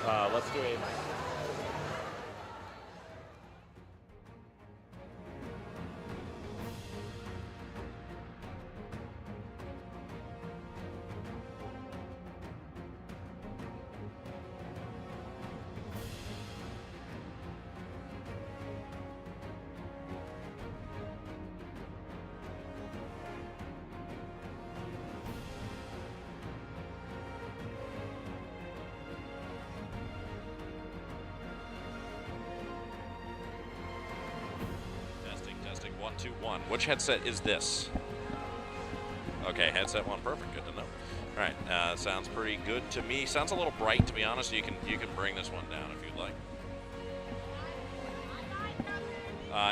Let's do A minor. Testing 1 2 1. Which headset is this? Okay, headset 1, perfect. Good to know. All right, sounds pretty good to me. Sounds a little bright, to be honest. You can bring this one down if you'd like.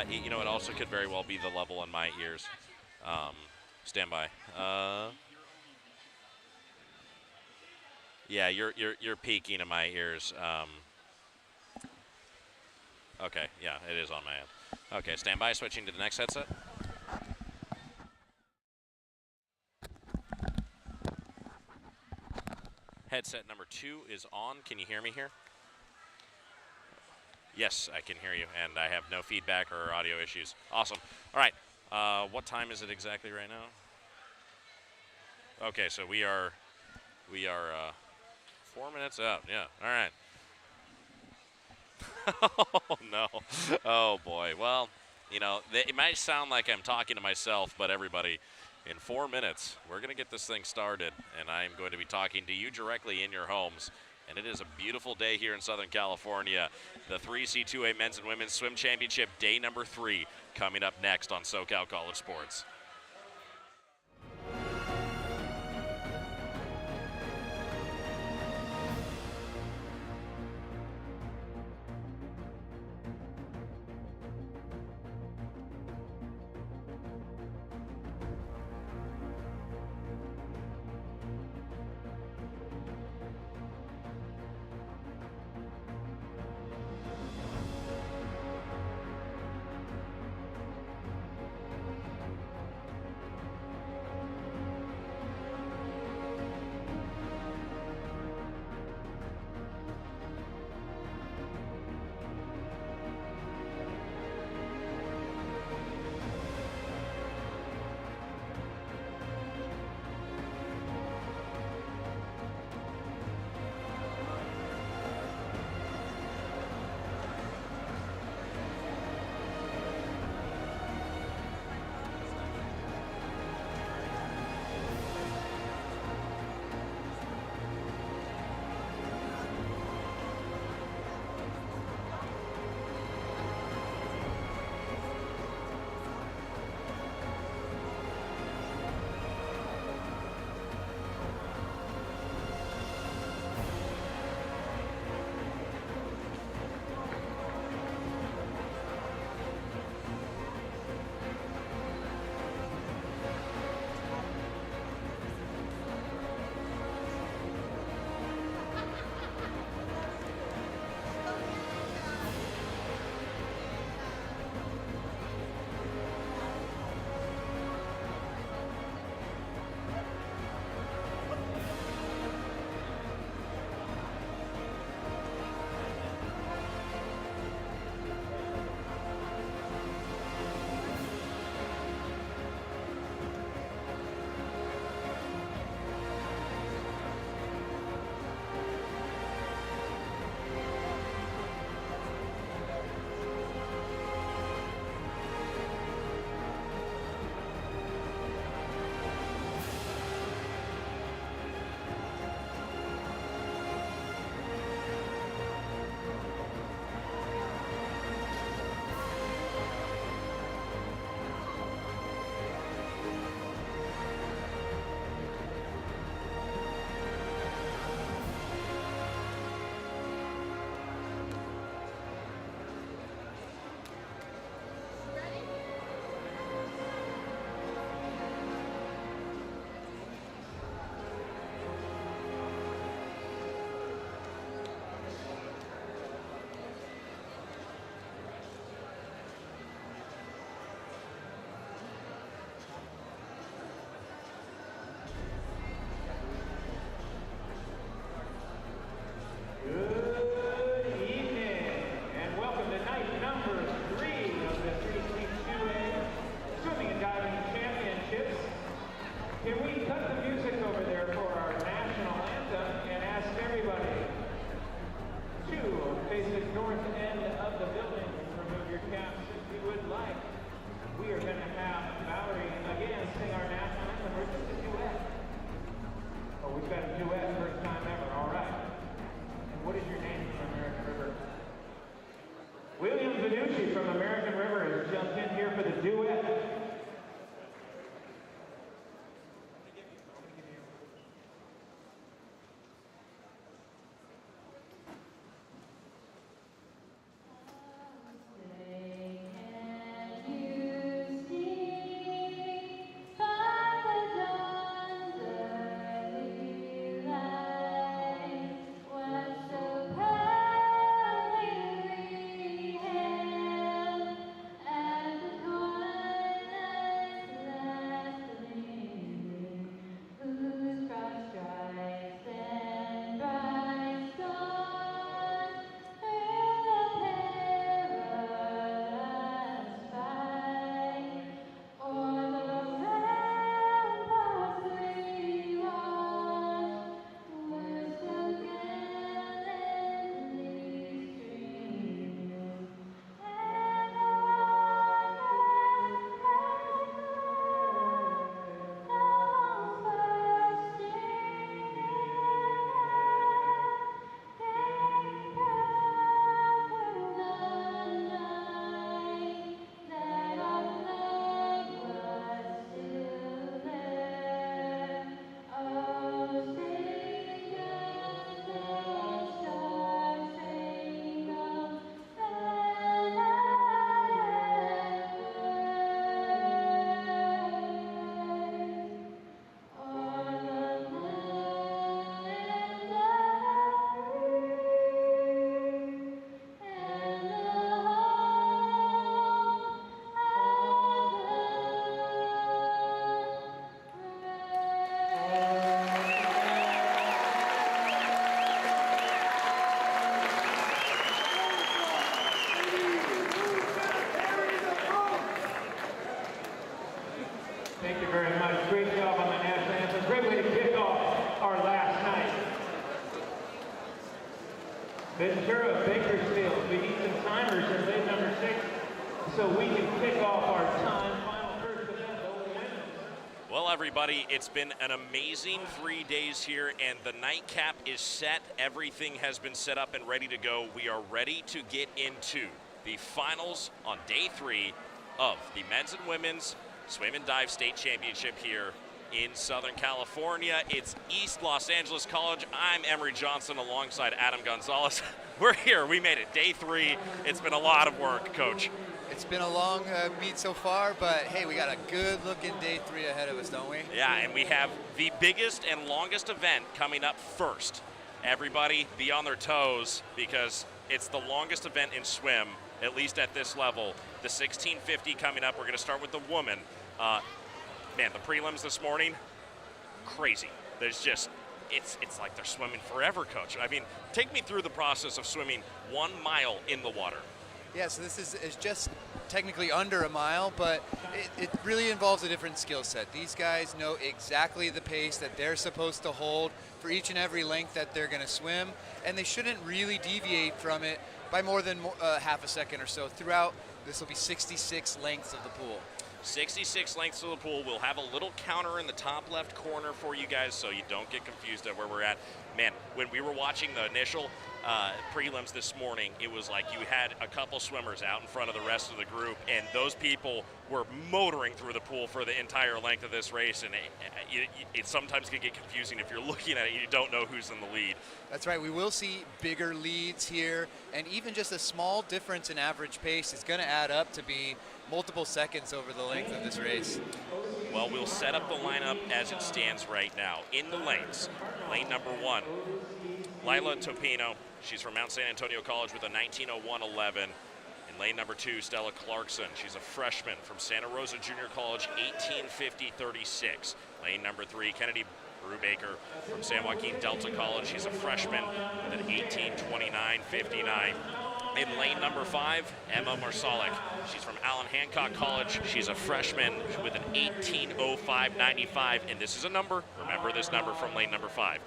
You know, it also could very well be the level in my ears. Stand by. Yeah, you're peaking in my ears. Okay, yeah, it is on my end. Okay, stand by. Switching to the next headset. Headset number 2 is on. Can you hear me here? Yes, I can hear you, and I have no feedback or audio issues. Awesome. All right. What time is it exactly right now? Okay, so we are 4 minutes out. Yeah. All right. Oh, no. Oh, boy. Well, you know, it might sound like I'm talking to myself, but everybody, in 4 minutes, we're going to get this thing started, and I'm going to be talking to you directly in your homes. And it is a beautiful day here in Southern California. The 3C2A Men's and Women's Swim Championship, day number 3, coming up next on SoCal College Sports. Ventura, Bakersfield, we need some timers in lane number 6 so we can kick off our time final first event over women's. Well, everybody, it's been an amazing 3 days here, and the nightcap is set. Everything has been set up and ready to go. We are ready to get into the finals on day 3 of the men's and women's swim and dive state championship here in Southern California. It's East Los Angeles College. I'm Emery Johnson alongside Adam Gonzalez. We're here. We made it day 3. It's been a lot of work, Coach. It's been a long meet so far, but hey, we got a good looking day 3 ahead of us, don't we? Yeah, and we have the biggest and longest event coming up first. Everybody be on their toes because it's the longest event in swim, at least at this level. The 1650 coming up. We're going to start with the woman. Man, the prelims this morning, crazy. There's just, it's like they're swimming forever, Coach. I mean, take me through the process of swimming 1 mile in the water. Yeah, so this is just technically under a mile, but it really involves a different skill set. These guys know exactly the pace that they're supposed to hold for each and every length that they're going to swim, and they shouldn't really deviate from it by more than half a second or so throughout. This will be 66 lengths of the pool. 66 lengths of the pool. We'll have a little counter in the top left corner for you guys so you don't get confused at where we're at. Man, when we were watching the initial prelims this morning, it was like you had a couple swimmers out in front of the rest of the group, and those people were motoring through the pool for the entire length of this race, and it sometimes can get confusing if you're looking at it and you don't know who's in the lead. That's right. We will see bigger leads here, and even just a small difference in average pace is going to add up to be multiple seconds over the length of this race. Well, we'll set up the lineup as it stands right now. In the lanes, lane number 1, Lila Topino. She's from Mount San Antonio College with a 19:01.11. In lane number 2, Stella Clarkson. She's a freshman from Santa Rosa Junior College, 18:50.36. Lane number 3, Kennedy Brubaker from San Joaquin Delta College. She's a freshman with an 18:29.59. In lane number 5, Emma Marsalik. She's from Allen Hancock College. She's a freshman with an 18:05.95, and this is a number. Remember this number from lane number 5.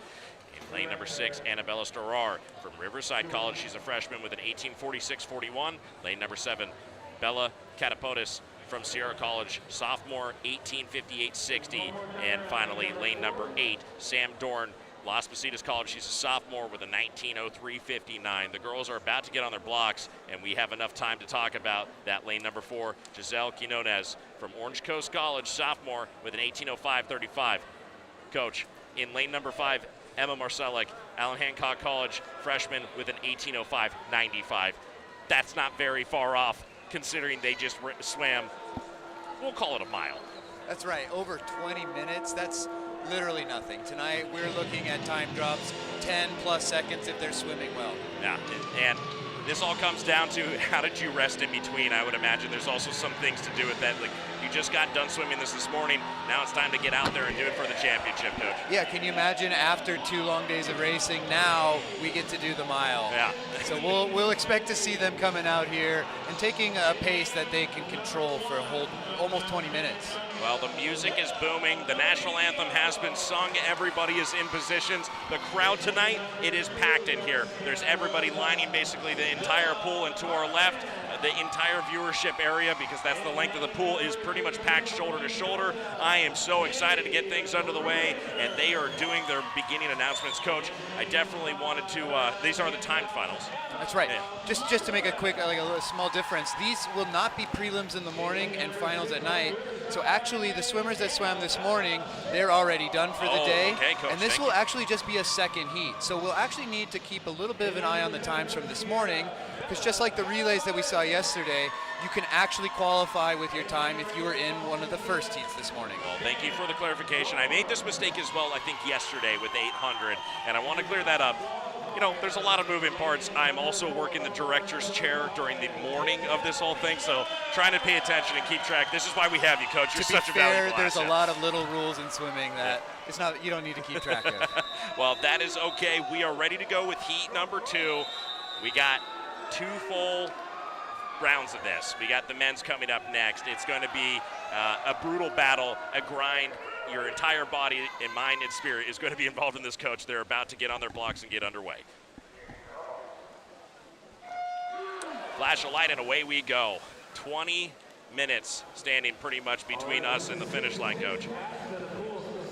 In lane number 6, Annabella Storar from Riverside College. She's a freshman with an 18:46.41. Lane number 7, Bella Catapodis from Sierra College, sophomore, 18:58.60. And finally, lane number 8, Sam Dorn, Las Positas College. She's a sophomore with a 19:03.59. The girls are about to get on their blocks, and we have enough time to talk about that lane number 4, Giselle Quinones from Orange Coast College, sophomore with an 18:05.35. Coach, in lane number 5, Emma Marsalik, Allen Hancock College, freshman with an 18:05.95. That's not very far off, considering they just swam, we'll call it a mile. That's right, over 20 minutes. That's literally nothing. Tonight we're looking at time drops 10 plus seconds if they're swimming well. Yeah, and this all comes down to how did you rest in between. I would imagine there's also some things to do with that. Like, you just got done swimming this morning. Now it's time to get out there and do it for the championship, Coach. Yeah, can you imagine after 2 long days of racing, now we get to do the mile. Yeah. So we'll expect to see them coming out here and taking a pace that they can control for a whole almost 20 minutes. Well, the music is booming. The national anthem has been sung. Everybody is in positions. The crowd tonight, it is packed in here. There's everybody lining basically the entire pool, and to our left, the entire viewership area, because that's the length of the pool, is pretty much packed shoulder to shoulder. I am so excited to get things under the way, and they are doing their beginning announcements. Coach, I definitely wanted to, these are the timed finals. That's right. Yeah. Just to make a quick, like a little small difference, these will not be prelims in the morning and finals at night. So actually, the swimmers that swam this morning, they're already done for the day. Okay, Coach, and this will actually just be a second heat. So we'll actually need to keep a little bit of an eye on the times from this morning, because just like the relays that we saw yesterday, you can actually qualify with your time if you were in one of the first heats this morning. Well, thank you for the clarification. I made this mistake as well, I think, yesterday with 800, and I want to clear that up. You know, there's a lot of moving parts. I'm also working the director's chair during the morning of this whole thing, so trying to pay attention and keep track. This is why we have you, Coach. You're such a valuable there's asset. a lot of little rules in swimming that it's not, you don't need to keep track of. Well, that is okay. We are ready to go with heat number 2. We got 2 full rounds of this. We got the men's coming up next. It's going to be a brutal battle, a grind. Your entire body and mind and spirit is going to be involved in this, Coach. They're about to get on their blocks and get underway. Flash a light and away we go. 20 minutes standing pretty much between us and the finish line, Coach.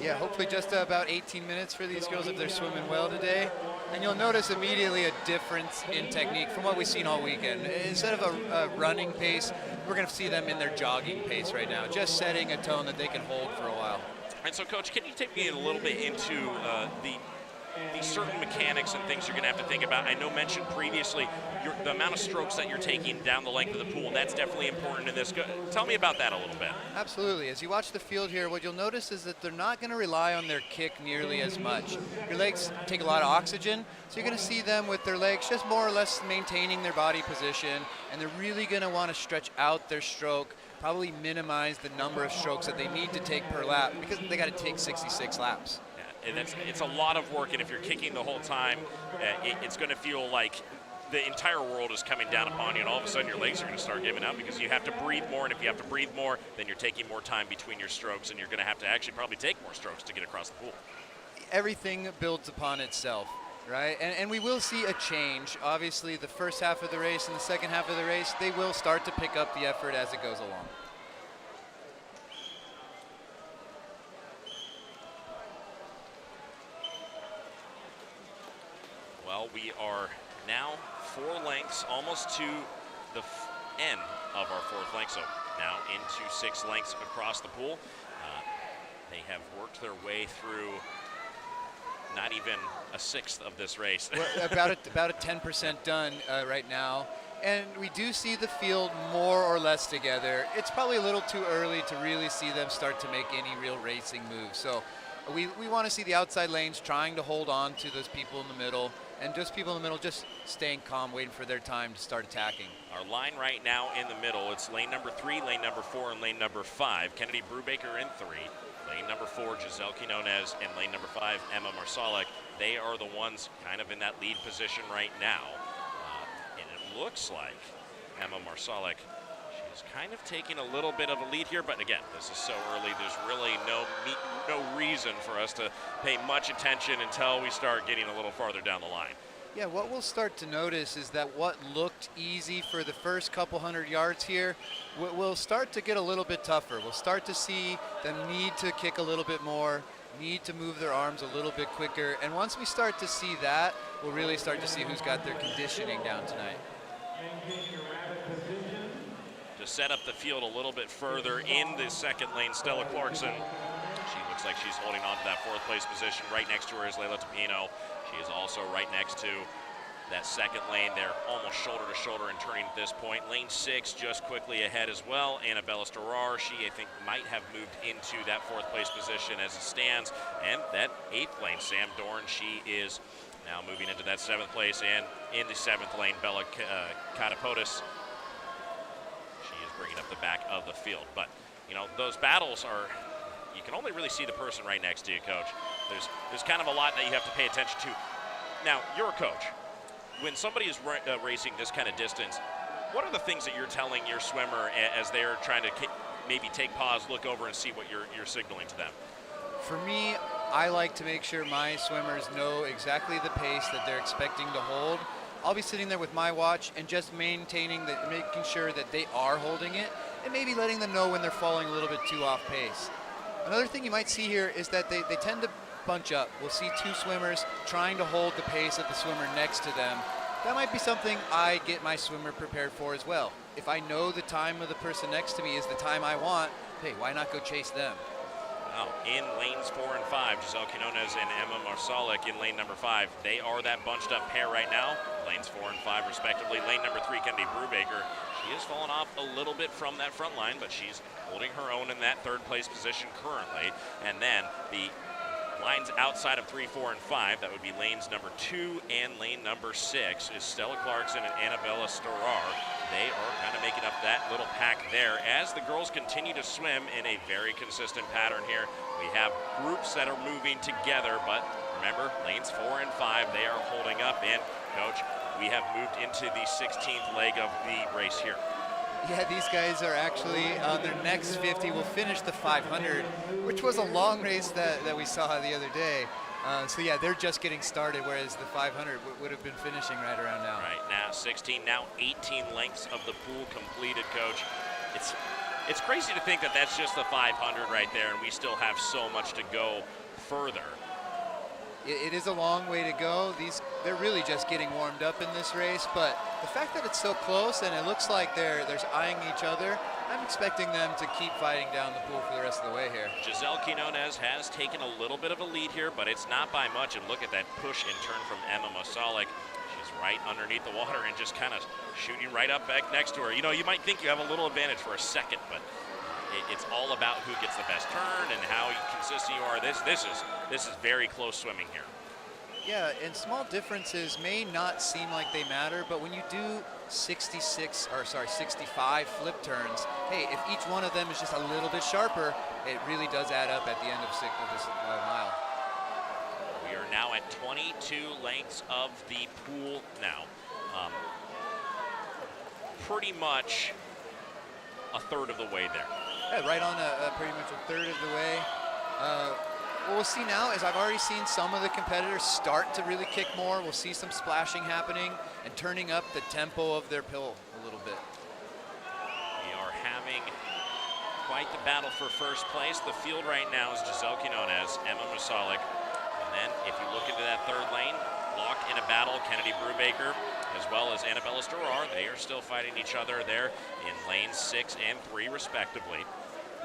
Yeah, hopefully just about 18 minutes for these girls if they're swimming well today. And you'll notice immediately a difference in technique from what we've seen all weekend. Instead of a running pace, we're going to see them in their jogging pace right now, just setting a tone that they can hold for a while. And so, Coach, can you take me a little bit into the certain mechanics and things you're going to have to think about? I know mentioned previously the amount of strokes that you're taking down the length of the pool. That's definitely important in this. Tell me about that a little bit. Absolutely. As you watch the field here, what you'll notice is that they're not going to rely on their kick nearly as much. Your legs take a lot of oxygen, so you're going to see them with their legs just more or less maintaining their body position, and they're really going to want to stretch out their stroke, probably minimize the number of strokes that they need to take per lap because they got to take 66 laps. And it's a lot of work, and if you're kicking the whole time, it's going to feel like the entire world is coming down upon you, and all of a sudden your legs are going to start giving out because you have to breathe more, and if you have to breathe more, then you're taking more time between your strokes, and you're going to have to actually probably take more strokes to get across the pool. Everything builds upon itself, right? And we will see a change. Obviously, the first half of the race and the second half of the race, they will start to pick up the effort as it goes along. Well, we are now 4 lengths, almost to the end of our 4th length, so now into 6 lengths across the pool. They have worked their way through not even a 1/6 of this race. We're about a 10% done right now, and we do see the field more or less together. It's probably a little too early to really see them start to make any real racing moves. So we want to see the outside lanes trying to hold on to those people in the middle, and just people in the middle just staying calm, waiting for their time to start attacking. Our line right now in the middle, it's lane number 3, lane number 4, and lane number 5. Kennedy Brubaker in 3. Lane number 4, Giselle Quinones, and lane number 5, Emma Marsalek. They are the ones kind of in that lead position right now. And it looks like Emma Marsalek, she's kind of taking a little bit of a lead here, but again, this is so early, there's really no reason for us to pay much attention until we start getting a little farther down the line. Yeah, what we'll start to notice is that what looked easy for the first couple hundred yards here will start to get a little bit tougher. We'll start to see them need to kick a little bit more, need to move their arms a little bit quicker, and once we start to see that, we'll really start to see who's got their conditioning down tonight. To set up the field a little bit further in the second lane, Stella Clarkson. She looks like she's holding on to that 4th place position. Right next to her is Layla Tapino. She is also right next to that second lane. They're almost shoulder to shoulder and turning at this point. Lane 6 just quickly ahead as well. Annabella Storar, she I think might have moved into that 4th place position as it stands. And that 8th lane, Sam Dorn, she is now moving into that 7th place. And in the 7th lane, Bella Katapotis, she is bringing up the back of the field. But, you know, those battles are, you can only really see the person right next to you, Coach. There's kind of a lot that you have to pay attention to. Now, you're a coach. When somebody is racing this kind of distance, what are the things that you're telling your swimmer as they're trying to maybe take pause, look over, and see what you're signaling to them? For me, I like to make sure my swimmers know exactly the pace that they're expecting to hold. I'll be sitting there with my watch and just making sure that they are holding it, and maybe letting them know when they're falling a little bit too off pace. Another thing you might see here is that they tend to bunch up. We'll see 2 swimmers trying to hold the pace of the swimmer next to them. That might be something I get my swimmer prepared for as well. If I know the time of the person next to me is the time I want, hey, why not go chase them? Wow. In lanes 4 and 5, Giselle Quinones and Emma Marsalek in lane number 5. They are that bunched up pair right now. Lanes 4 and 5 respectively. Lane number 3, Kennedy Brubaker. She has fallen off a little bit from that front line, but she's holding her own in that 3rd place position currently. And then the lines outside of 3, 4, and 5, that would be lanes number 2 and lane number 6, is Stella Clarkson and Annabella Storar. They are kind of making up that little pack there as the girls continue to swim in a very consistent pattern here. We have groups that are moving together, but remember, lanes 4 and 5, they are holding up. And, Coach, we have moved into the 16th leg of the race here. Yeah, these guys are actually on their next 50 will finish the 500, which was a long race that we saw the other day. So yeah, they're just getting started, whereas the 500 would have been finishing right around now. Right now, 16, now 18 lengths of the pool completed, Coach. It's crazy to think that that's just the 500 right there, and we still have so much to go further. It is a long way to go. They're really just getting warmed up in this race, but the fact that it's so close and it looks like they're eyeing each other, I'm expecting them to keep fighting down the pool for the rest of the way here. Giselle Quinones has taken a little bit of a lead here, but it's not by much. And look at that push and turn from Emma Masalik. She's right underneath the water and just kind of shooting right up back next to her. You know, you might think you have a little advantage for a second, but it's all about who gets the best turn and how consistent you are. This is very close swimming here. Yeah, and small differences may not seem like they matter, but when you do 65 flip turns, hey, if each one of them is just a little bit sharper, it really does add up at the end of this mile. We are now at 22 lengths of the pool now. Pretty much a third of the way there. Yeah, right on pretty much a third of the way. What we'll see now is I've already seen some of the competitors start to really kick more. We'll see some splashing happening and turning up the tempo of their pill a little bit. We are having quite the battle for first place. The field right now is Giselle Quinones, Emma Masalik, and then if you look into that third lane, locked in a battle, Kennedy Brubaker, as well as Annabella Storar. They are still fighting each other there in lanes 6 and 3 respectively.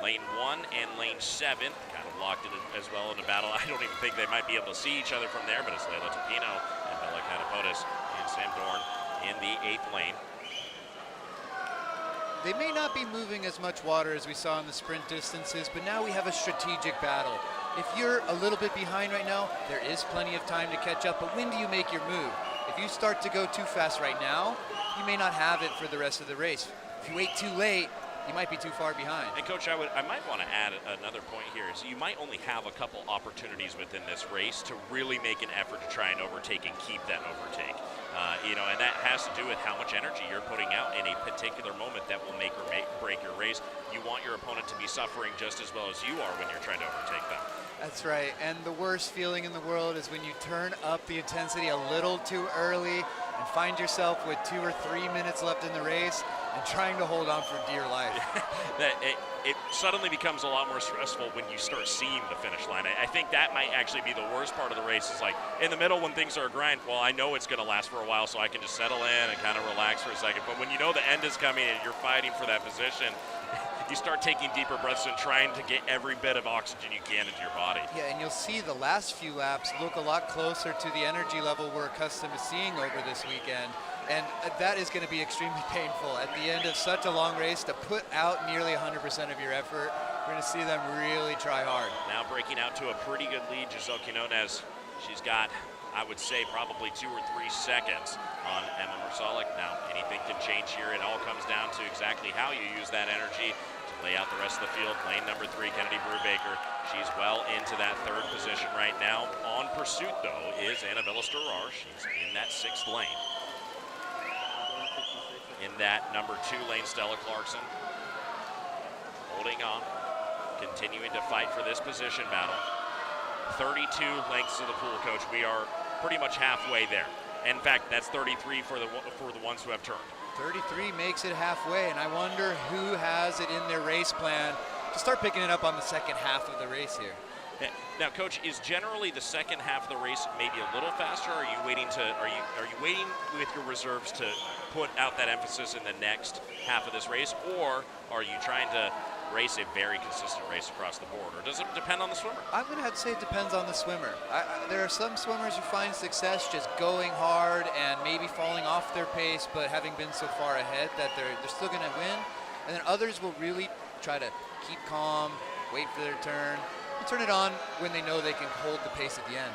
Lane 1 and lane 7 kind of locked in as well in a battle. I don't even think they might be able to see each other from there, but it's Leila Topino and Bella Catapotis and Sam Dorn in the 8th lane. They may not be moving as much water as we saw in the sprint distances, but now we have a strategic battle. If you're a little bit behind right now, there is plenty of time to catch up, but when do you make your move? If you start to go too fast right now, you may not have it for the rest of the race. If you wait too late, you might be too far behind. And Coach, I might want to add another point here is you might only have a couple opportunities within this race to really make an effort to try and overtake and keep that overtake. You know, and that has to do with how much energy you're putting out in a particular moment that will make or break your race. You want your opponent to be suffering just as well as you are when you're trying to overtake them. That's right, and the worst feeling in the world is when you turn up the intensity a little too early and find yourself with 2 or 3 minutes left in the race and trying to hold on for dear life. It suddenly becomes a lot more stressful when you start seeing the finish line. I think that might actually be the worst part of the race is like in the middle when things are a grind, well, I know it's going to last for a while so I can just settle in and kind of relax for a second. But when you know the end is coming and you're fighting for that position, you start taking deeper breaths and trying to get every bit of oxygen you can into your body. Yeah, and you'll see the last few laps look a lot closer to the energy level we're accustomed to seeing over this weekend. And that is going to be extremely painful at the end of such a long race to put out nearly 100% of your effort. We're going to see them really try hard. Now breaking out to a pretty good lead, Giselle Quinones. She's got, I would say, probably 2 or 3 seconds on Emma Masalik. Now, anything can change here. It all comes down to exactly how you use that energy to lay out the rest of the field. Lane number 3, Kennedy Brubaker. She's well into that 3rd position right now. On pursuit, though, is Annabella Storar. She's in that 6th lane. In that number 2 lane, Stella Clarkson. Holding on, continuing to fight for this position battle. 32 lengths of the pool, Coach. We are pretty much halfway there. In fact, that's 33 for the ones who have turned. 33 makes it halfway, and I wonder who has it in their race plan to start picking it up on the second half of the race here. Now, Coach, is generally the second half of the race maybe a little faster? Or are you waiting with your reserves to put out that emphasis in the next half of this race, or are you trying to race a very consistent race across the board, or does it depend on the swimmer? I'm going to have to say it depends on the swimmer. There are some swimmers who find success just going hard and maybe falling off their pace, but having been so far ahead that they're still going to win. And then others will really try to keep calm, wait for their turn, and turn it on when they know they can hold the pace at the end.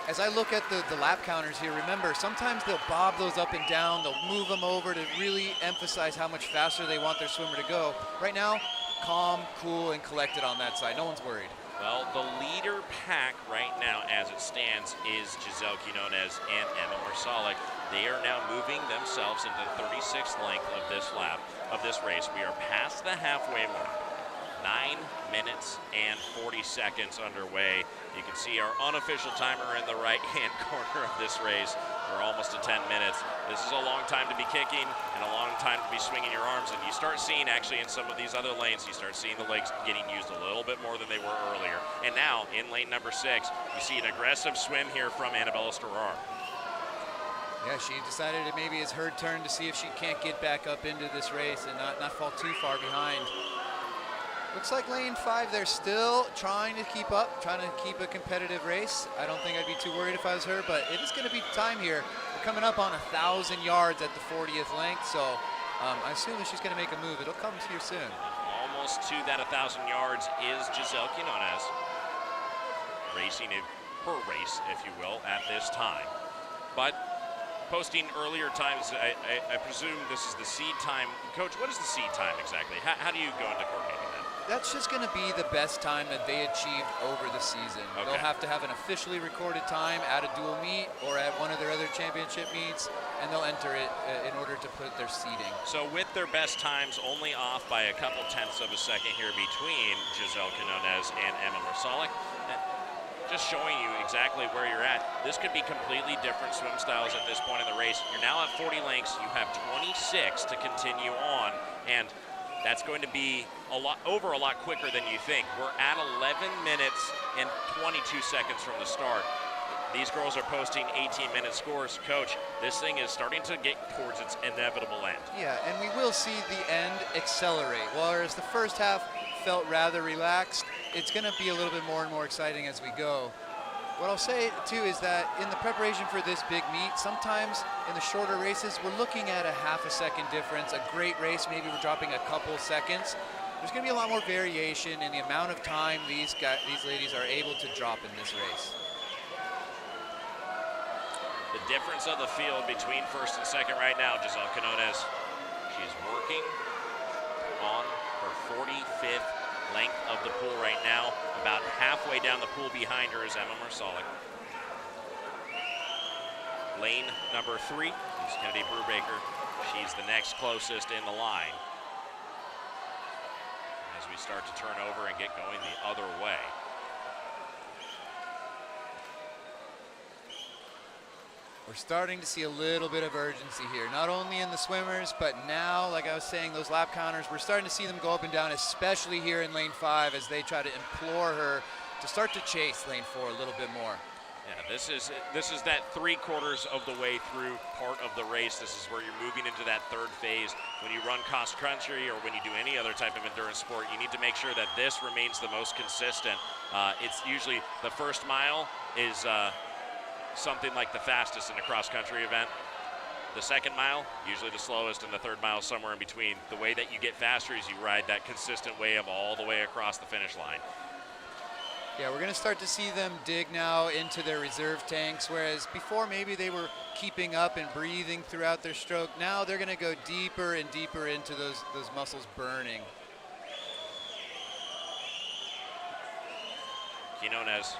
As I look at the lap counters here, remember, sometimes they'll bob those up and down, they'll move them over to really emphasize how much faster they want their swimmer to go. Right now, calm, cool, and collected on that side. No one's worried. Well, the leader pack right now as it stands is Giselle Quinones and Emma Masalik. They are now moving themselves into the 36th length of this lap, of this race. We are past the halfway mark. 9 minutes and 40 seconds underway. You can see our unofficial timer in the right-hand corner of this race. We're almost at 10 minutes. This is a long time to be kicking and a long time to be swinging your arms. And you start seeing, actually, in some of these other lanes, you start seeing the legs getting used a little bit more than they were earlier. And now, in lane number 6, you see an aggressive swim here from Annabella Starrar. Yeah, she decided it maybe it's her turn to see if she can't get back up into this race and not fall too far behind. Looks like lane 5, they're still trying to keep up, trying to keep a competitive race. I don't think I'd be too worried if I was her, but it is going to be time here. We're coming up on 1,000 yards at the 40th length, so I assume if she's going to make a move, it'll come here soon. Almost to that 1,000 yards is Giselle Quinones, racing her race, if you will, at this time. But posting earlier times, I presume this is the seed time. Coach, what is the seed time exactly? How do you go into coordinating that? That's just going to be the best time that they achieved over the season. Okay. They'll have to have an officially recorded time at a dual meet or at one of their other championship meets, and they'll enter it in order to put their seeding. So with their best times only off by a couple tenths of a second here between Giselle Quinones and Emma Marsalek, just showing you exactly where you're at. This could be completely different swim styles at this point in the race. You're now at 40 lengths. You have 26 to continue on, and that's going to be a lot quicker than you think. We're at 11 minutes and 22 seconds from the start. These girls are posting 18-minute scores. Coach, this thing is starting to get towards its inevitable end. Yeah, and we will see the end accelerate. Whereas the first half felt rather relaxed, it's going to be a little bit more and more exciting as we go. What I'll say, too, is that in the preparation for this big meet, sometimes in the shorter races, we're looking at a half a second difference. A great race, maybe we're dropping a couple seconds. There's going to be a lot more variation in the amount of time these ladies are able to drop in this race. The difference of the field between first and second right now, Giselle Quinones, she's working on her 45th length of the pool right now. About halfway down the pool behind her is Emma Marsalek. Lane number 3 is Kennedy Brubaker. She's the next closest in the line. As we start to turn over and get going the other way. We're starting to see a little bit of urgency here, not only in the swimmers, but now, like I was saying, those lap counters, we're starting to see them go up and down, especially here in lane 5 as they try to implore her to start to chase lane 4 a little bit more. Yeah, this is that 3/4 of the way through part of the race. This is where you're moving into that third phase. When you run cross country or when you do any other type of endurance sport, you need to make sure that this remains the most consistent. It's usually the first mile is something like the fastest in a cross-country event. The second mile, usually the slowest, and the third mile somewhere in between. The way that you get faster is you ride that consistent wave all the way across the finish line. Yeah, we're going to start to see them dig now into their reserve tanks, whereas before maybe they were keeping up and breathing throughout their stroke. Now they're going to go deeper and deeper into those muscles burning. Quinones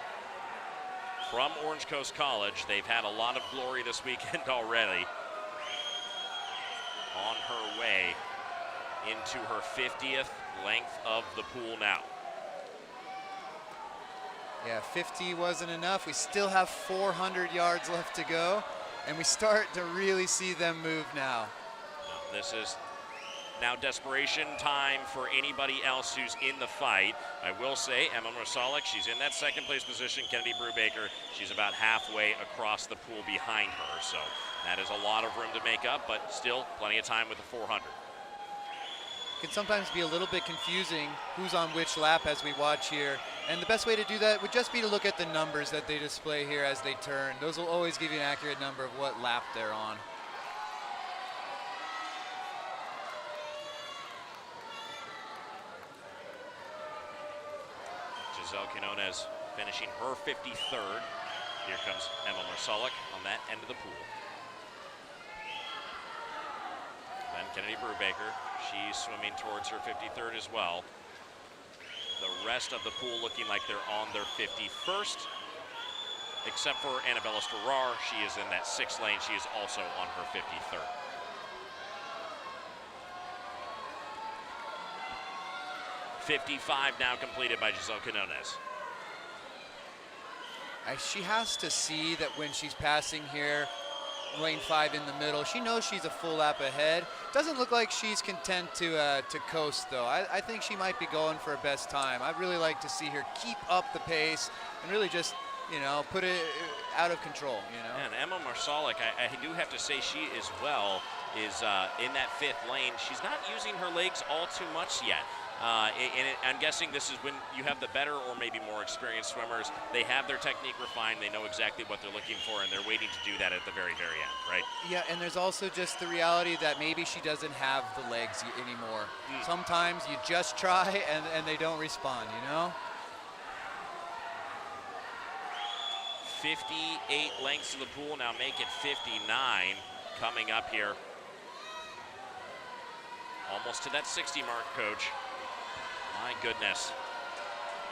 from Orange Coast College. They've had a lot of glory this weekend already. On her way into her 50th length of the pool now. Yeah, 50 wasn't enough. We still have 400 yards left to go, and we start to really see them move now. This is now desperation time for anybody else who's in the fight. I will say Emma Marsalek, she's in that second place position. Kennedy Brubaker, she's about halfway across the pool behind her. So that is a lot of room to make up, but still plenty of time with the 400. It can sometimes be a little bit confusing who's on which lap as we watch here. And the best way to do that would just be to look at the numbers that they display here as they turn. Those will always give you an accurate number of what lap they're on. Giselle Quinones finishing her 53rd. Here comes Emma Marsalek on that end of the pool. Then Kennedy Brubaker, she's swimming towards her 53rd as well. The rest of the pool looking like they're on their 51st, except for Annabella Starrar. She is in that 6th lane. She is also on her 53rd. 55 now completed by Giselle Quinones. She has to see that when she's passing here, lane 5 in the middle, she knows she's a full lap ahead. Doesn't look like she's content to coast though. I think she might be going for a best time. I'd really like to see her keep up the pace and really just, you know, put it out of control, you know. And Emma Marsalic, I do have to say she as well is in that 5th lane. She's not using her legs all too much yet. I'm guessing this is when you have the better or maybe more experienced swimmers. They have their technique refined. They know exactly what they're looking for, and they're waiting to do that at the very, very end, right? Yeah, and there's also just the reality that maybe she doesn't have the legs anymore. Sometimes you just try and they don't respond, you know? 58 lengths of the pool, now make it 59 coming up here. Almost to that 60 mark, Coach. My goodness.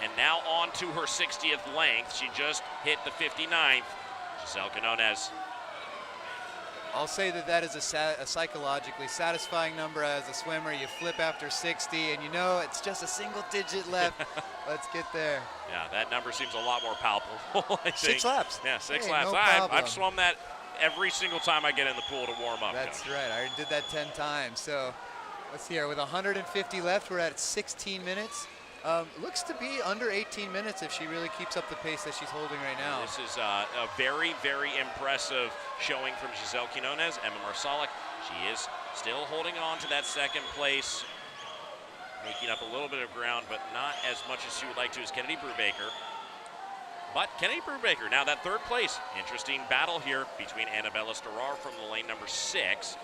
And now on to her 60th length. She just hit the 59th. Giselle Quinones. I'll say that is a psychologically satisfying number as a swimmer. You flip after 60 and you know it's just a single digit left. Let's get there. Yeah, that number seems a lot more palpable, I think. 6 laps. Yeah, 6 hey, laps. No I've swum that every single time I get in the pool to warm up. That's Coach. right. I already did that 10 times. So let's see here. With 150 left, we're at 16 minutes. Looks to be under 18 minutes if she really keeps up the pace that she's holding right now. This is a very, very impressive showing from Giselle Quinones. Emma Marsalic, she is still holding on to that 2nd place, making up a little bit of ground, but not as much as she would like to as Kennedy Brubaker. But Kennedy Brubaker, now that 3rd place. Interesting battle here between Annabella Starrar from the lane number 6.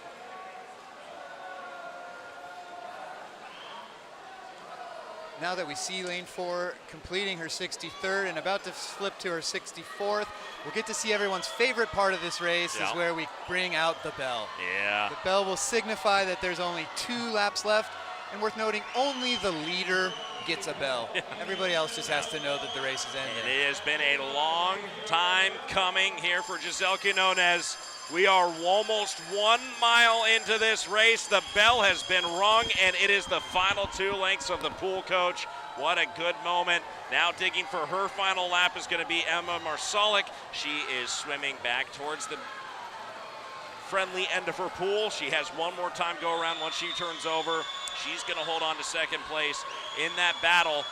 Now that we see lane 4 completing her 63rd and about to flip to her 64th, we'll get to see everyone's favorite part of this race is where we bring out the bell. Yeah. The bell will signify that there's only 2 laps left, and worth noting, only the leader gets a bell. Everybody else just has to know that the race is ending. It has been a long time coming here for Giselle Quinones. We are almost 1 mile into this race. The bell has been rung, and it is the final 2 lengths of the pool, Coach. What a good moment. Now digging for her final lap is going to be Emma Marsalic. She is swimming back towards the friendly end of her pool. She has one more time go around once she turns over. She's going to hold on to 2nd place in that battle.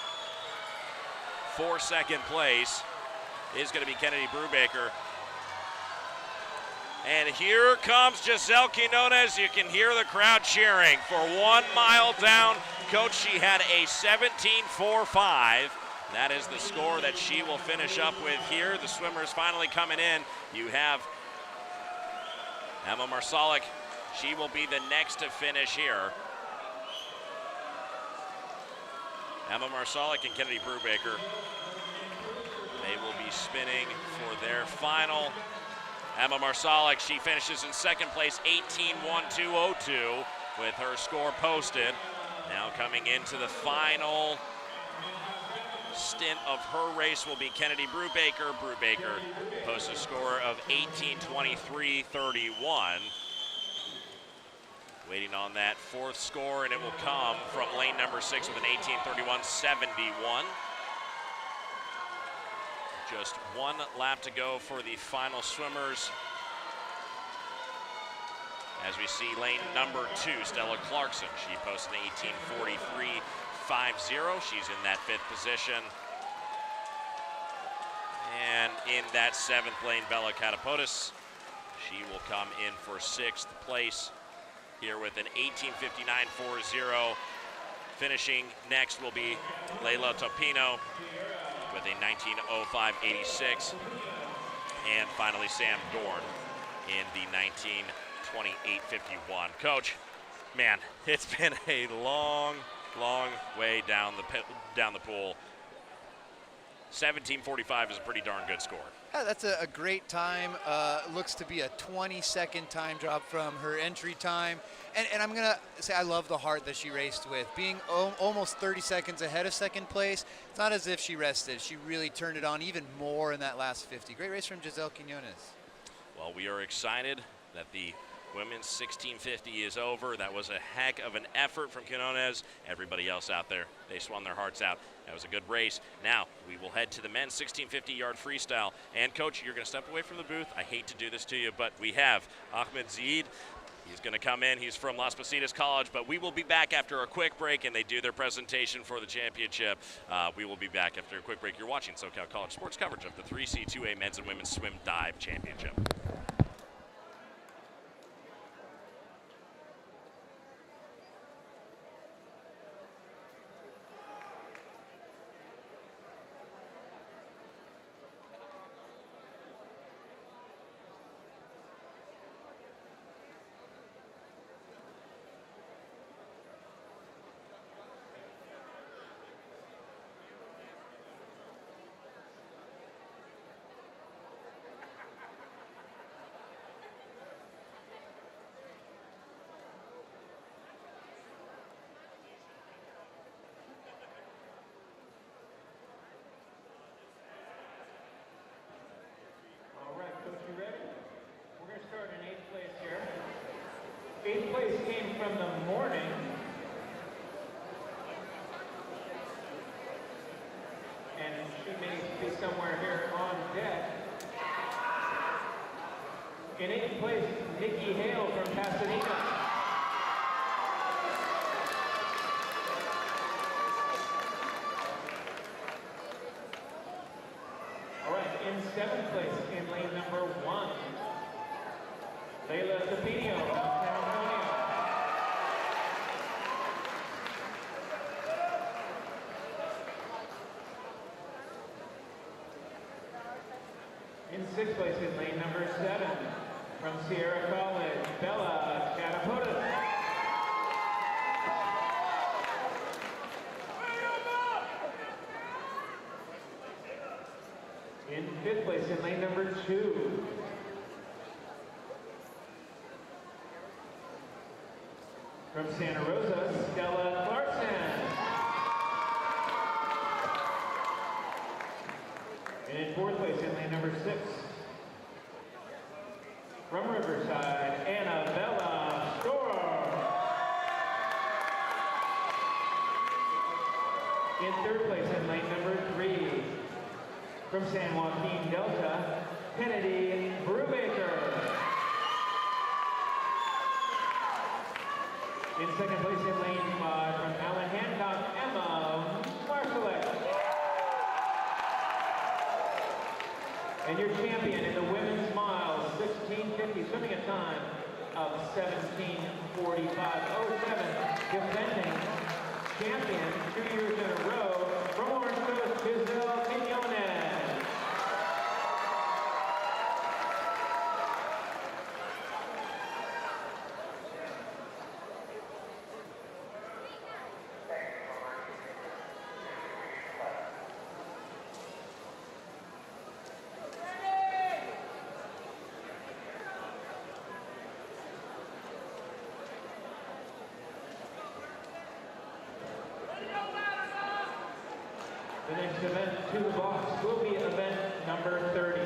For 2nd place is going to be Kennedy Brubaker. And here comes Giselle Quinones. You can hear the crowd cheering for 1 mile down. Coach, she had a 17.45. That is the score that she will finish up with here. The swimmers finally coming in. You have Emma Marsalic. She will be the next to finish here. Emma Marsalic and Kennedy Brubaker. They will be spinning for their final. Emma Marsalic, she finishes in 2nd place, 18.1202 with her score posted. Now coming into the final stint of her race will be Kennedy Brubaker. Brubaker posts a score of 18.2331. Waiting on that 4th score, and it will come from lane number 6 with an 18.3171. Just 1 lap to go for the final swimmers. As we see lane number 2, Stella Clarkson. She posted an 18.4350. She's in that 5th position. And in that 7th lane, Bella Catapotis. She will come in for 6th place here with an 18.5940. Finishing next will be Leila Topino with a 19.0586. And finally, Sam Dorn in the 19.2851. Coach, man, it's been a long, long way down the pool. 17.45 is a pretty darn good score. Yeah, that's a great time. Looks to be a 20-second time drop from her entry time. And I'm going to say I love the heart that she raced with. Being almost 30 seconds ahead of 2nd place, it's not as if she rested. She really turned it on even more in that last 50. Great race from Giselle Quinones. Well, we are excited that the Women's 1650 is over. That was a heck of an effort from Quinones. Everybody else out there, they swung their hearts out. That was a good race. Now we will head to the men's 1650-yard freestyle. And Coach, you're going to step away from the booth. I hate to do this to you, but we have Ahmed Zaid. He's going to come in. He's from Las Positas College, but we will be back after a quick break, and they do their presentation for the championship. We will be back after a quick break. You're watching SoCal College Sports coverage of the 3C2A Men's and Women's Swim Dive Championship. Eighth place came from the morning. And she may be somewhere here on deck. In eighth place, Nikki Hale from Pasadena. All right, in seventh place, in lane number 1, Layla Tapino from San Antonio. In sixth place, in lane number 7, from Sierra College, Bella Catapotis. In fifth place, in lane number 2, from Santa Rosa, Stella Clarkson. And in fourth place, in lane number 6, from Riverside, Annabella Storer. In third place, in lane number 3, from San Joaquin Delta, Kennedy Brubaker. In second place, in lane 5, from Allen Hancock, Emma Marsalek. And your champion in the women's miles, 1650, swimming a time of 17:45:07, defending champion 2 years in a row, from Orange Coast, Giselle Quinones. The next event to the box will be event number 30.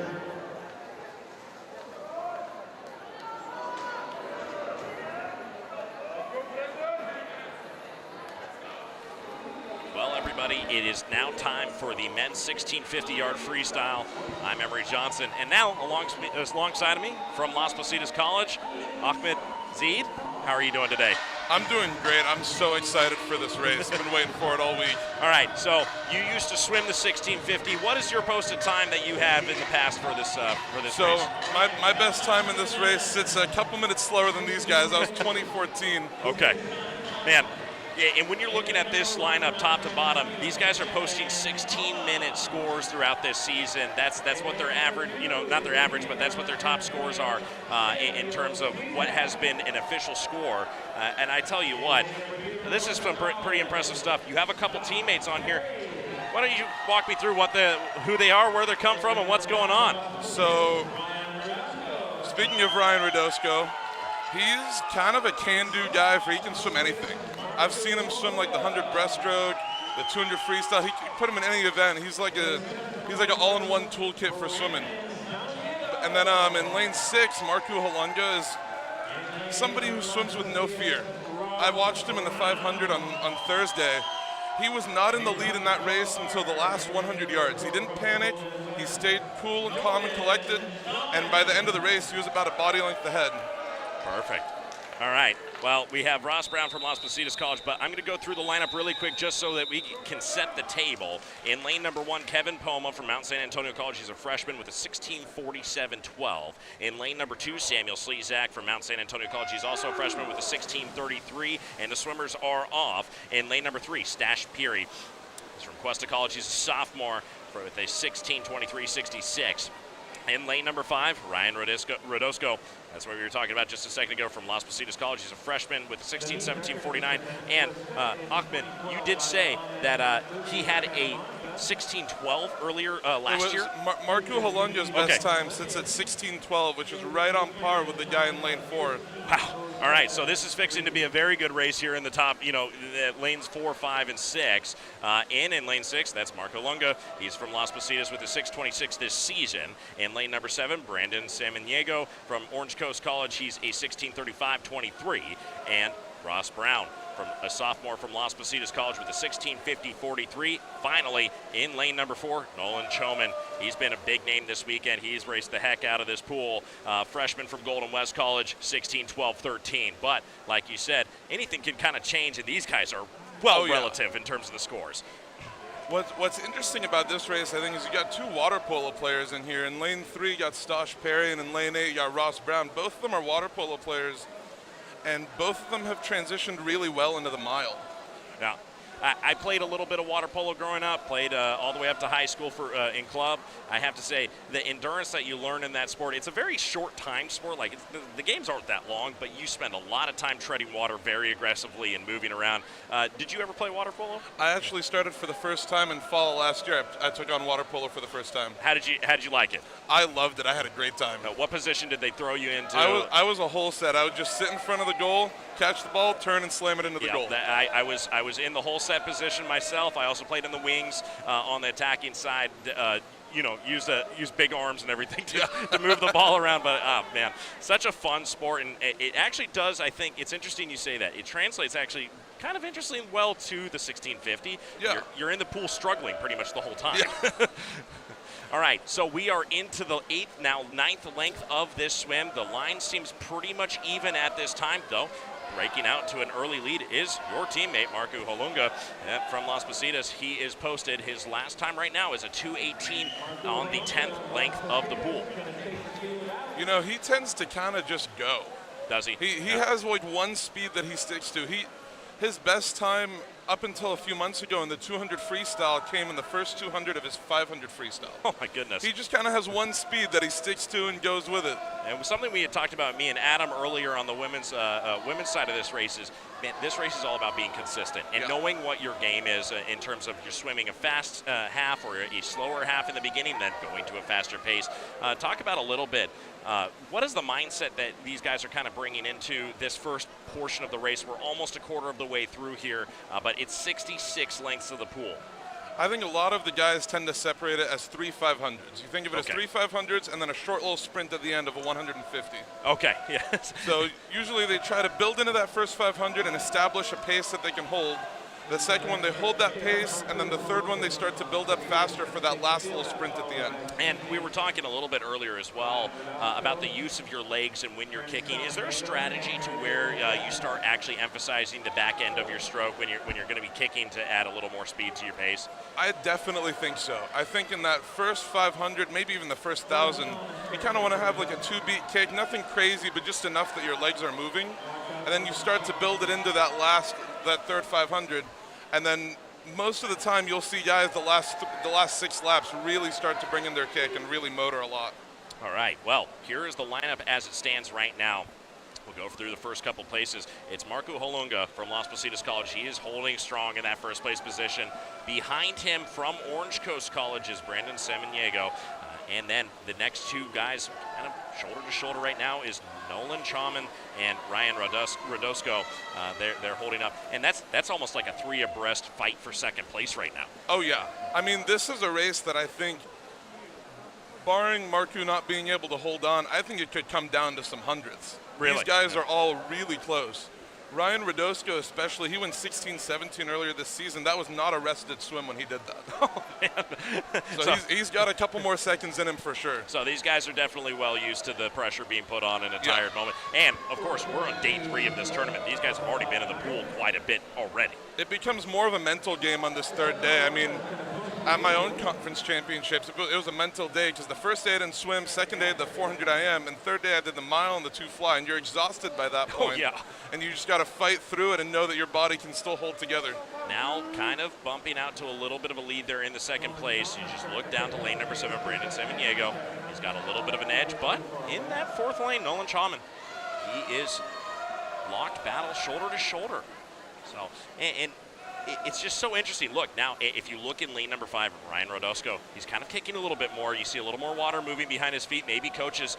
Well, everybody, it is now time for the men's 1650-yard freestyle. I'm Emery Johnson, and now alongside of me from Las Positas College, Ahmed Zaid. How are you doing today? I'm doing great. I'm so excited for this race. I've been waiting for it all week. All right, so you used to swim the 1650. What is your posted time that you have in the past for this race? So my best time in this race sits a couple minutes slower than these guys. I was 2014. Okay, man. Yeah, and when you're looking at this lineup top to bottom, these guys are posting 16-minute scores throughout this season. That's what their average, not their average, but that's what their top scores are in terms of what has been an official score. And I tell you what, this is some pretty impressive stuff. You have a couple teammates on here. Why don't you walk me through who they are, where they come from, and what's going on? So, speaking of Ryan Radosco, he's kind of a can-do guy he can swim anything. I've seen him swim like the 100 breaststroke, the 200 freestyle. He can put him in any event. He's like an all-in-one toolkit for swimming. And then in lane 6, Marku Halunga somebody who swims with no fear. I watched him in the 500 on Thursday. He was not in the lead in that race until the last 100 yards. He didn't panic. He stayed cool and calm and collected. And by the end of the race, he was about a body length ahead. Perfect. All right. Well, we have Ross Brown from Las Positas College, but I'm going to go through the lineup really quick just so that we can set the table. In lane number 1, Kevin Poma from Mount San Antonio College. He's a freshman with a 16:47.12. In lane number 2, Samuel Slezak from Mount San Antonio College. He's also a freshman with a 16:33, and the swimmers are off. In lane number 3, Stash Peary. He's from Cuesta College. He's a sophomore with a 16:23.66. In lane number 5, Ryan Rodosco. That's what we were talking about just a second ago from Las Positas College. He's a freshman with 16:17.49. And Ahmed, you did say that he had a 16:12 earlier last year. Marku Halunga's best time sits at 16:12, which is right on par with the guy in lane 4. Wow. All right, so this is fixing to be a very good race here in the top, lanes 4, 5, and 6. In lane 6, that's Mark Halunga. He's from Las Positas with a 6:26 this season. In lane number 7, Brandon Samaniego from Orange Coast College. He's a 16:35.23. And Ross Brown, from a sophomore from Las Positas College with a 16:50.43. Finally, in lane number 4, Nolan Choman. He's been a big name this weekend. He's raced the heck out of this pool. Freshman from Golden West College, 16:12.13. But like you said, anything can kind of change, and these guys are relative in terms of the scores. What's interesting about this race, I think, is you got 2 water polo players in here. In lane 3, you got Stash Perry, and in lane 8, you got Ross Brown. Both of them are water polo players, and both of them have transitioned really well into the mile. Now, I played a little bit of water polo growing up, played all the way up to high school in club. I have to say, the endurance that you learn in that sport, it's a very short time sport. Like, the games aren't that long, but you spend a lot of time treading water very aggressively and moving around. Did you ever play water polo? I actually started for the first time in fall last year. I took on water polo for the first time. How did you like it? I loved it. I had a great time. What position did they throw you into? I was a whole set. I would just sit in front of the goal, catch the ball, turn, and slam it into the goal. I was in the whole set position myself. I also played in the wings on the attacking side. Use big arms and everything to move the ball around. But man, such a fun sport, and it actually does. I think it's interesting you say that. It translates actually kind of interesting well to the 1650. Yeah. You're in the pool struggling pretty much the whole time. Yeah. All right, so we are into the 9th length of this swim. The line seems pretty much even at this time, though. Breaking out to an early lead is your teammate, Marku Halunga from Las Positas. He is posted. His last time right now is a 2:18 on the 10th length of the pool. He tends to kind of just go. Does he? He has like one speed that he sticks to. His best time up until a few months ago in the 200 freestyle came in the first 200 of his 500 freestyle. Oh my goodness. He just kind of has one speed that he sticks to and goes with it. And something we had talked about, me and Adam, earlier on the women's side of this race is, man, this race is all about being consistent and knowing what your game is in terms of you're swimming a fast half or a slower half in the beginning, then going to a faster pace. Talk about a little bit. What is the mindset that these guys are kind of bringing into this first portion of the race? We're almost a quarter of the way through here, but it's 66 lengths of the pool. I think a lot of the guys tend to separate it as 3 500s. You think of it as 3 500s and then a short little sprint at the end of a 150. Okay, yes. So usually they try to build into that first 500 and establish a pace that they can hold. The second one, they hold that pace, and then the third one, they start to build up faster for that last little sprint at the end. And we were talking a little bit earlier as well about the use of your legs and when you're kicking. Is there a strategy to where you start actually emphasizing the back end of your stroke when you're going to be kicking to add a little more speed to your pace? I definitely think so. I think in that first 500, maybe even the first 1,000, you kind of want to have like a 2-beat kick, nothing crazy, but just enough that your legs are moving. And then you start to build it into that third 500. And then most of the time you'll see guys the last 6 laps really start to bring in their kick and really motor a lot. All right, well, here is the lineup as it stands right now. We'll go through the first couple places. It's Marku Halunga from Las Positas College. He is holding strong in that first place position. Behind him from Orange Coast College is Brandon Samaniego. And then the next 2 guys kind of shoulder to shoulder right now is Nolan Choman and Ryan Rodosco. They're holding up. And that's almost like a 3 abreast fight for second place right now. Oh, yeah. I mean, this is a race that I think barring Marku not being able to hold on, I think it could come down to some hundredths. Really? These guys are all really close. Ryan Radosko especially, he went 16-17 earlier this season. That was not a rested swim when he did that. Oh, man. So he's got a couple more seconds in him for sure. So these guys are definitely well used to the pressure being put on in a tired moment. And, of course, we're on day 3 of this tournament. These guys have already been in the pool quite a bit already. It becomes more of a mental game on this third day. I mean, at my own conference championships, it was a mental day because the first day I didn't swim, second day I did the 400 IM, and third day I did the mile and the 2 fly, and you're exhausted by that point. Oh, yeah. And you just got to fight through it and know that your body can still hold together. Now kind of bumping out to a little bit of a lead there in the second place. You just look down to lane number 7, Brandon Samaniego. He's got a little bit of an edge, but in that 4th lane, Nolan Chauman, he is locked battle shoulder to shoulder. So, and it's just so interesting. Look, now, if you look in lane number 5, Ryan Radosko, he's kind of kicking a little bit more. You see a little more water moving behind his feet. Maybe coach is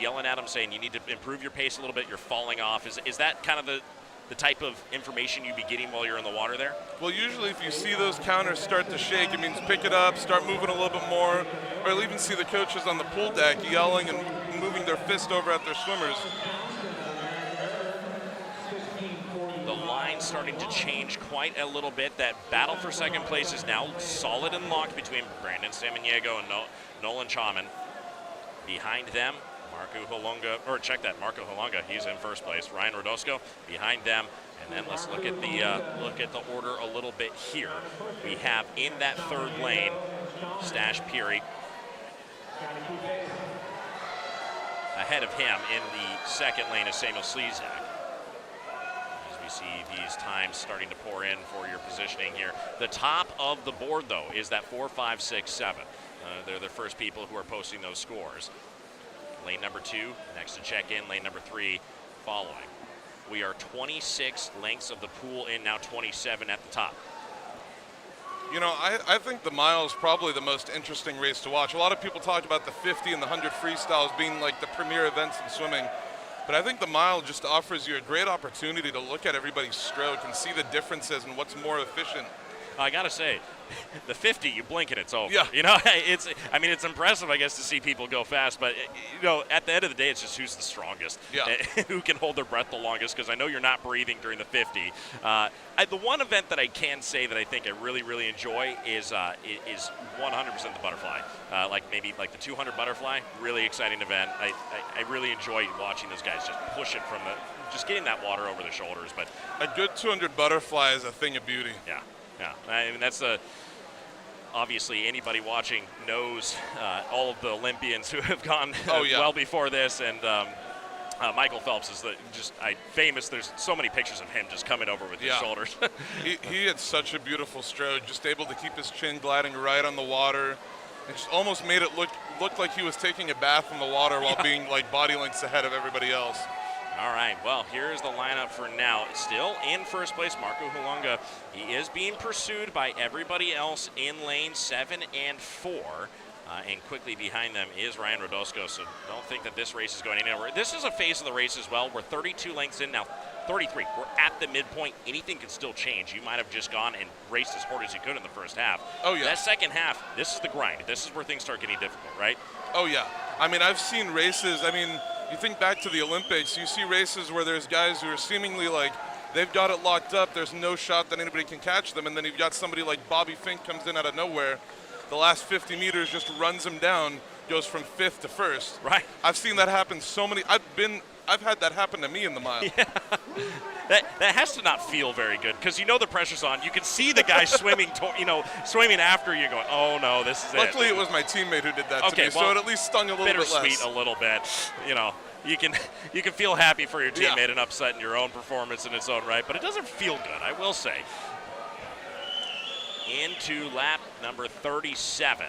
yelling at him saying, you need to improve your pace a little bit. You're falling off. Is that kind of the type of information you'd be getting while you're in the water there? Well, usually if you see those counters start to shake, it means pick it up, start moving a little bit more, or you'll even see the coaches on the pool deck yelling and moving their fist over at their swimmers. The line starting to change quite a little bit. That battle for second place is now solid and locked between Brandon Samaniego and Nolan Chauman. Behind them, Marco Halunga, he's in first place. Ryan Radosko behind them. And then let's look at the order a little bit here. We have in that 3rd lane, Stash Peary. Ahead of him in the 2nd lane is Samuel Slezak. See these times starting to pour in for your positioning here. The top of the board, though, is that 4, 5, 6, 7. They're the first people who are posting those scores. Lane number 2, next to check in. Lane number 3, following. We are 26 lengths of the pool in, now 27 at the top. You know, I think the mile is probably the most interesting race to watch. A lot of people talk about the 50 and the 100 freestyles being like the premier events in swimming. But I think the mile just offers you a great opportunity to look at everybody's stroke and see the differences and what's more efficient. I gotta say, the 50, you blink and it's over. Yeah. You know, it's impressive, I guess, to see people go fast, but at the end of the day, it's just who's the strongest, who can hold their breath the longest. Because I know you're not breathing during the 50. The one event that I can say that I think I really, really enjoy is 100% the butterfly. Like the 200 butterfly, really exciting event. I really enjoy watching those guys just push it from just getting that water over their shoulders. But a good 200 butterfly is a thing of beauty. Yeah. Yeah, I mean, that's obviously anybody watching knows all of the Olympians who have gone well before this, and Michael Phelps is famous. There's so many pictures of him just coming over with his shoulders. he had such a beautiful stroke, just able to keep his chin gliding right on the water. It just almost made it look like he was taking a bath in the water while being like body lengths ahead of everybody else. All right, well, here's the lineup for now. Still in first place, Marco Halunga. He is being pursued by everybody else in lane 7 and 4. And quickly behind them is Ryan Radosko, so don't think that this race is going anywhere. This is a phase of the race as well. We're 32 lengths in now, 33. We're at the midpoint. Anything can still change. You might have just gone and raced as hard as you could in the first half. Oh, yeah. That second half, this is the grind. This is where things start getting difficult, right? Oh, yeah. I mean, I've seen races. I mean, you think back to the Olympics, you see races where there's guys who are seemingly like they've got it locked up, there's no shot that anybody can catch them, and then you've got somebody like Bobby Fink comes in out of nowhere, the last 50 meters just runs him down, goes from 5th to 1st. Right. I've seen that happen so many. I've had that happen to me in the mile. Yeah. That has to not feel very good because the pressure's on. You can see the guy swimming, swimming after you, going, "Oh no, this is Luckily, it was my teammate who did that to me, so it at least stung a little bit less. Bittersweet a little bit, You can feel happy for your teammate and upset in your own performance in its own right, but it doesn't feel good, I will say. Into lap number 37.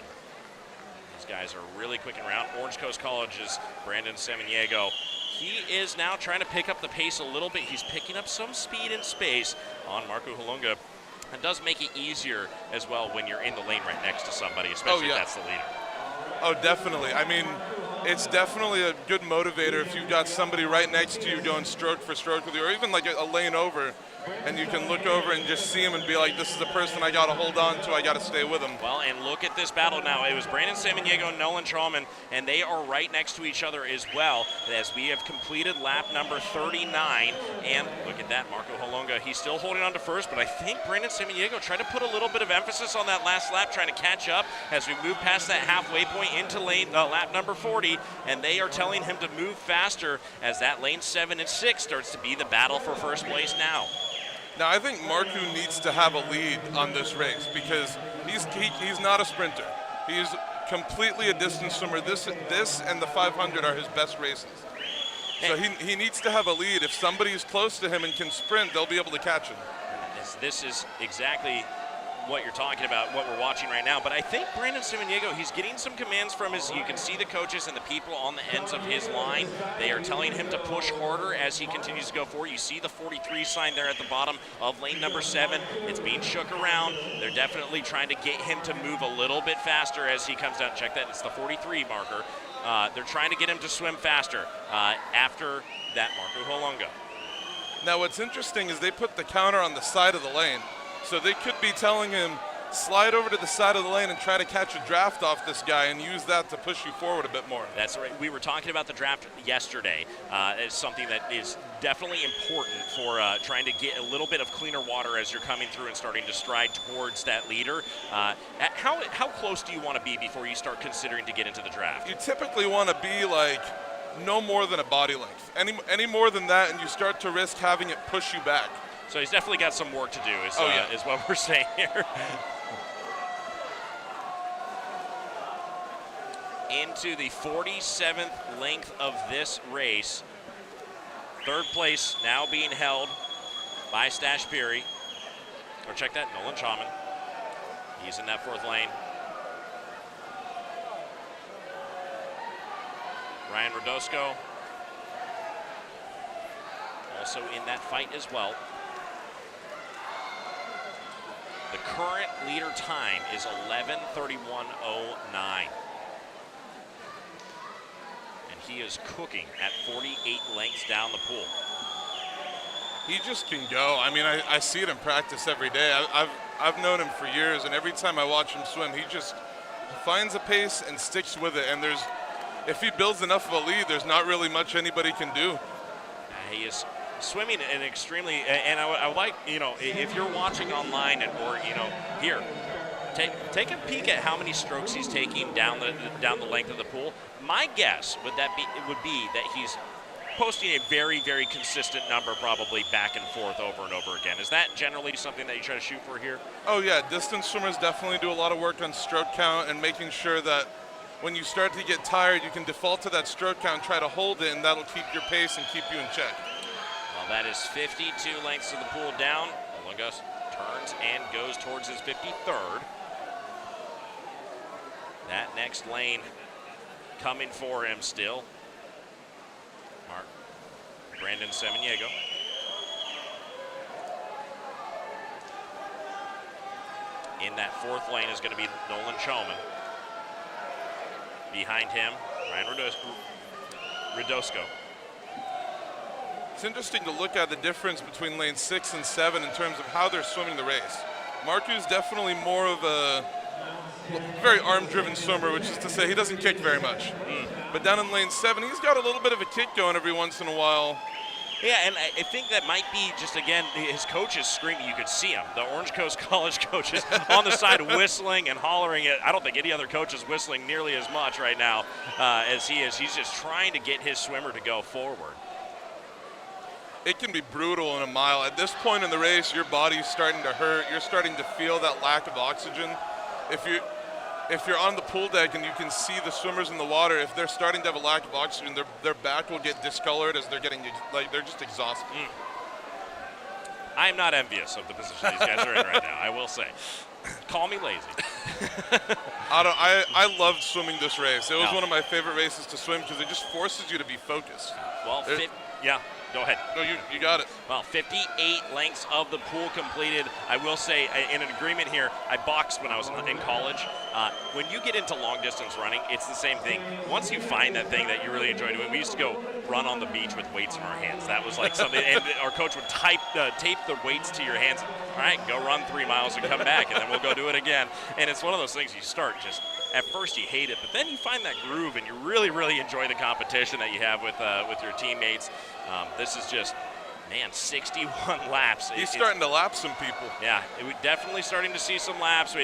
These guys are really quick and around. Orange Coast College's Brandon Samaniego. He is now trying to pick up the pace a little bit. He's picking up some speed and space on Marco Halunga. It does make it easier as well when you're in the lane right next to somebody, especially if that's the leader. Oh, definitely. I mean, it's definitely a good motivator if you've got somebody right next to you going stroke for stroke with you, or even like a lane over, and you can look over and just see him and be like, this is the person I got to hold on to, I got to stay with him. Well, and look at this battle now. It was Brandon Samaniego and Nolan Chalman, and they are right next to each other as well, as we have completed lap number 39. And look at that, Marco Holonga, he's still holding on to first, but I think Brandon Samaniego tried to put a little bit of emphasis on that last lap, trying to catch up as we move past that halfway point into lap number 40, and they are telling him to move faster as that lane 7 and 6 starts to be the battle for first place now. Now, I think Marco needs to have a lead on this race because he's not a sprinter. He's completely a distance swimmer. This and the 500 are his best races. So he needs to have a lead. If somebody is close to him and can sprint, they'll be able to catch him. This is exactly what you're talking about, what we're watching right now. But I think Brandon Samaniego, he's getting some commands from you can see the coaches and the people on the ends of his line. They are telling him to push harder as he continues to go forward. You see the 43 sign there at the bottom of lane number 7. It's being shook around. They're definitely trying to get him to move a little bit faster as he comes down. Check that, it's the 43 marker. They're trying to get him to swim faster after that Marco Holonga. Now what's interesting is they put the counter on the side of the lane. So they could be telling him, slide over to the side of the lane and try to catch a draft off this guy and use that to push you forward a bit more. That's right. We were talking about the draft yesterday. It's something that is definitely important for trying to get a little bit of cleaner water as you're coming through and starting to stride towards that leader. How close do you want to be before you start considering to get into the draft? You typically want to be like no more than a body length. Any more than that and you start to risk having it push you back. So he's definitely got some work to do, is what we're saying here. Into the 47th length of this race. Third place now being held by Stash Peary. Or check that, Nolan Chalman. He's in that 4th lane. Ryan Rodosco also in that fight as well. The current leader time is 11:31:09. And he is cooking at 48 lengths down the pool. He just can go. I mean, I see it in practice every day. I've known him for years, and every time I watch him swim, he just finds a pace and sticks with it. And if he builds enough of a lead, there's not really much anybody can do. He is swimming an extremely, and I would like, if you're watching online or here, take a peek at how many strokes he's taking down the length of the pool. My guess would be that he's posting a very, very consistent number, probably back and forth over and over again. Is that generally something that you try to shoot for here? Oh yeah, distance swimmers definitely do a lot of work on stroke count and making sure that when you start to get tired, you can default to that stroke count and try to hold it, and that'll keep your pace and keep you in check. Well, that is 52 lengths of the pool down. Holonga turns and goes towards his 53rd. That next lane coming for him still. Brandon Samaniego. In that 4th lane is going to be Nolan Chalman. Behind him, Ryan Rodosco. It's interesting to look at the difference between lane 6 and 7 in terms of how they're swimming the race. Marco's definitely more of a very arm-driven swimmer, which is to say he doesn't kick very much. But down in lane 7, he's got a little bit of a kick going every once in a while. Yeah, and I think that might be just, again, his coaches screaming. You could see him, the Orange Coast College coaches on the side whistling and hollering. I don't think any other coach is whistling nearly as much right now as he is. He's just trying to get his swimmer to go forward. It can be brutal in a mile. At this point in the race, your body's starting to hurt. You're starting to feel that lack of oxygen. If you're on the pool deck and you can see the swimmers in the water, if they're starting to have a lack of oxygen, their back will get discolored as they're they're just exhausted. I am not envious of the position these guys are in right now, I will say. Call me lazy. I loved swimming this race. It was one of my favorite races to swim because it just forces you to be focused. Well, Go ahead. No, you got it. Well, 58 lengths of the pool completed. I will say, in an agreement here, I boxed when I was in college. When you get into long distance running, it's the same thing. Once you find that thing that you really enjoy doing, we used to go run on the beach with weights in our hands. That was like something, and our coach would tape the weights to your hands. All right, go run 3 miles and come back, and then we'll go do it again. And it's one of those things you start just, at first you hate it, but then you find that groove and you really, really enjoy the competition that you have with your teammates. This is just, man, 61 laps. He's starting to lap some people. Yeah, we're definitely starting to see some laps.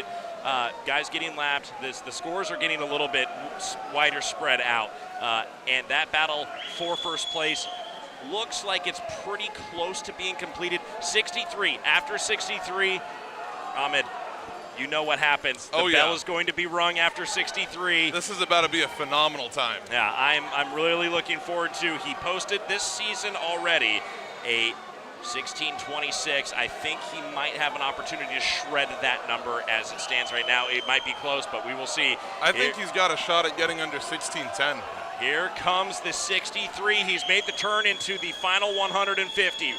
Guys getting lapped. The scores are getting a little bit wider spread out. And that battle for first place looks like it's pretty close to being completed. 63. After 63, Ahmed, you know what happens. The bell is going to be rung after 63. This is about to be a phenomenal time. Yeah, I'm really looking forward to. He posted this season already a 16:26. I think he might have an opportunity to shred that number as it stands right now. It might be close, but we will see. I think he's got a shot at getting under 16:10. Here comes the 63. He's made the turn into the final 150.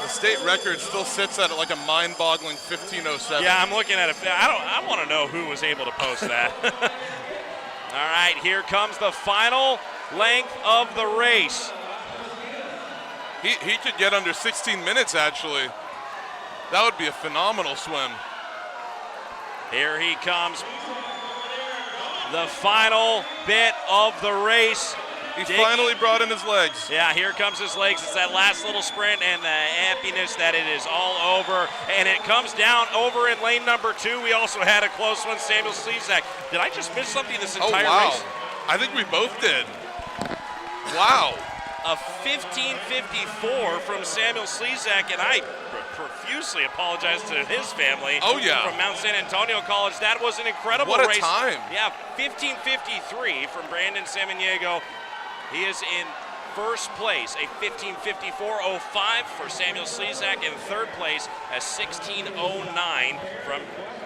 The state record still sits at like a mind-boggling 15:07. Yeah, I'm looking at it. I want to know who was able to post that. All right, here comes the final length of the race. He could get under 16 minutes, actually. That would be a phenomenal swim. Here he comes. The final bit of the race. He finally brought in his legs. Yeah, here comes his legs. It's that last little sprint and the happiness that it is all over. And it comes down over in lane number 2. We also had a close one, Samuel Slezak. Did I just miss something this entire race? I think we both did. Wow. A 15:54 from Samuel Slezak, and I profusely apologize to his family. Oh, yeah. From Mount San Antonio College. That was an incredible race. What a time. Yeah, 15:53 from Brandon Samaniego. He is in first place, a 15:54.05 for Samuel Slezak. In third place, a 16:09 from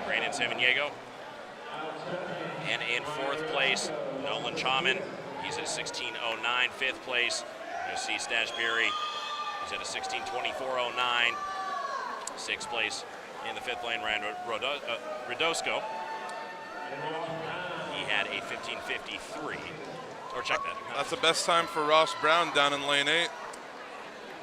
Brandon Samaniego. And in fourth place, Nolan Chaman. He's at a 16:09. Fifth place, C. Stashberry. He's at a 16:24.09. Sixth place in the fifth lane, Ryan Radosko. He had a 15:53. Or check that. That's the best time for Ross Brown down in lane 8.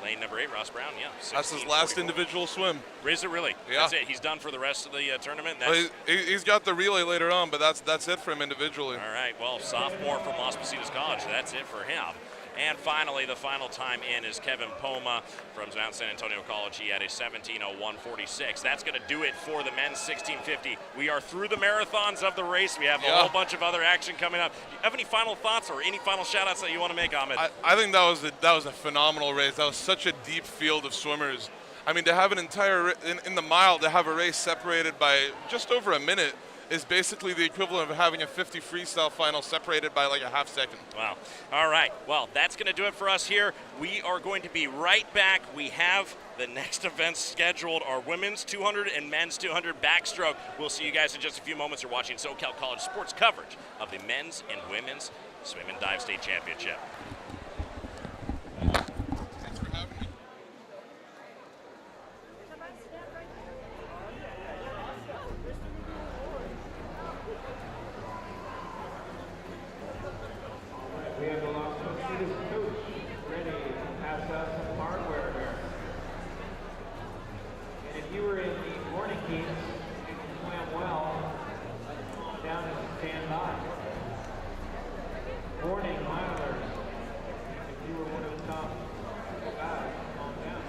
Lane number 8, Ross Brown, yeah. That's his last individual swim. Is it really? Yeah. That's it. He's done for the rest of the tournament. Well, he's got the relay later on, but that's it for him individually. All right. Well, sophomore from Las Positas College. That's it for him. And finally, the final time in is Kevin Poma from Mount San Antonio College. He had a 17:01.46. That's going to do it for the men's 1650. We are through the marathons of the race. We have a whole bunch of other action coming up. Do you have any final thoughts or any final shout-outs that you want to make, Ahmed? I think that was a phenomenal race. That was such a deep field of swimmers. I mean, to have an entire in the mile, to have a race separated by just over a minute is basically the equivalent of having a 50 freestyle final separated by like a half second. Wow. All right. Well, that's going to do it for us here. We are going to be right back. We have the next events scheduled, our women's 200 and men's 200 backstroke. We'll see you guys in just a few moments. You're watching SoCal College sports coverage of the men's and women's swim and dive state championship. Thanks for having me. We have the Las Positas coach ready to pass out some hardware here. And if you were in the morning heats and you swam well, down and stand by. Warning, milers. If you were one of the top guys, calm down.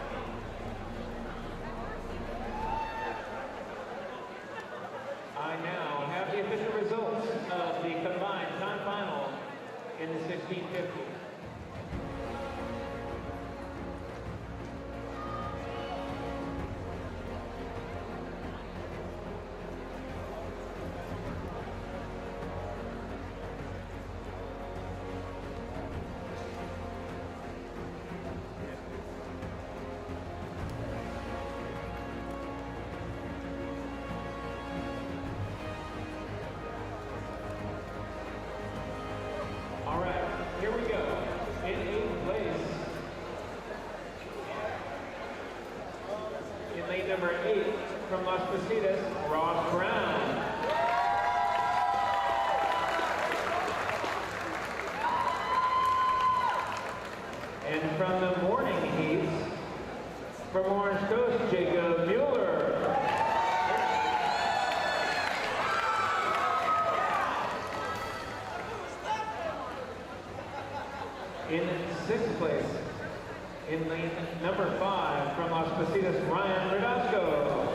I now have the official results of the combined time final in the 1650. Las Positas, Ross Brown. And from the morning heats, from Orange Coast, Jacob Mueller. In 6th place, in lane number 5, from Las Positas, Ryan Radosco.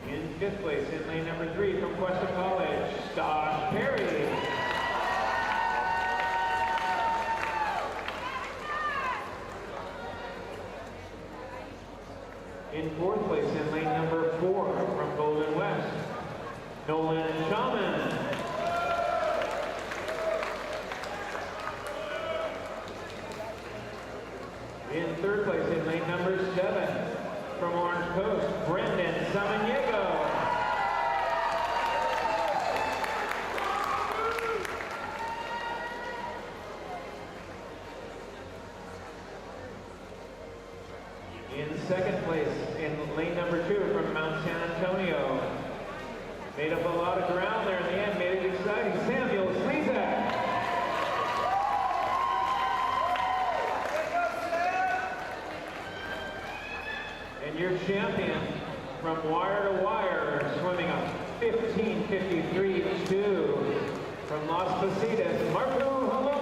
In 5th place, in lane number 3, from Cuesta College, Scott Perry. In 4th place, in lane number 4, from Golden West, Nolan Shaman. In 3rd place, in lane number 7, from Orange Coast, Brendan Samaniego. In 2nd place, in lane number 2, from Mount San Antonio, made up a lot of ground there in the end, made it exciting, Samuel Slezak. And your champion from wire to wire, swimming a 15:53.2 from Las Positas, Marco Haloka.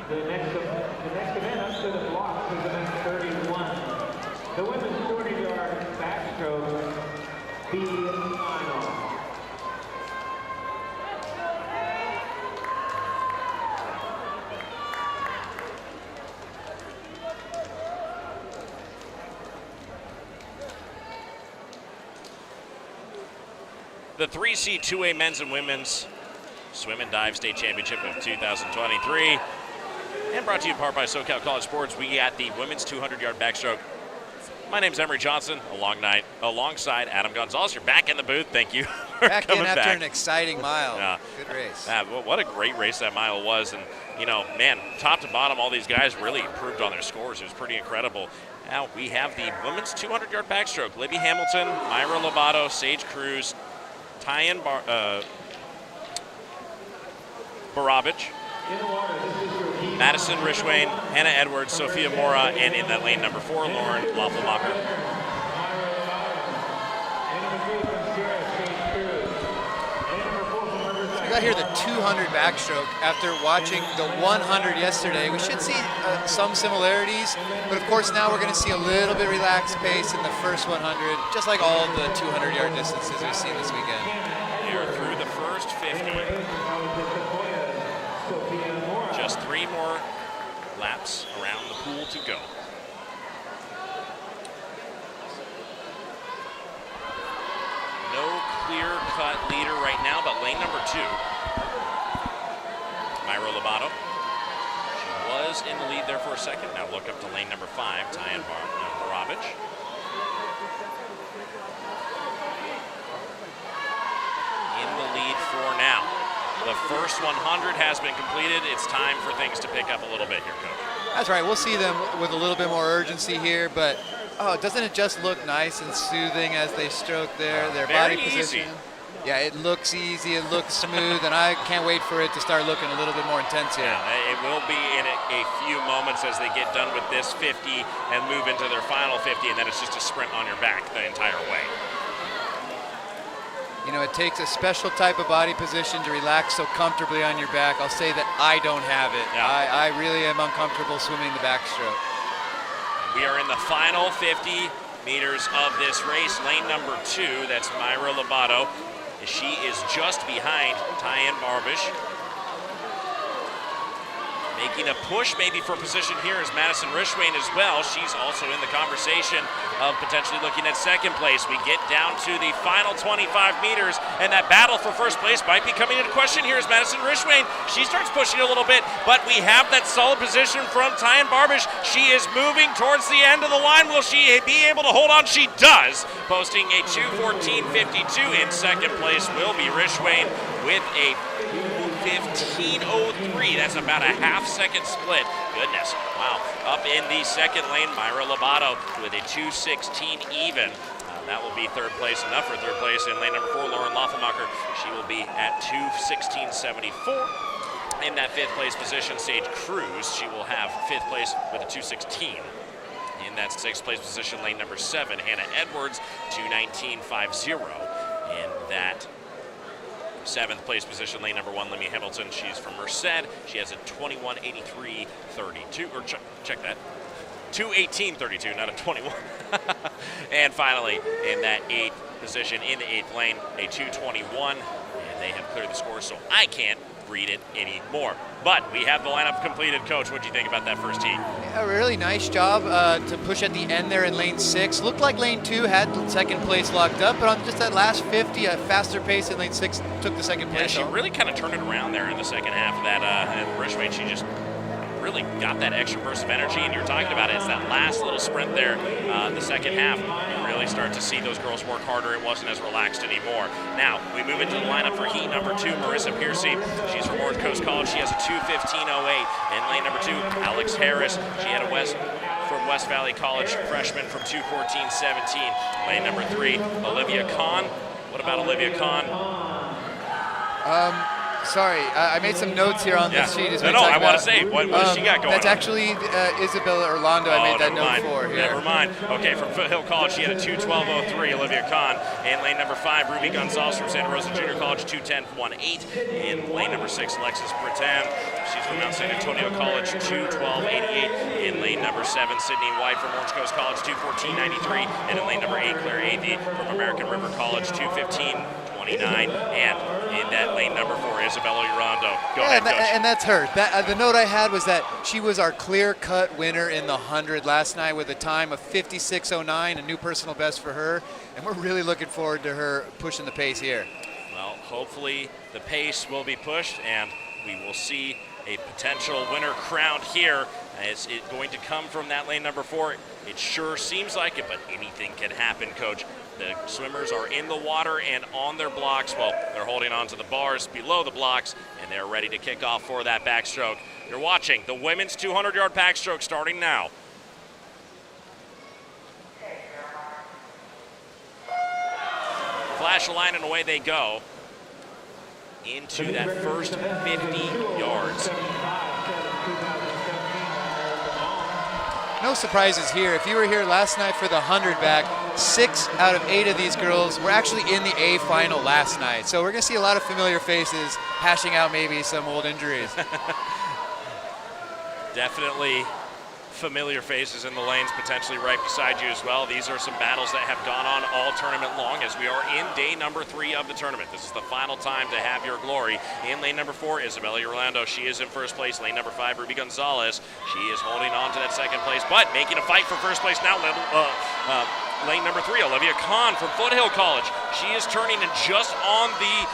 The next event up to the blocks is event 31. The women's 40-yard backstroke B final. The 3C 2A men's and women's swim and dive state championship of 2023. And brought to you in part by SoCal College Sports. We got the women's 200-yard backstroke. My name's Emery Johnson, alongside Adam Gonzalez. You're back in the booth. Thank you for back coming in after back. An exciting mile. Yeah. Good race. What a great race that mile was. And, you know, man, top to bottom, all these guys really improved on their scores. It was pretty incredible. Now we have the women's 200-yard backstroke. Libby Hamilton, Myra Lobato, Sage Cruz, Tyan Barabich, Madison Rishwain, Hannah Edwards, Sophia Mora, and in that lane number 4, Lauren Laufelmacher. We got here the 200 backstroke. After watching the 100 yesterday, we should see some similarities, but of course now we're going to see a little bit relaxed pace in the first 100, just like all the 200-yard distances we've seen this weekend. They're through the first 50. Just 3 more laps around the pool to go. No clear-cut leader right now, but lane number 2, Myra Lobato. She was in the lead there for a second. Now look up to lane number 5, Tyan Barabich. In the lead for now. The first 100 has been completed. It's time for things to pick up a little bit here, Coach. That's right. We'll see them with a little bit more urgency here, but doesn't it just look nice and soothing as they stroke their body position? Yeah, it looks easy, it looks smooth, and I can't wait for it to start looking a little bit more intense here. Yeah, it will be in a few moments as they get done with this 50 and move into their final 50, and then it's just a sprint on your back the entire way. You know, it takes a special type of body position to relax so comfortably on your back. I'll say that I don't have it. Yeah. I really am uncomfortable swimming the backstroke. We are in the final 50 meters of this race. Lane number 2, that's Myra Lobato. She is just behind Tyann Barbish. Making a push maybe for position here is Madison Rishwain as well. She's also in the conversation of potentially looking at second place. We get down to the final 25 meters, and that battle for first place might be coming into question here as Madison Rishwain. She starts pushing a little bit, but we have that solid position from Tyann Barbish. She is moving towards the end of the line. Will she be able to hold on? She does, posting a 2:14.52. In second place will be Rishwain with a 15:03. That's about a half-second split. Goodness, wow. Up in the second lane, Myra Lobato with a 2:16 even. That will be third place, enough for third place. In lane number 4, Lauren Loffelmacher, she will be at 2:16.74. In that fifth place position, Sage Cruz, she will have fifth place with a 2:16. In that sixth place position, lane number 7, Hannah Edwards, 2:19.50. In that seventh place position, lane number 1, Lemmy Hamilton. She's from Merced. She has a 21:83.32. Or check that. 2:18.32, not a 21. And finally, in that eighth position, in the eighth lane, a 2:21. And they have cleared the score, so I can't read it anymore. But we have the lineup completed. Coach, what do you think about that first heat? A really nice job to push at the end there in lane 6. Looked like lane 2 had second place locked up, but on just that last 50, a faster pace in lane 6 took the second place. Yeah, she really kind of turned it around there in the second half of that. And Rishwain, she just really got that extra burst of energy, and you're talking about it. It's that last little sprint there, the second half. You really start to see those girls work harder. It wasn't as relaxed anymore. Now, we move into the lineup for heat number 2, Marissa Piercy. She's from Orange Coast College. She has a 2:15.08. In lane number 2, Alex Harris. She had a from West Valley College, freshman from 2:14.17. Lane number 3, Olivia Kahn. What about Olivia Kahn? Sorry, I made some notes here on this sheet. No, I want to say, what does she got going That's on? actually Isabella Orlando. I made that note for here. Never mind. Okay, from Foothill College, she had a 2:12.03, Olivia Kahn. In lane number 5, Ruby Gonzalez from Santa Rosa Junior College, 2:10.18. In lane number 6, Alexis Breton. She's from Mount San Antonio College, 2:12.88. In lane number 7, Sydney White from Orange Coast College, 2:14.93. And in lane number 8, Claire Athey from American River College, 2:15.29. And in that lane number 4, Isabella Urando. Go ahead, Coach. And that's her. The note I had was that she was our clear-cut winner in the 100 last night with a time of 56:09, a new personal best for her. And we're really looking forward to her pushing the pace here. Well, hopefully the pace will be pushed, and we will see a potential winner crowned here. Is it going to come from that lane number 4? It sure seems like it, but anything can happen, Coach. The swimmers are in the water and on their blocks. Well, they're holding on to the bars below the blocks, and they're ready to kick off for that backstroke. You're watching the women's 200-yard backstroke starting now. Flash a line and away they go into that first 50 yards. No surprises here. If you were here last night for the 100 back, 6 out of 8 of these girls were actually in the A final last night. So we're going to see a lot of familiar faces hashing out maybe some old injuries. Definitely familiar faces in the lanes potentially right beside you as well. These are some battles that have gone on all tournament long as we are in day number 3 of the tournament. This is the final time to have your glory. In lane number 4, Isabella Orlando. She is in first place. Lane number 5, Ruby Gonzalez. She is holding on to that second place, but making a fight for first place now. Lane number 3, Olivia Kahn from Foothill College. She is turning and just on the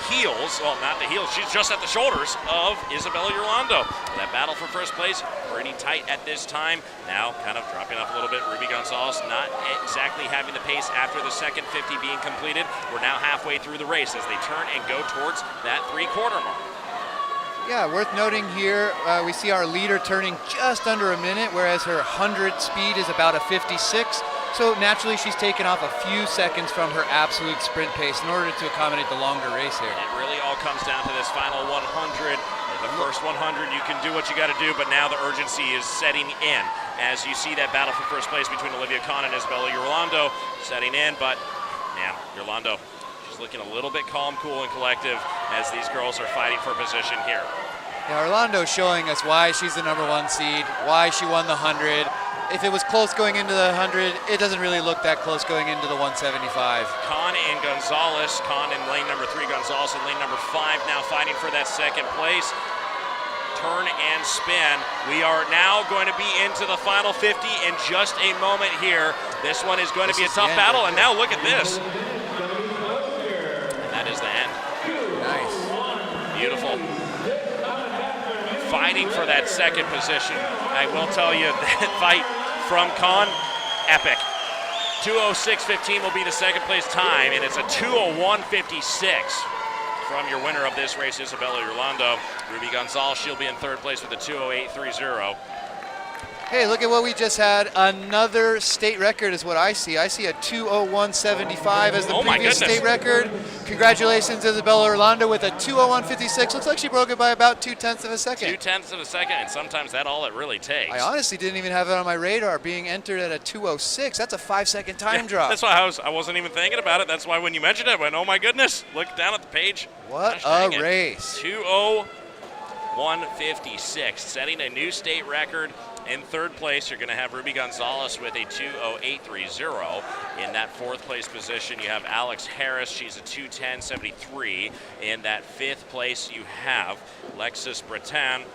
heels, well, not the heels, she's just at the shoulders of Isabella Orlando. That battle for first place, pretty tight at this time. Now kind of dropping off a little bit. Ruby Gonzalez not exactly having the pace after the second 50 being completed. We're now halfway through the race as they turn and go towards that 3/4 mark. Yeah, worth noting here, we see our leader turning just under a minute, whereas her 100 speed is about a 56. So naturally, she's taken off a few seconds from her absolute sprint pace in order to accommodate the longer race here. It really all comes down to this final 100. The first 100, you can do what you got to do, but now the urgency is setting in. As you see that battle for first place between Olivia Kahn and Isabella Orlando setting in, but man, Orlando, she's looking a little bit calm, cool, and collective as these girls are fighting for position here. Yeah, Orlando's showing us why she's the #1 seed, why she won the 100. If it was close going into the 100, it doesn't really look that close going into the 175. Kahn and Gonzalez. Kahn in lane number 3, Gonzalez in lane number 5, now fighting for that second place. Turn and spin. We are now going to be into the final 50 in just a moment here. This one is going to be a tough battle, and now look at this. And that is the end. Nice. Beautiful. Fighting for that second position. I will tell you, that fight from Kahn, epic. 2:06:15 will be the second place time, and it's a 2:01:56 from your winner of this race, Isabella Orlando. Ruby Gonzalez, she'll be in third place with a 2:08:30. Hey, look at what we just had. Another state record is what I see. I see a 2:01:75 as the previous state record. Congratulations, Isabella Orlando, with a 2:01:56. Looks like she broke it by about 0.2 of a second. 0.2 of a second, and sometimes that's all it really takes. I honestly didn't even have it on my radar being entered at a 2:06. That's a 5-second time drop. That's why I wasn't even thinking about it. That's why when you mentioned it, I went, oh my goodness, look down at the page. What a race. 2:01:56, setting a new state record. In third place, you're going to have Ruby Gonzalez with a 2:08:30. In that fourth place position, you have Alex Harris. She's a 2:10:73. In that fifth place, you have Lexus Breton.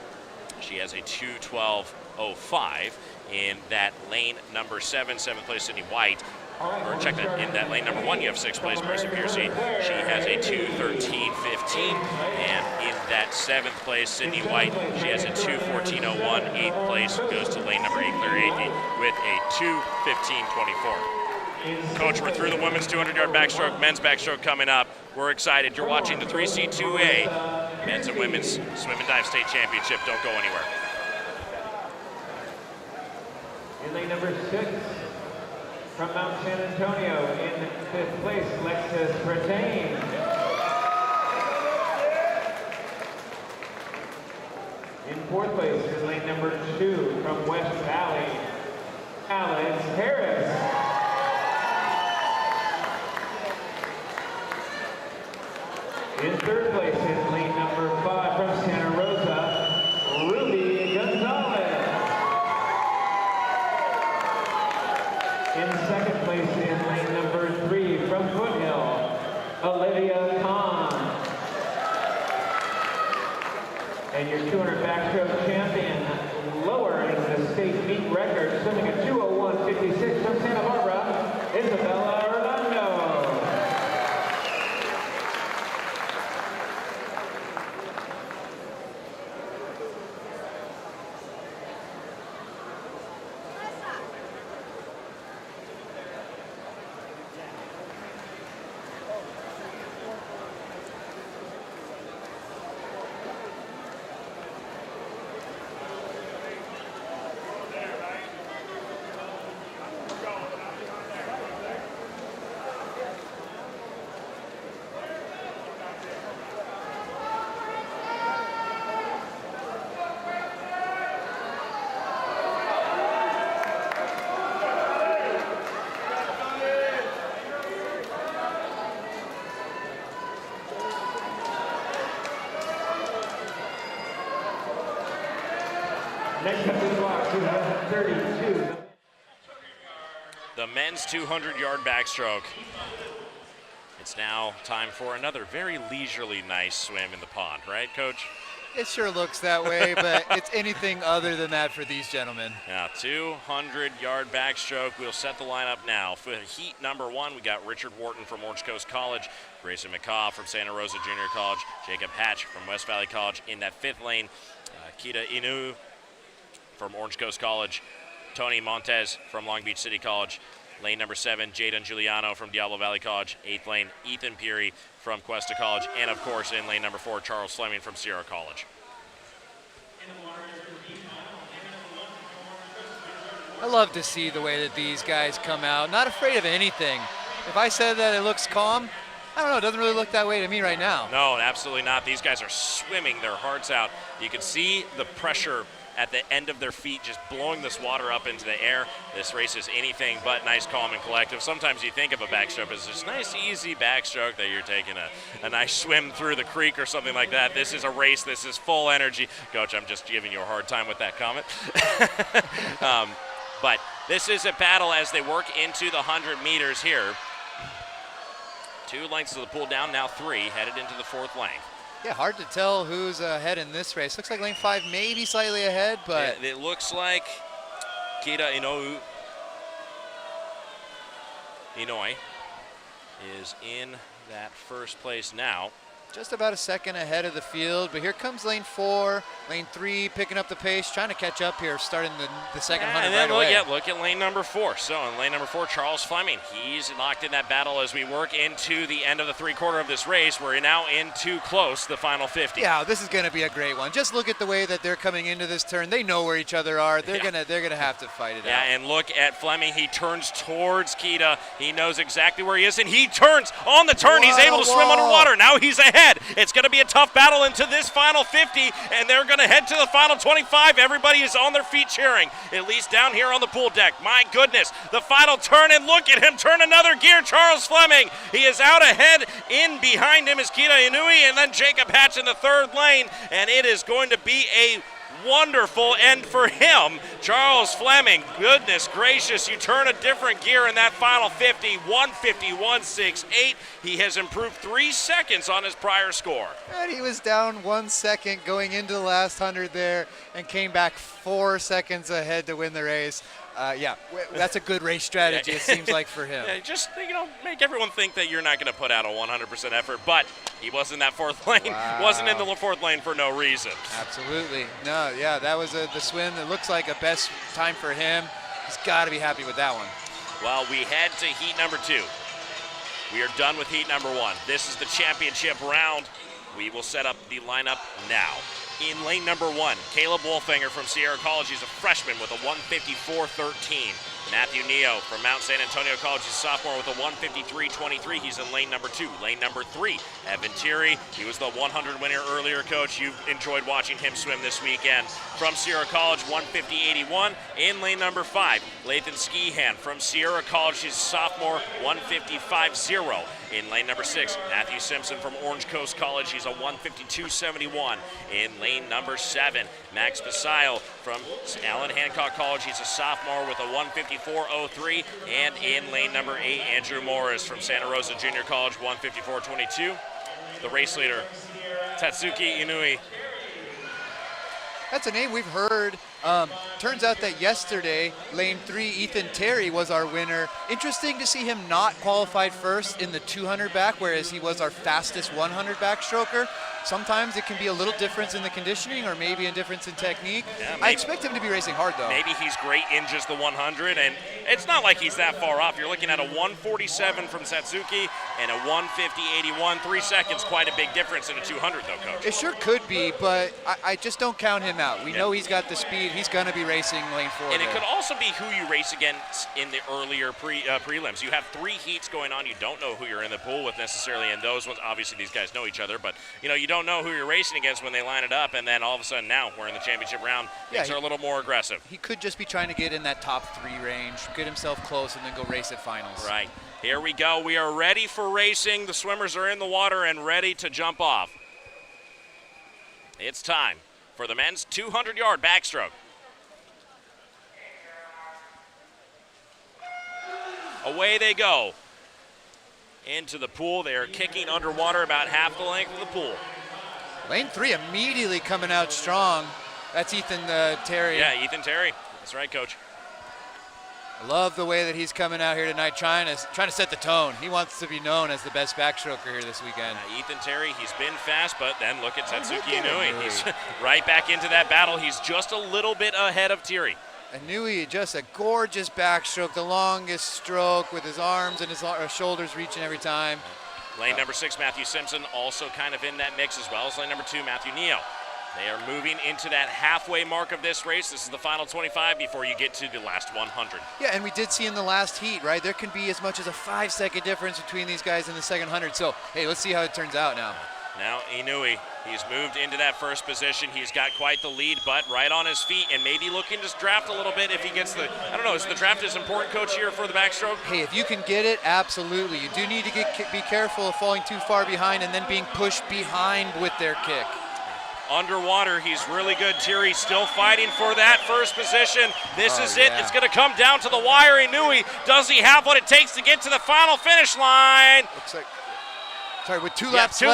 She has a 2:12:05. In that lane number 7, seventh place, Sydney White. Or check that, in that lane number 1, you have sixth place, Marissa Piercy. She has a 2:13:15. And in that seventh place, Sydney White, she has a 2:14:01. Eighth place goes to lane number 8, Claire Athey, with a 2:15:24. Coach, we're through the women's 200-yard backstroke, men's backstroke coming up. We're excited. You're watching the 3C2A men's and women's swim and dive state championship. Don't go anywhere. In lane number 6, from Mount San Antonio, in 5th place, Lexus Bretain. In 4th place, in lane number 2, from West Valley, Alex Harris. In 3rd place, in lane number 5, from Santa Rosa, Ruby Gonzalez. In 2nd place, in lane number 3, from Foothill, Olivia Kahn. And your 200 backstroke champion, lowering the state meet record, swimming a 2:01:56 from Santa Barbara, Isabella Orlando. Next up to the block, 232. The men's 200-yard backstroke. It's now time for another very leisurely, nice swim in the pond, right, Coach? It sure looks that way, but it's anything other than that for these gentlemen. Now, 200-yard backstroke. We'll set the lineup now. For heat number 1, we got Richard Wharton from Orange Coast College, Grayson McCaw from Santa Rosa Junior College, Jacob Hatch from West Valley College. In that 5th lane, Kita Inu from Orange Coast College, Tony Montez from Long Beach City College. Lane number 7, Jaden Giuliano from Diablo Valley College. 8th lane, Ethan Peary from Cuesta College. And, of course, in lane number 4, Charles Fleming from Sierra College. I love to see the way that these guys come out, not afraid of anything. If I said that it looks calm, I don't know, it doesn't really look that way to me right now. No, absolutely not. These guys are swimming their hearts out. You can see the pressure at the end of their feet, just blowing this water up into the air. This race is anything but nice, calm, and collective. Sometimes you think of a backstroke as this nice, easy backstroke that you're taking a nice swim through the creek or something like that. This is a race. This is full energy. Coach, I'm just giving you a hard time with that comment. But this is a battle as they work into the 100 meters here. 2 lengths of the pool down, now 3, headed into the 4th length. Yeah, hard to tell who's ahead in this race. Looks like lane 5 maybe slightly ahead, but yeah, it looks like Kita Inouye is in that first place now. just about a second ahead of the field. But here comes lane 4, lane 3 picking up the pace, trying to catch up here, starting the second 100 and then right away. Look at lane number 4. So in lane number 4, Charles Fleming, he's locked in that battle as we work into the end of the 3/4 of this race. We're now into close, the final 50. Yeah, this is going to be a great one. Just look at the way that they're coming into this turn. They know where each other are. They're gonna have to fight it out. Yeah, and look at Fleming. He turns towards Kita. He knows exactly where he is, and he turns on the turn. He's able to swim underwater. Now he's ahead. It's going to be a tough battle into this final 50, and they're going to head to the final 25. Everybody is on their feet cheering, at least down here on the pool deck. My goodness, the final turn, and look at him turn another gear. Charles Fleming, he is out ahead. In behind him is Kita Inouye, and then Jacob Hatch in the 3rd lane, and it is going to be a wonderful end for him. Charles Fleming, goodness gracious, you turn a different gear in that final 50, 151.68. He has improved 3 seconds on his prior score. And he was down 1 second going into the last 100 there and came back 4 seconds ahead to win the race. That's a good race strategy, it seems like, for him. Yeah, just, make everyone think that you're not going to put out a 100% effort, but he was in that 4th lane. Wow. Wasn't in the 4th lane for no reason. Absolutely. No, yeah, that was the swim that looks like a best time for him. He's got to be happy with that one. Well, we head to heat number 2. We are done with heat number 1. This is the championship round. We will set up the lineup now. In lane number 1, Caleb Wolfinger from Sierra College. He's a freshman with a 154.13. Matthew Neo from Mount San Antonio College. He's a sophomore with a 153.23. He's in lane number 2. Lane number 3, Evan Thierry. He was the 100 winner earlier, Coach. You've enjoyed watching him swim this weekend. From Sierra College, 150.81. In lane number 5, Lathan Skehan from Sierra College. He's a sophomore, 155.0. In lane number 6, Matthew Simpson from Orange Coast College. He's a 152.71. In lane number 7, Max Basayo from Allen Hancock College. He's a sophomore with a 154.03. And in lane number 8, Andrew Morris from Santa Rosa Junior College, 154.22. The race leader, Tatsuki Inouye. That's a name we've heard. Turns out that yesterday, lane 3, Ethan Terry was our winner. Interesting to see him not qualified first in the 200 back, whereas he was our fastest 100 backstroker. Sometimes it can be a little difference in the conditioning or maybe a difference in technique. Yeah, I expect him to be racing hard, though. Maybe he's great in just the 100, and it's not like he's that far off. You're looking at a 147 from Satsuki and a 150.81. 3 seconds, quite a big difference in a 200, though, Coach. It sure could be, but I just don't count him out. We know he's got the speed. He's going to be racing lane 4. And it could also be who you race against in the earlier prelims. You have 3 heats going on. You don't know who you're in the pool with necessarily in those ones. Obviously, these guys know each other, but you don't know who you're racing against when they line it up, and then all of a sudden now we're in the championship round. Things are a little more aggressive. He could just be trying to get in that top 3 range, get himself close, and then go race at finals. Right. Here we go. We are ready for racing. The swimmers are in the water and ready to jump off. It's time for the men's 200-yard backstroke. Away they go into the pool. They are kicking underwater about half the length of the pool. Lane 3 immediately coming out strong. That's Ethan Terry. Yeah, Ethan Terry. That's right, Coach. I love the way that he's coming out here tonight, trying to set the tone. He wants to be known as the best backstroker here this weekend. Ethan Terry, he's been fast, but then look at Tatsuki Inouye. He's right back into that battle. He's just a little bit ahead of Terry. Inouye, just a gorgeous backstroke, the longest stroke with his arms and his shoulders reaching every time. Lane number 6, Matthew Simpson, also kind of in that mix as well as lane number 2, Matthew Neo. They are moving into that halfway mark of this race. This is the final 25 before you get to the last 100. Yeah, and we did see in the last heat, right? There can be as much as a 5-second difference between these guys in the second 100. So, hey, let's see how it turns out now. Now Inui, he's moved into that first position. He's got quite the lead, but right on his feet and maybe looking to draft a little bit if he gets the, I don't know, is the draft as important, Coach, here for the backstroke? Hey, if you can get it, absolutely. You do need to be careful of falling too far behind and then being pushed behind with their kick. Underwater, he's really good. Thierry still fighting for that first position. This is it. It's going to come down to the wire. Inui, does he have what it takes to get to the final finish line? Looks like, sorry, with two laps to go.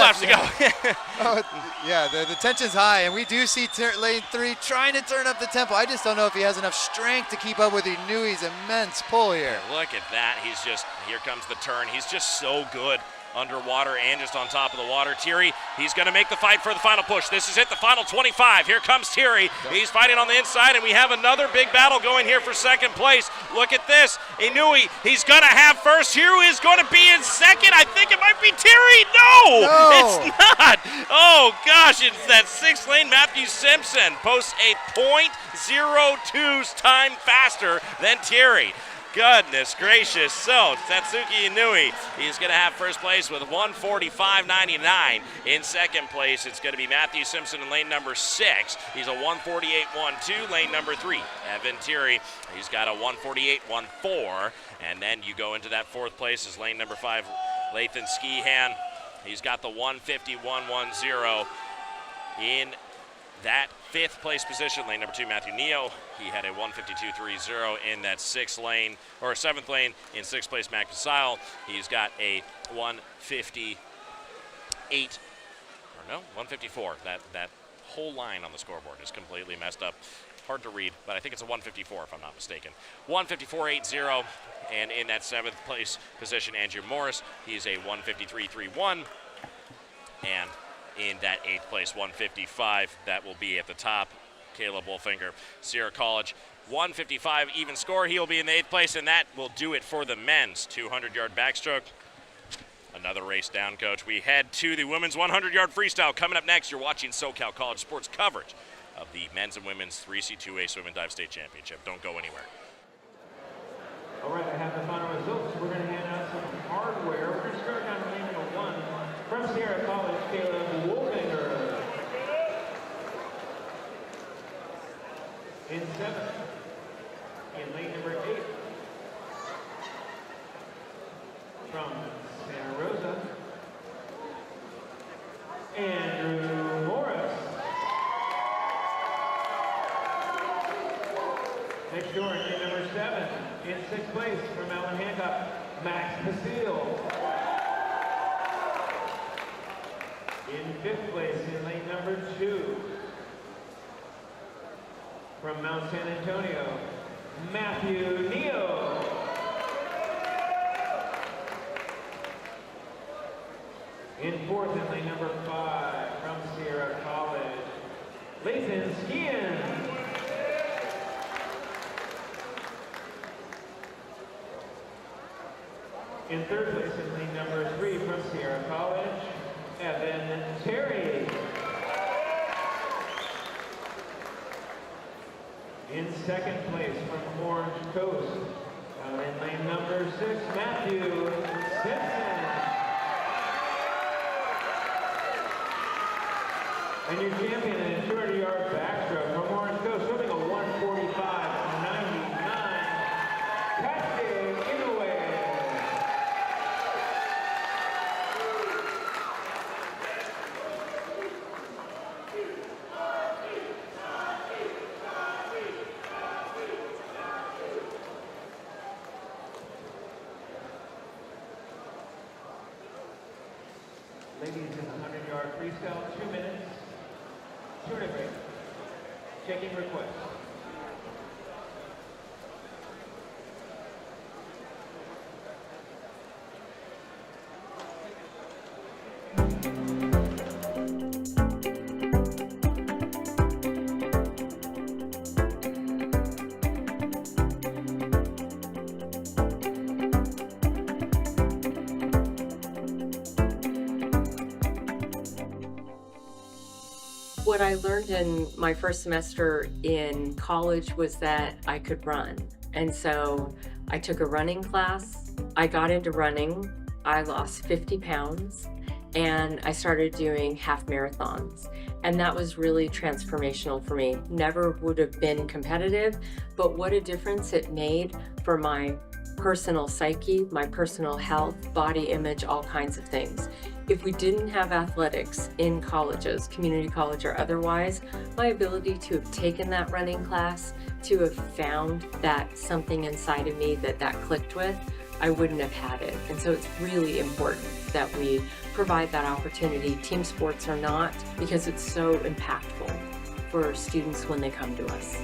The tension's high, and we do see lane 3 trying to turn up the tempo. I just don't know if he has enough strength to keep up with Inui's immense pull here. Look at that. He's just, here comes the turn. He's just so good underwater and just on top of the water. Thierry, he's going to make the fight for the final push. This is it, the final 25. Here comes Thierry. He's fighting on the inside, and we have another big battle going here for second place. Look at this. Inui, he's going to have first. Here is going to be in second. I think it might be Thierry. No, it's not. Oh, gosh, it's that 6th lane. Matthew Simpson posts a .02 time faster than Thierry. Goodness gracious. So, Tatsuki Inui, he's going to have first place with 1:45.99. In second place, it's going to be Matthew Simpson in lane number 6. He's a 1:48.12. Lane number 3, Evan Thierry, he's got a 1:48.14. And then you go into that fourth place is lane number 5, Lathan Skihan. He's got the 1:51.10. In that 5th place position, lane number 2, Matthew Neo, he had a 1:52.30 in that 6th lane, or 7th lane. In 6th place, Mac Casile, he's got a 1:58, or no, 1:54. That whole line on the scoreboard is completely messed up. Hard to read, but I think it's a 1:54 if I'm not mistaken. 1:54.80, and in that 7th place position, Andrew Morris, he's a 1:53.31, and in that 8th place, 1:55, that will be at the top, Caleb Wolfinger, Sierra College. 1:55 even score. He'll be in the 8th place, and that will do it for the men's 200-yard backstroke. Another race down, Coach. We head to the women's 100-yard freestyle. Coming up next, you're watching SoCal College Sports coverage of the men's and women's 3C2A Swim and Dive State Championship. Don't go anywhere. All right, I have the final results. We're going to hand out some hardware. We're going to start down lane number 1 from Sierra College, Caleb Wolfinger. In 7th, in lane number 8, from Santa Rosa, Andrew Morris. Next door, in lane number 7, in 6th place, from Allen Hancock, Max Basile. In 5th place, in lane number 2, from Mount San Antonio, Matthew Neo. In 4th, in lane number 5, from Sierra College, Lathan Skian. In 3rd place, in lane number 3, from Sierra College, Evan Thierry. In 2nd place, from Orange Coast, in lane number 6, Matthew Simpson. And your champion in a 200-yard backstroke from Orange Coast, swimming a 1:45.99, Patrick Inouye. Ladies in the 100-yard freestyle, 2 minutes. 200 break. Checking request. What I learned in my first semester in college was that I could run. And so I took a running class. I got into running. I lost 50 pounds. and I started doing half marathons. And that was really transformational for me. Never would have been competitive, but what a difference it made for my personal psyche, my personal health, body image, all kinds of things. If we didn't have athletics in colleges, community college or otherwise, my ability to have taken that running class, to have found that something inside of me that clicked with, I wouldn't have had it. And so it's really important that we provide that opportunity, team sports or not, because it's so impactful for students when they come to us.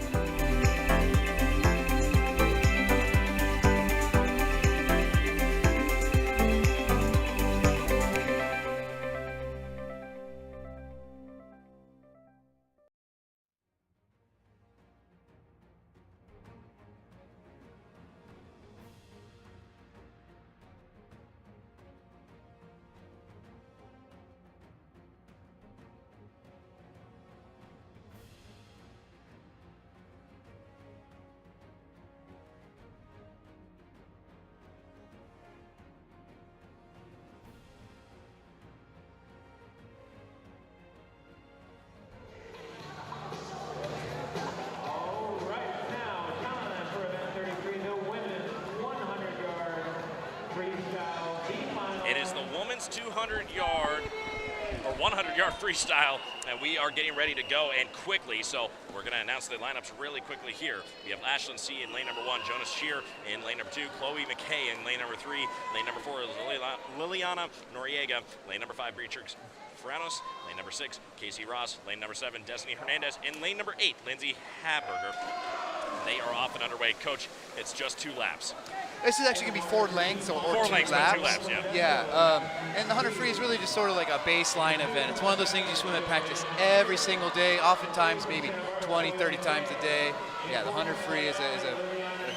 It is the women's 200-yard or 100-yard freestyle, and we are getting ready to go, and quickly. So we're going to announce the lineups really quickly here. We have Ashlyn C. in lane number 1, Jonas Shear in lane number 2, Chloe McKay in lane number 3, lane number 4 is Liliana Noriega, lane number 5, Beatrix Franos, lane number 6, Casey Ross, lane number 7, Destiny Hernandez, in lane number 8, Lindsay Haberger. They are off and underway. Coach, it's just 2 laps. This is actually going to be 4 lengths or 2 laps. 2 laps, yeah. Yeah, and the 100 free is really just sort of like a baseline event. It's one of those things you swim at practice every single day, oftentimes maybe 20, 30 times a day. Yeah, the 100 free is a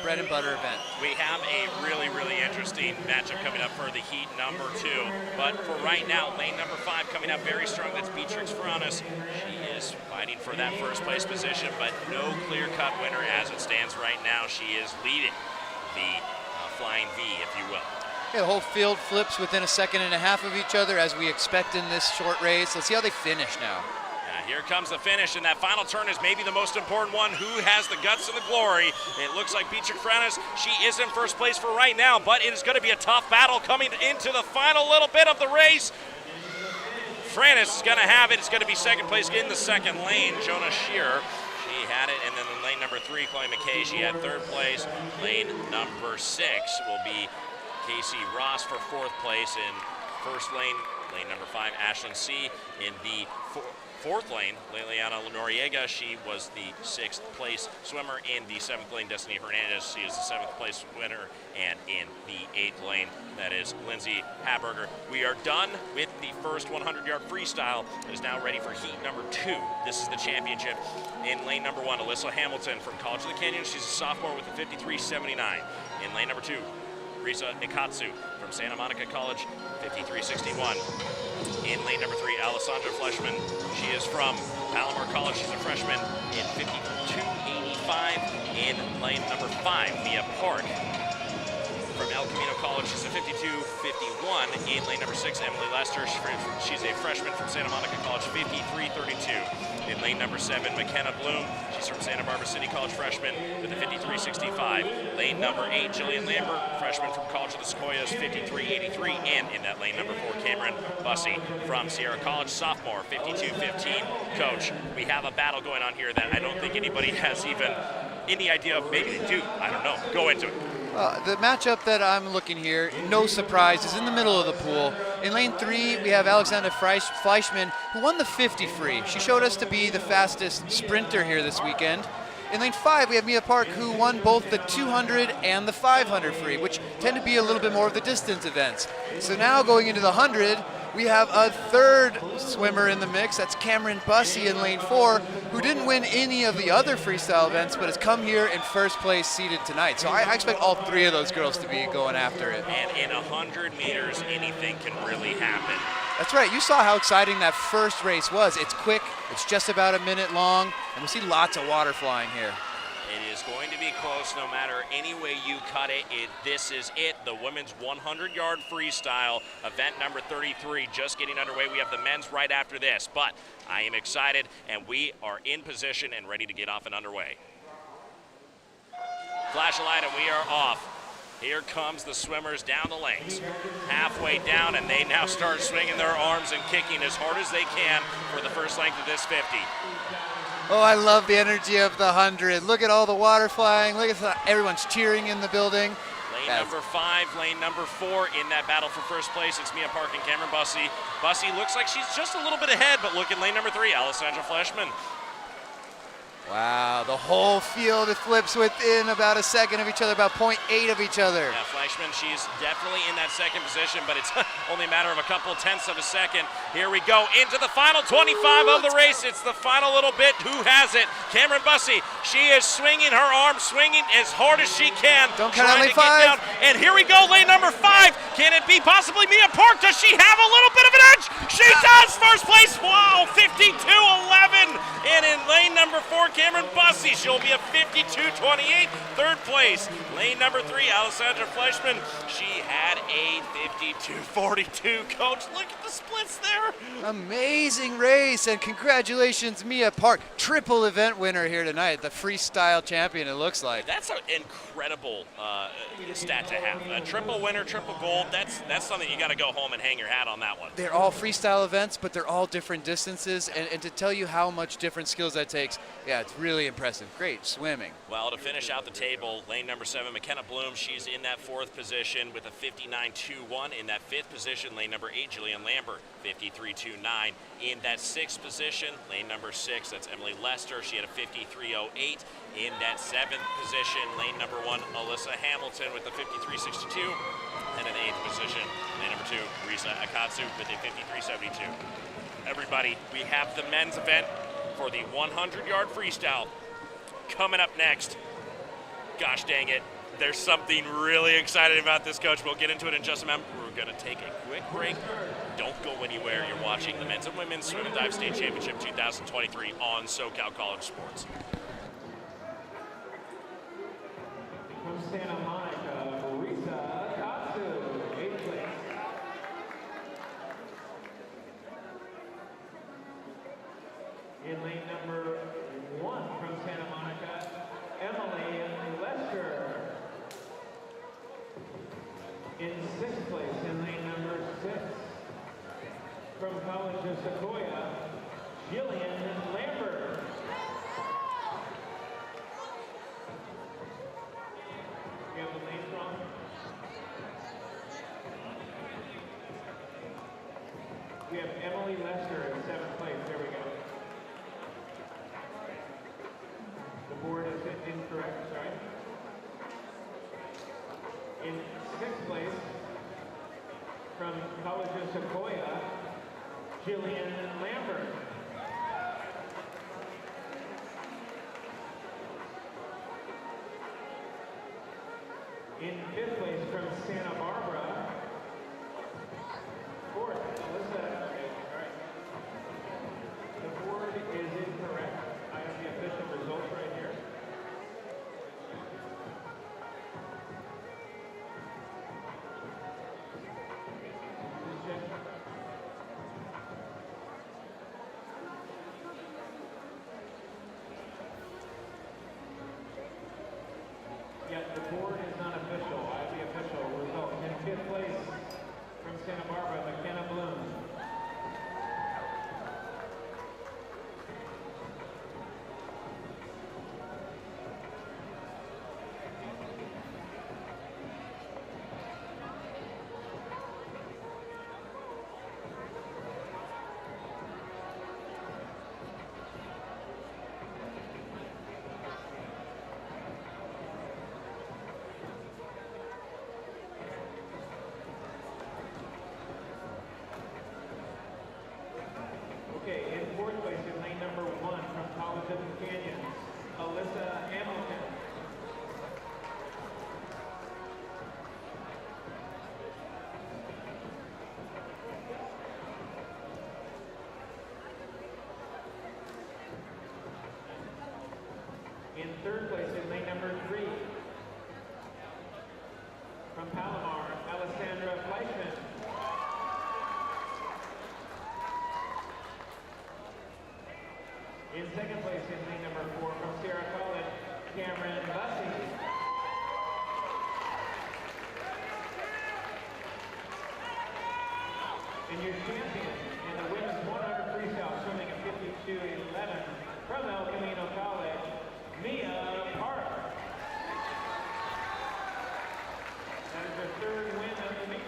bread and butter event. We have a really, really interesting matchup coming up for the heat number 2. But for right now, lane number 5 coming up very strong. That's Beatrix Franos. She is fighting for that first place position, but no clear-cut winner as it stands right now. She is leading the flying V, if you will. Yeah, the whole field flips within a second and a half of each other, as we expect in this short race. Let's see how they finish now. Here comes the finish, and that final turn is maybe the most important one. Who has the guts and the glory? It looks like Beatrix Franos. She is in first place for right now, but it is going to be a tough battle coming into the final little bit of the race. Franos is going to have it. It's going to be second place in the second lane. Jonas Shearer, she had it, and then in lane number 3, Chloe McKay, she had third place. Lane number 6 will be Casey Ross for fourth place. In first lane, lane number 5, Ashlyn C. In the fourth lane, Liliana Noriega, she was the 6th place swimmer. In the 7th lane, Destiny Hernandez, she is the 7th place winner. And in the 8th lane, that is Lindsay Haberger. We are done with the first 100-yard freestyle. It is now ready for heat number 2. This is the championship. In lane number 1, Alyssa Hamilton from College of the Canyon. She's a sophomore with a 53.79. In lane number 2, Risa Nikatsu from Santa Monica College, 53.61. In lane number 3, Alessandra Fleshman. She is from Palomar College. She's a freshman in 52.85. In lane number 5, Mia Park from El Camino College. She's a 52.51. In lane number 6, Emily Lester. She's a freshman from Santa Monica College, 53.32. In lane number 7, McKenna Bloom. She's from Santa Barbara City College, freshman with a 53.65. Lane number 8, Jillian Lambert, freshman from College of the Sequoias, 53.83. And in that lane number 4, Cameron Bussey from Sierra College, sophomore, 52.15. Coach, we have a battle going on here that I don't think anybody has even any idea of. Maybe they do. I don't know. Go into it. The matchup that I'm looking here, no surprise, is in the middle of the pool. In lane 3, we have Alexandra Fleischman, who won the 50 free. She showed us to be the fastest sprinter here this weekend. In lane 5, we have Mia Park, who won both the 200 and the 500 free, which tend to be a little bit more of the distance events. So now going into the 100, we have a third swimmer in the mix. That's Cameron Bussey in lane 4, who didn't win any of the other freestyle events, but has come here in first place seated tonight. So I expect all 3 of those girls to be going after it. And in 100 meters, anything can really happen. That's right. You saw how exciting that first race was. It's quick. It's just about a minute long, and we see lots of water flying here. It is going to be close no matter any way you cut it. This is it, the women's 100-yard freestyle, event number 33, just getting underway. We have the men's right after this, but I am excited, and we are in position and ready to get off and underway. Flash a light, and we are off. Here comes the swimmers down the lanes. Halfway down, and they now start swinging their arms and kicking as hard as they can for the first length of this 50. Oh, I love the energy of the 100. Look at all the water flying. Look at everyone's cheering in the building. Lane number 5, lane number 4 in that battle for first place. It's Mia Park and Cameron Bussey. Bussey looks like she's just a little bit ahead, but look at lane number 3, Alessandra Fleshman. Wow, the whole field flips within about a second of each other, about 0.8 of each other. Yeah, Fleshman, she's definitely in that second position, but it's only a matter of a couple tenths of a second. Here we go into the final 25 of the race. It's the final little bit. Who has it? Cameron Bussey. She is swinging her arm, swinging as hard as she can. Don't cut out lane 5.5. And here we go, lane number 5. Can it be possibly Mia Park? Does she have a little bit of an edge? She does. First place. Wow, 52-11. And in lane number 4, Cameron Bussey. She'll be a 52-28, third place. Lane number 3, Alessandra Fleshman. She had a 52-42. Coach, look at the splits there. Amazing race, and congratulations, Mia Park. Triple event winner here tonight, the freestyle champion, it looks like. That's an incredible stat to have. A triple winner, triple gold. That's something you got to go home and hang your hat on that one. They're all freestyle events, but they're all different distances, and to tell you how much different skills that takes, yeah, it's really impressive. Great swimming. Well, to finish out the table, lane number 7, McKenna Bloom, she's in that 4th position with a 59.21. In that 5th position, lane number 8, Jillian Lambert, 53.29. In that 6th position, lane number 6, that's Emily Lester. She had a 53.08. In that 7th position, lane number 1, Alyssa Hamilton with a 53.62. And in the 8th position, lane number 2, Risa Akatsu with a 53.72. Everybody, we have the men's event for the 100-yard freestyle coming up next. Gosh dang it, there's something really exciting about this, Coach. We'll get into it in just a moment. We're going to take a quick break. Don't go anywhere. You're watching the Men's and Women's Swim and Dive State Championship 2023 on SoCal College Sports. From Santa Monica, Risa Katsu, 8th place. In lane number 1 from Santa Monica, Emily Lester. In 6th place, in lane number 6, from College of Sequoia, Jillian Lambert. You have the names wrong? We have Emily Lester in 7th place. There we go. The board is incorrect, sorry. In 6th place, from College of Sequoia, Jillian Lambert. In 5th place, from Santa Barbara, 4th, Alyssa. Okay, all right. The board is incorrect. I have the official results right here. Just check. Yeah, the board is not official. I have the official result. In 5th place, from Santa Barbara, McKenna Bloom. third place in lane number 3, from Palomar, Alessandra Fleischman. In second place in lane number 4, from Sierra College, Cameron Bussey. And your champion in the women's 100 freestyle swimming at 52.11 from El Camino College, Mia Park. That is her third win of the meet.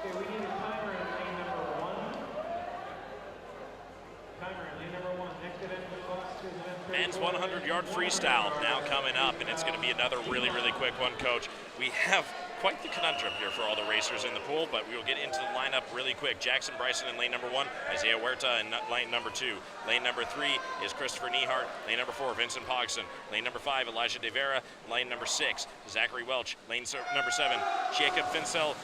Okay, we need a timer in lane number 1. Timer in lane number 1. Next event for Fox is event 34. Men's 100-yard freestyle now coming up, and it's going to be another really, really quick one, Coach. We have quite the conundrum here for all the racers in the pool, but we will get into the lineup really quick. Jackson Bryson in lane number 1, Isaiah Huerta in lane number 2. Lane number 3 is Christopher Nehart. Lane number 4, Vincent Pogson. Lane number 5, Elijah De Vera. Lane number 6, Zachary Welch. Lane number 7, Jacob Fincel.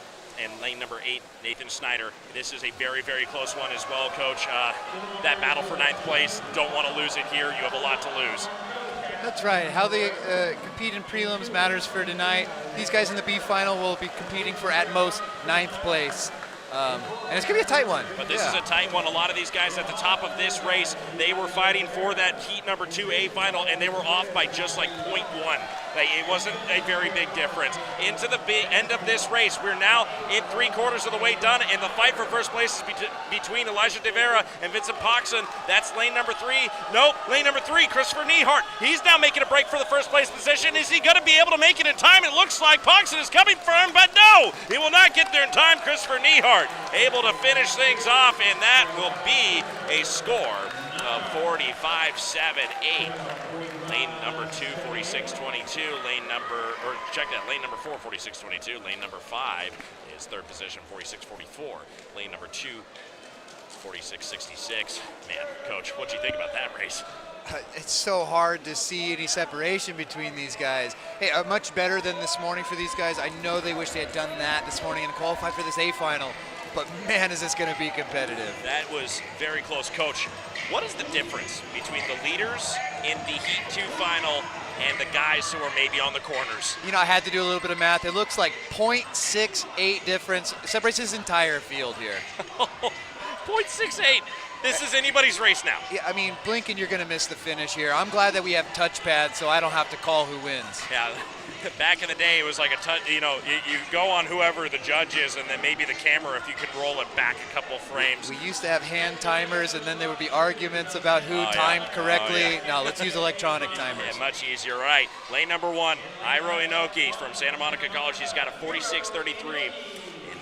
And lane number 8, Nathan Snyder. This is a very, very close one as well, Coach. That battle for 9th place, don't want to lose it here. You have a lot to lose. That's right. How they compete in prelims matters for tonight. These guys in the B final will be competing for at most 9th place. And it's going to be a tight one. But this is a tight one. A lot of these guys at the top of this race, they were fighting for that heat number 2A final, and they were off by just like 0.1. It wasn't a very big difference. Into the end of this race, we're now in 3/4 of the way done, and the fight for first place is between Elijah De Vera and Vincent Pogson. That's lane number 3. Nope, lane number 3, Christopher Nehart. He's now making a break for the first place position. Is he going to be able to make it in time? It looks like Pogson is coming for him, but no, he will not get there in time. Christopher Nehart able to finish things off, and that will be a score of 45-7-8. Lane number 2, 46-22. Lane number 4, 46-22. Lane number 5 is third position, 46-44. Lane number 2, 46-66. Man, Coach, what do you think about that race? It's so hard to see any separation between these guys. Hey, much better than this morning for these guys. I know they wish they had done that this morning and qualified for this A final, but man, is this going to be competitive. That was very close. Coach, what is the difference between the leaders in the Heat 2 final and the guys who are maybe on the corners? You know, I had to do a little bit of math. It looks like 0.68 difference. Separates this entire field here. 0.68. This is anybody's race now. Yeah, I mean, blink and you're going to miss the finish here. I'm glad that we have touchpads so I don't have to call who wins. Yeah, back in the day, it was like you go on whoever the judge is, and then maybe the camera, if you could roll it back a couple frames. We used to have hand timers, and then there would be arguments about who timed correctly. Oh, yeah. Now let's use electronic timers. Yeah, much easier. All right, lane number 1, Iro Inoki from Santa Monica College. He's got a 46-33.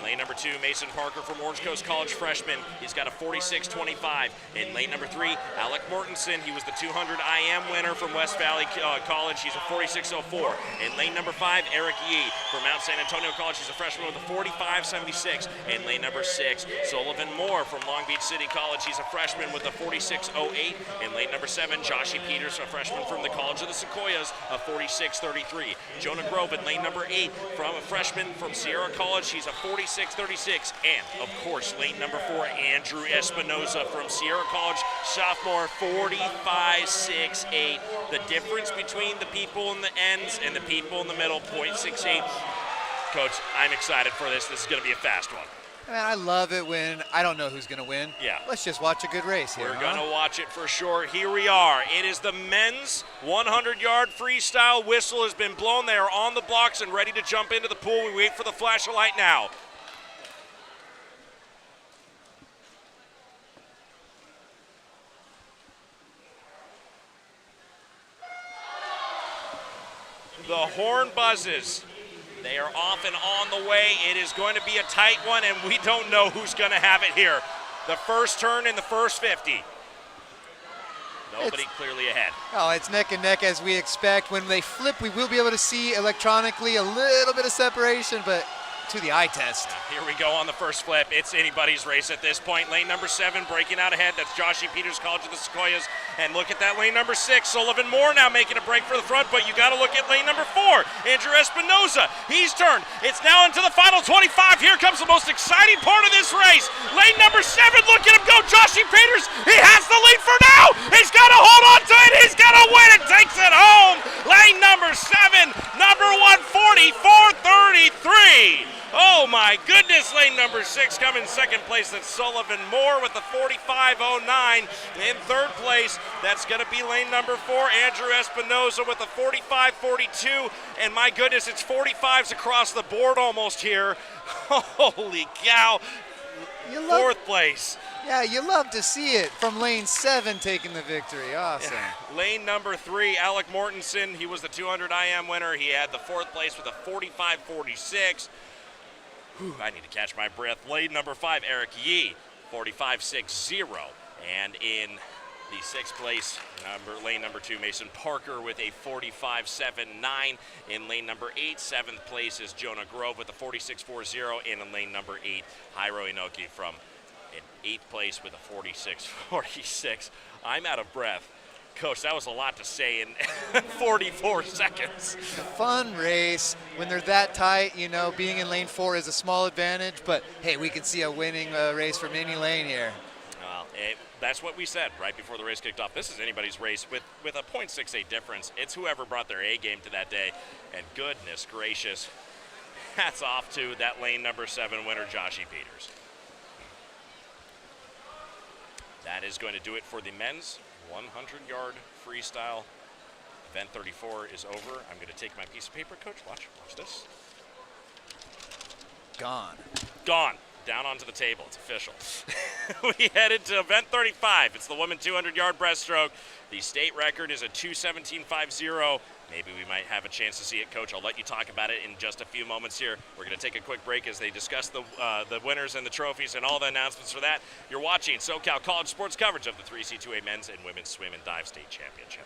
Lane number 2, Mason Parker from Orange Coast College freshman. He's got a 46-25. In lane number 3, Alec Mortensen. He was the 200 IM winner from West Valley College. He's a 46-04. In lane number 5, Eric Yee from Mount San Antonio College. He's a freshman with a 45-76. In lane number 6, Sullivan Moore from Long Beach City College. He's a freshman with a 46-08. In lane number 7, Joshy Peters, a freshman from the College of the Sequoias, a 46-33. Jonah Grove in lane number 8 from a freshman from Sierra College. He's a 46-36. And, of course, lane number 4, Andrew Espinoza from Sierra College, sophomore, 45-6-8. The difference between the people in the ends and the people in the middle, 0.68. Coach, I'm excited for this. This is going to be a fast one. Man, I love it when I don't know who's going to win. Yeah. Let's just watch a good race here. We're going to watch it for sure. Here we are. It is the men's 100-yard freestyle. Whistle has been blown. They are on the blocks and ready to jump into the pool. We wait for the flash of light now. The horn buzzes. They are off and on the way. It is going to be a tight one, and we don't know who's going to have it here. The first turn in the first 50. Nobody clearly ahead. Oh, it's neck and neck as we expect. When they flip, we will be able to see electronically a little bit of separation, but to the eye test. Here we go on the first flip. It's anybody's race at this point. Lane number 7 breaking out ahead. That's Joshy Peters, College of the Sequoias. And look at that lane number 6. Sullivan Moore now making a break for the front, but you got to look at lane number 4. Andrew Espinoza. He's turned. It's now into the final 25. Here comes the most exciting part of this race. Lane number 7. Look at him go. Joshy Peters. He has the lead for now. He's got to hold on to it. He's got to win it. Takes it home. Lane number 7. Number 140. 433. Oh my goodness, lane number 6 coming in second place. That's Sullivan Moore with the 45.09. In third place, that's going to be lane number 4, Andrew Espinoza with the 45.42. And my goodness, it's 45s across the board almost here. Holy cow. Fourth place. Yeah, you love to see it from lane 7 taking the victory. Awesome. Yeah. Lane number 3, Alec Mortensen. He was the 200 IM winner. He had the 4th place with a 45.46. I need to catch my breath. Lane number 5, Eric Yee, 45.60. And in the 6th place, lane number 2, Mason Parker with a 45.79. In lane number 8, 7th place is Jonah Grove with a 46.40. And in lane number 8, Hiro Inoki from in 8th place with a 46.46. I'm out of breath. Coach, that was a lot to say in 44 seconds. Fun race. When they're that tight, you know, being in lane 4 is a small advantage, but hey, we can see a winning race from any lane here. Well, that's what we said right before the race kicked off. This is anybody's race with a .68 difference. It's whoever brought their A game to that day, and goodness gracious, hats off to that lane number 7 winner, Joshy Peters. That is going to do it for the men's 100-yard freestyle. Event 34 is over. I'm going to take my piece of paper, Coach. Watch this. Gone. Down onto the table. It's official. We headed to event 35. It's the women 200-yard breaststroke. The state record is a 2:17.50. Maybe we might have a chance to see it, Coach. I'll let you talk about it in just a few moments here. We're going to take a quick break as they discuss the winners and the trophies and all the announcements for that. You're watching SoCal College Sports coverage of the 3C2A Men's and Women's Swim and Dive State Championship.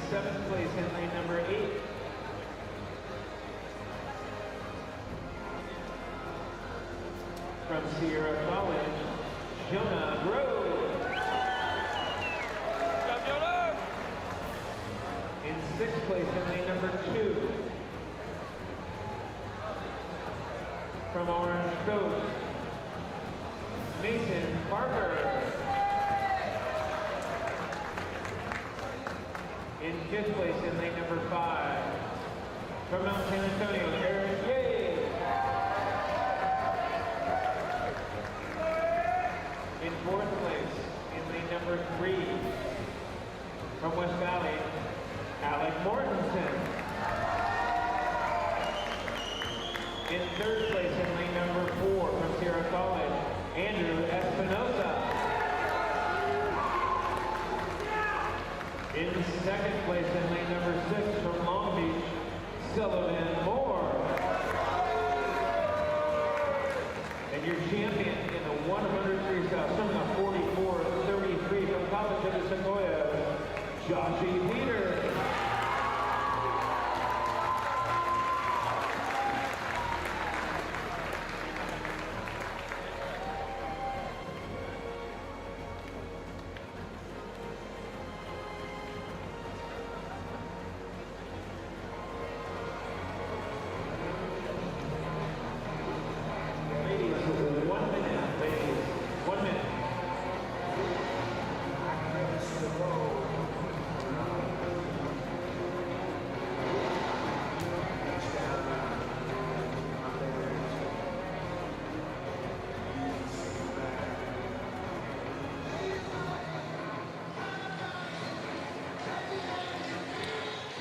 Seventh place in lane number 8. From Sierra College, Jonah Grove. In 6th place in lane number 2. From Orange Coast, Mason Parker. In 5th place in lane number 5. From Mount San Antonio, Aaron Yeh. In 4th place in lane number 3. From West Valley, Alec Mortensen. In 3rd place in lane number 4 from Sierra College, Andrew Espinosa. In 2nd place in lane number 6 from Long Beach, Sullivan Moore. And your champion in the 100 freestyle, swimming a 44.33 from College of the Sequoia, Joshie Peter.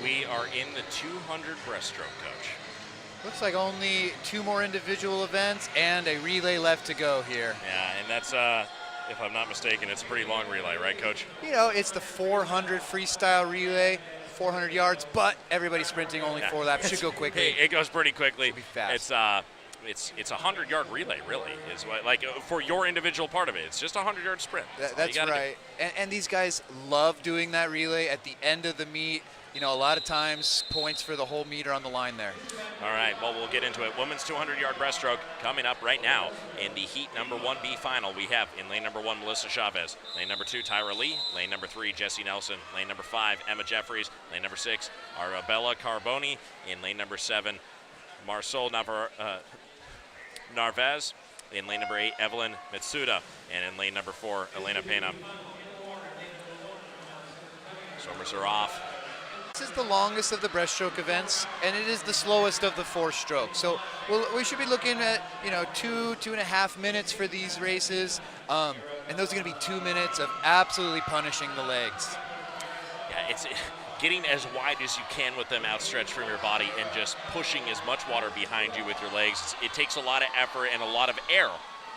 We are in the 200 breaststroke, Coach. Looks like only 2 more individual events and a relay left to go here. Yeah, and that's, if I'm not mistaken, it's a pretty long relay, right, Coach? You know, it's the 400 freestyle relay, 400 yards, but everybody's sprinting only 4 laps. Should go quickly. It goes pretty quickly. Should be fast. It's a 100-yard relay, really, is what, like, for your individual part of it. It's just a 100-yard sprint. That's right. And these guys love doing that relay at the end of the meet. You know, a lot of times points for the whole meet are on the line there. All right, well, we'll get into it. Women's 200-yard breaststroke coming up right now in the heat number 1B final. We have in lane number 1, Melissa Chavez. Lane number 2, Tyra Lee. Lane number 3, Jessie Nelson. Lane number 5, Emma Jeffries. Lane number 6, Arabella Carboni. In lane number 7, Marisol Narvaez. In lane number 8, Evelyn Mitsuda. And in lane number 4, Elena Pena. Swimmers are off. This is the longest of the breaststroke events, and it is the slowest of the 4 strokes. So we should be looking at, you know, 2.5 minutes for these races, and those are going to be 2 minutes of absolutely punishing the legs. Yeah, it's getting as wide as you can with them outstretched from your body and just pushing as much water behind you with your legs. It takes a lot of effort and a lot of air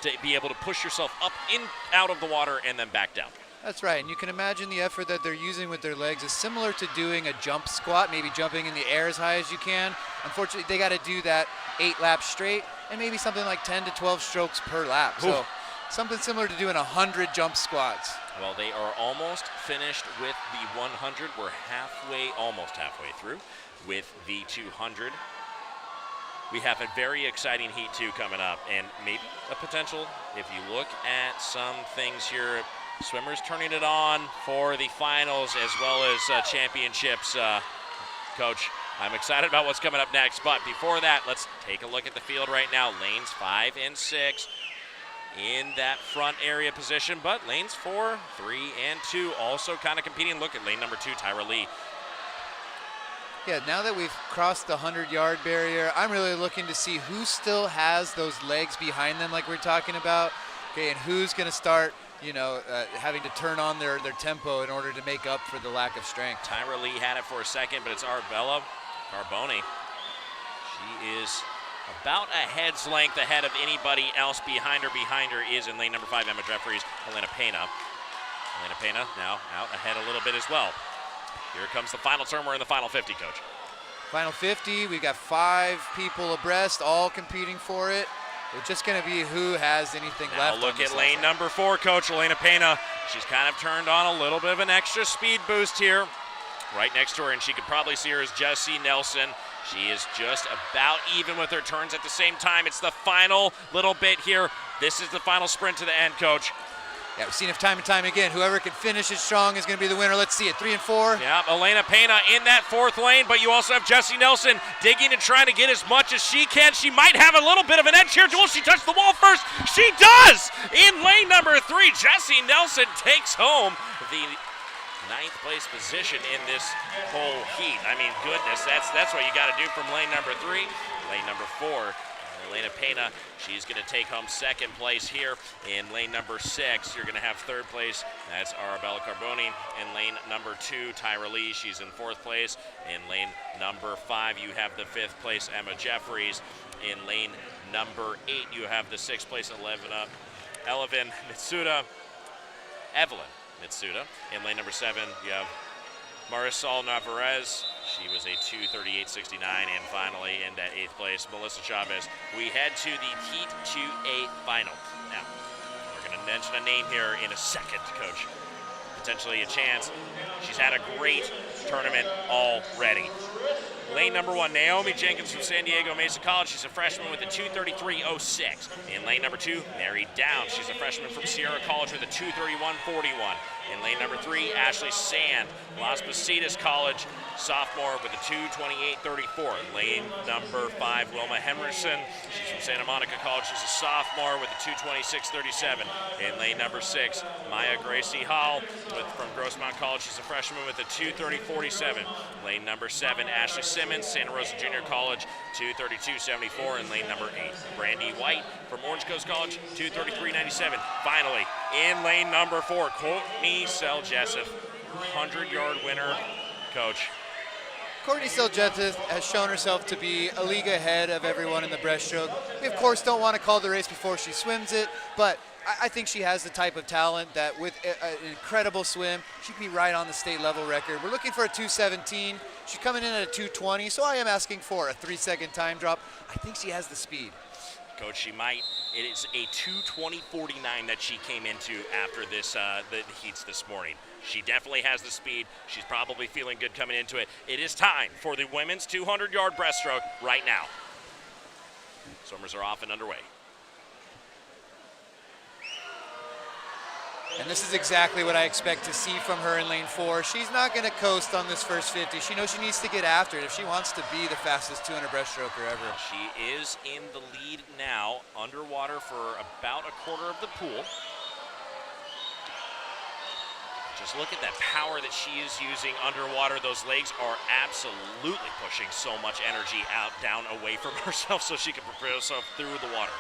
to be able to push yourself up, in, out of the water, and then back down. That's right, and you can imagine the effort that they're using with their legs is similar to doing a jump squat, maybe jumping in the air as high as you can. Unfortunately, they got to do that 8 laps straight, and maybe something like 10 to 12 strokes per lap. Oof. So something similar to doing 100 jump squats. Well, they are almost finished with the 100. We're almost halfway through with the 200. We have a very exciting Heat 2 coming up, and maybe a potential, if you look at some things here, swimmers turning it on for the finals as well as championships. Coach, I'm excited about what's coming up next, but before that, let's take a look at the field right now. Lanes 5 and 6 in that front area position, but lanes 4, 3, and 2 also kind of competing. Look at lane number 2, Tyra Lee. Yeah, now that we've crossed the 100-yard barrier, I'm really looking to see who still has those legs behind them like we're talking about, okay, and who's going to start, you know, having to turn on their tempo in order to make up for the lack of strength. Tyra Lee had it for a second, but it's Arabella Carboni. She is about a head's length ahead of anybody else behind her. Behind her is in lane number 5, Emma Jeffries, Elena Pena. Elena Pena now out ahead a little bit as well. Here comes the final turn. We're in the final 50, Coach. Final 50, we've got 5 people abreast, all competing for it. It's just going to be who has anything now left. Look at lane number 4, Coach, Elena Pena. She's kind of turned on a little bit of an extra speed boost here. Right next to her, and she could probably see her, is Jessie Nelson. She is just about even with her turns at the same time. It's the final little bit here. This is the final sprint to the end, Coach. Yeah, we've seen it time and time again. Whoever can finish it strong is going to be the winner. Let's see it. 3 and 4. Yeah, Elena Pena in that fourth lane, but you also have Jessie Nelson digging and trying to get as much as she can. She might have a little bit of an edge here. Will she touch the wall first? She does! In lane number 3, Jessie Nelson takes home the 9th place position in this whole heat. I mean, goodness, that's what you got to do from lane number 3. Lane number 4, Elena Pena, she's going to take home 2nd place here. In lane number 6, you're going to have 3rd place. That's Arabella Carboni. In lane number 2, Tyra Lee, she's in 4th place. In lane number 5, you have the 5th place, Emma Jeffries. In lane number 8, you have the 6th place, Evelyn Mitsuda. In lane number 7, you have Marisol Navarez. She was a 2:38.69, and finally in that 8th place, Melissa Chavez. We head to the Heat 2A final. Now, we're going to mention a name here in a second, Coach. Potentially a chance. She's had a great tournament already. Lane number 1, Naomi Jenkins from San Diego Mesa College. She's a freshman with a 2:33.06. In lane number 2, Mary Downs. She's a freshman from Sierra College with a 2:31.41. In lane number 3, Ashley Sand, Las Positas College, sophomore with a 2:28.34. Lane number 5, Wilma Henderson. She's from Santa Monica College. She's a sophomore with a 2:26.37. In lane number 6, Maya Gracie Hall from Grossmont College. She's a freshman with a 2:30.47. Lane number 7, Ashley Simmons, Santa Rosa Junior College, 2:32.74. In lane number 8, Brandy White from Orange Coast College, 2:33.97. Finally, in lane number 4, Courtney Seljeseth, 100-yard winner. Coach. Courtney Seljeseth has shown herself to be a league ahead of everyone in the breaststroke. We, of course, don't want to call the race before she swims it, but I think she has the type of talent that with an incredible swim, she'd be right on the state level record. We're looking for a 2:17. She's coming in at a 2:20, so I am asking for a 3-second time drop. I think she has the speed. Coach, she might. It is a 2:20.49 that she came into after this the heats this morning. She definitely has the speed. She's probably feeling good coming into it. It is time for the women's 200-yard breaststroke right now. Swimmers are off and underway. And this is exactly what I expect to see from her in lane 4. She's not going to coast on this first 50. She knows she needs to get after it if she wants to be the fastest 200 breaststroker ever. She is in the lead now, underwater for about a quarter of the pool. Just look at that power that she is using underwater. Those legs are absolutely pushing so much energy out, down, away from herself so she can prepare herself through the water.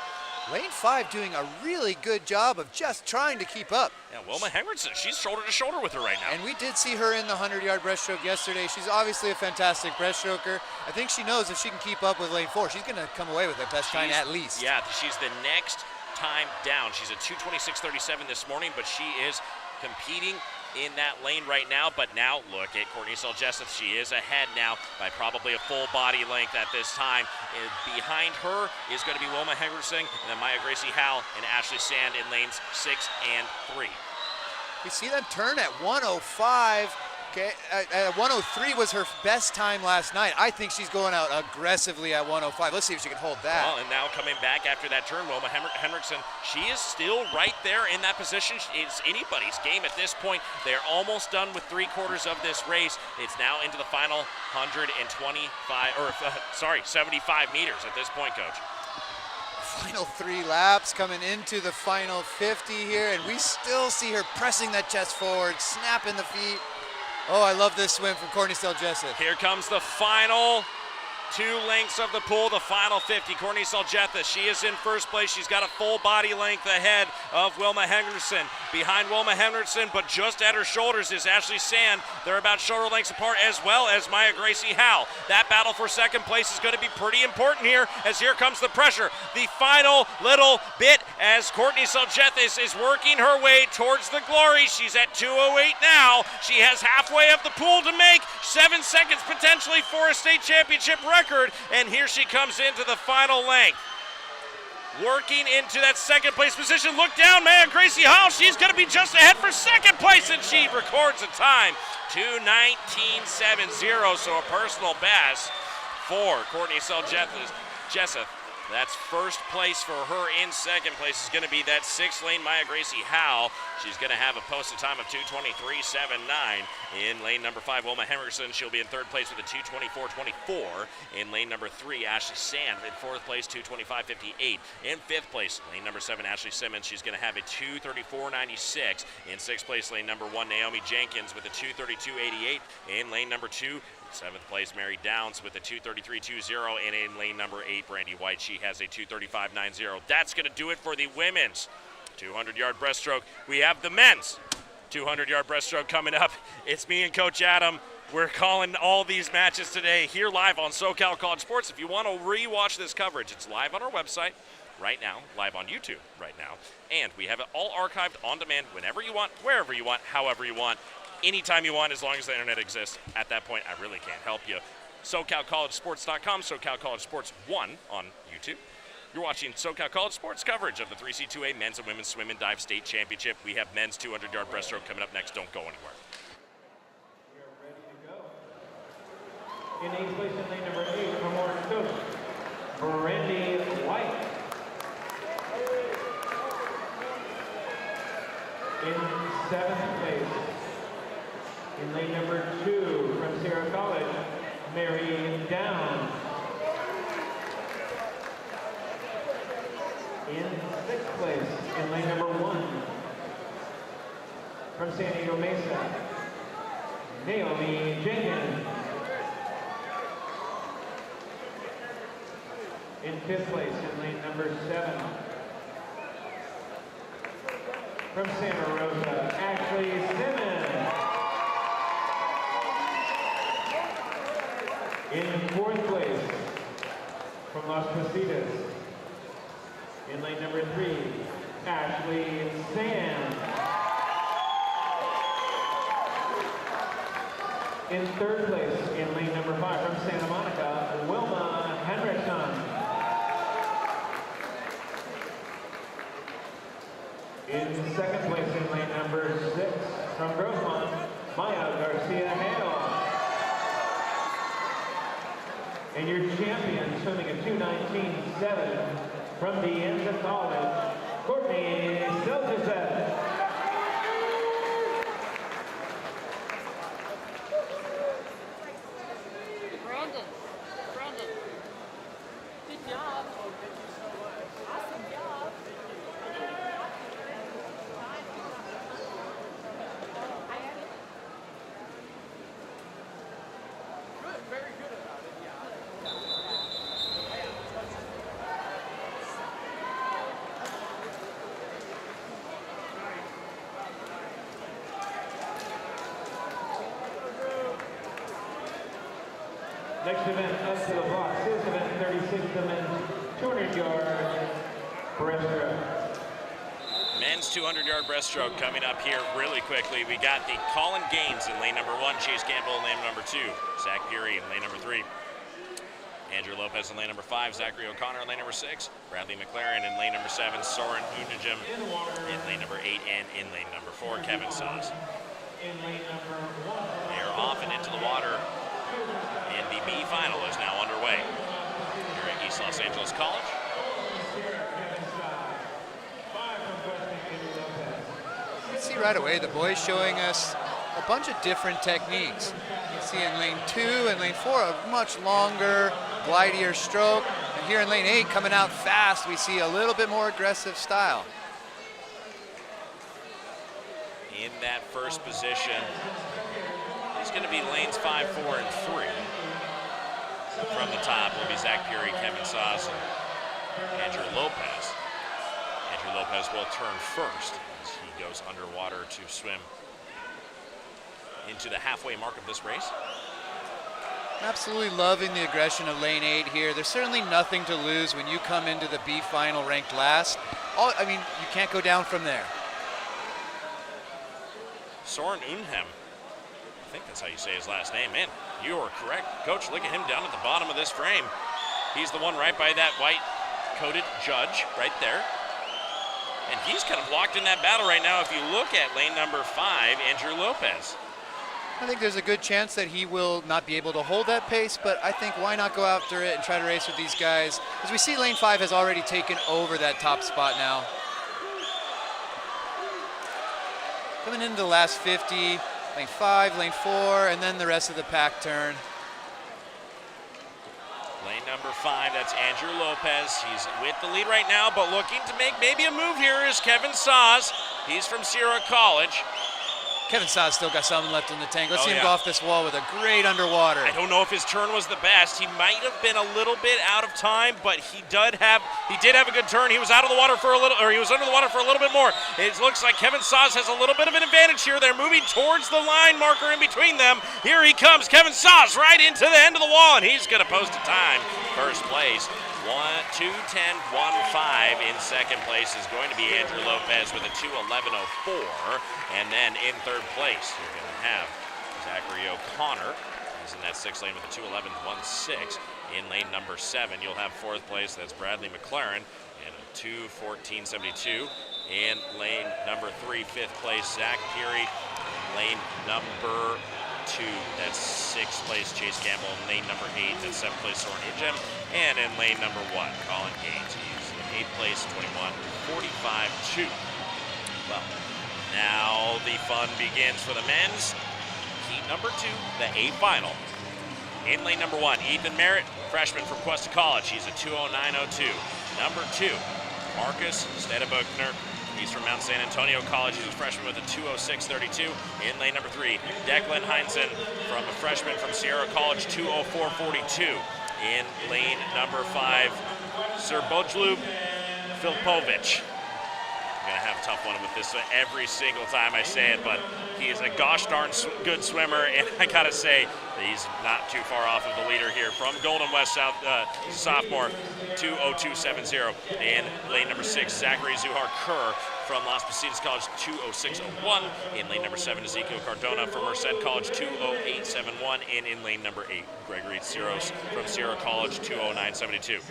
Lane 5 doing a really good job of just trying to keep up. Yeah, Wilma Henderson, she's shoulder to shoulder with her right now. And we did see her in the 100-yard breaststroke yesterday. She's obviously a fantastic breaststroker. I think she knows if she can keep up with lane 4, she's going to come away with her best time at least. Yeah, she's the next time down. She's a 2:26.37 this morning, but she is competing in that lane right now. But now look at Courtney Seljeseth. She is ahead now by probably a full body length at this time. And behind her is going to be Wilma Henderson, and then Maya Gracie Howell and Ashley Sand in lanes 6 and 3. We see them turn at 105. Okay, at 103 was her best time last night. I think she's going out aggressively at 105. Let's see if she can hold that. Well, and now coming back after that turn, Wilma Henderson, she is still right there in that position. It's anybody's game at this point. They're almost done with 3/4 of this race. It's now into the final 75 meters at this point, Coach. Final 3 laps coming into the final 50 here, and we still see her pressing that chest forward, snapping the feet. Oh, I love this swim from Courtney Seljeseth. Here comes the final 2 lengths of the pool, the final 50. Courtney Seljeseth, she is in first place. She's got a full body length ahead of Wilma Henderson. Behind Wilma Henderson, but just at her shoulders, is Ashley Sand. They're about shoulder lengths apart, as well as Maya Gracie Howell. That battle for second place is going to be pretty important here, as here comes the pressure. The final little bit as Courtney Seljeseth is working her way towards the glory. She's at 2:08 now. She has halfway of the pool to make. 7 seconds potentially for a state championship record, and here she comes into the final length. Working into that second place position. Look down, Maya Gracie Hall. She's going to be just ahead for second place, and she records a time 2:19.70, so a personal best for Courtney Seljeseth. That's first place for her. In second place is going to be that 6th lane Maya Gracie Howe. She's going to have a posted time of 2:23.79. In lane number 5, Wilma Henriksen. She'll be in third place with a 2:24.24. In lane number 3, Ashley Sand in fourth place, 2:25.58. In fifth place, lane number 7, Ashley Simmons. She's going to have a 2:34.96. In sixth place, lane number 1, Naomi Jenkins with a 2:32.88. In lane number 2, 7th place, Mary Downs with a 2:33.20, and in lane number 8, Brandy White, she has a 2:35.90. That's going to do it for the women's 200-yard breaststroke. We have the men's 200-yard breaststroke coming up. It's me and Coach Adam. We're calling all these matches today here live on SoCal College Sports. If you want to re-watch this coverage, it's live on our website right now, live on YouTube right now, and we have it all archived on demand whenever you want, wherever you want, however you want. Anytime you want, as long as the internet exists. At that point, I really can't help you. SoCalCollegeSports.com, SoCal College Sports 1 on YouTube. You're watching SoCal College Sports coverage of the 3C2A Men's and Women's Swim and Dive State Championship. We have men's 200-yard breaststroke coming up next. Don't go anywhere. We are ready to go. In 8th place in lane number 8 from Orange Coast, Brandy White. In 7th place, in lane number 2 from Sierra College, Mary Downs. In 6th place, in lane number 1 from San Diego Mesa, Naomi Jenkins. In 5th place, in lane number 7 from Santa Rosa, Ashley Simmons. In 4th place, from Las Positas, in lane number 3, Ashley Sand. In 3rd place, in lane number 5, from Santa Monica, Wilma Henriksen. In 2nd place, in lane number 6, from Grossmont, Maya Garcia Hale. And your champion, swimming a 2:19.7 from De Anza College, Courtney Silverset. Brandon, good job. Awesome job. Good, very good about it, yeah. Next event, up to the blocks, is event 36, the men's 200-yard breaststroke. Men's 200-yard breaststroke coming up here really quickly. We got the Colin Gaines in lane number 1, Chase Campbell in lane number 2, Zach Fury in lane number 3, Andrew Lopez in lane number 5, Zachary O'Connor in lane number 6, Bradley McLaren in lane number 7, Soren Unajim in lane number 8, and in lane number 4, Kevin Sauce. They are off and into the water, and the B final is now underway here at East Los Angeles College. You can see right away the boys showing us a bunch of different techniques. You can see in lane 2 and lane 4 a much longer, glidier stroke. And here in lane 8, coming out fast, we see a little bit more aggressive style. In that first position, it's going to be lanes 5, 4, and 3. From the top will be Zach Fury, Kevin Sauce, and Andrew Lopez. Andrew Lopez will turn first as he goes underwater to swim into the halfway mark of this race. Absolutely loving the aggression of lane 8 here. There's certainly nothing to lose when you come into the B final ranked last. I mean, you can't go down from there. Soren Unhem, I think that's how you say his last name. Man, you are correct. Coach, look at him down at the bottom of this frame. He's the one right by that white-coated judge right there. And he's kind of locked in that battle right now if you look at lane number 5, Andrew Lopez. I think there's a good chance that he will not be able to hold that pace, but I think why not go after it and try to race with these guys? As we see, lane 5 has already taken over that top spot now. Coming into the last 50, lane 5, lane 4, and then the rest of the pack turn. Lane number 5, that's Andrew Lopez. He's with the lead right now, but looking to make maybe a move here is Kevin Saz. He's from Sierra College. Kevin Saz still got something left in the tank. Let's see him yeah. go off this wall with a great underwater. I don't know if his turn was the best. He might have been a little bit out of time, but he did have a good turn. He was out of the water for a little, or he was under the water for a little bit more. It looks like Kevin Saz has a little bit of an advantage here. They're moving towards the line marker in between them. Here he comes, Kevin Saz, right into the end of the wall, and he's going to post a time. First place. 2:10.15 in second place is going to be Andrew Lopez with a 2:11.04, and then in third place you're going to have Zachary O'Connor. He's in that 6th lane with a 2:11.16. In lane number 7 you'll have fourth place, that's Bradley McLaren, and a 2:14.72. In lane number 3, 5th place Zach Peary. Lane number 2, that's 6th place Chase Campbell. In lane number 8, that's 7th place Soren Idjem. And in lane number 1, Colin Gaines. He's in 8th place, 21:45.2. Well, now the fun begins for the men's. Heat number 2, the A final. In lane number 1, Ethan Merritt, freshman from Cuesta College. He's a 2:09.02. Number 2, Marcus Stedebuchner. He's from Mount San Antonio College. He's a freshman with a 2:06.32. In lane number 3, Declan Heinzen, from a freshman from Sierra College, 2:04.42. In lane number 5, Srbojlub Filipovic. I'm gonna have a tough one with this every single time I say it, but he is a gosh darn good swimmer, and I gotta say that he's not too far off of the leader here from Golden West South, sophomore, 2:02.70. In lane number 6, Zachary Zuhar Kerr from Las Positas College, 2:06.01. In lane number 7, Ezekiel Cardona from Merced College, 2:08.71. And in lane number 8, Gregory Tsiros from Sierra College, 2:09.72.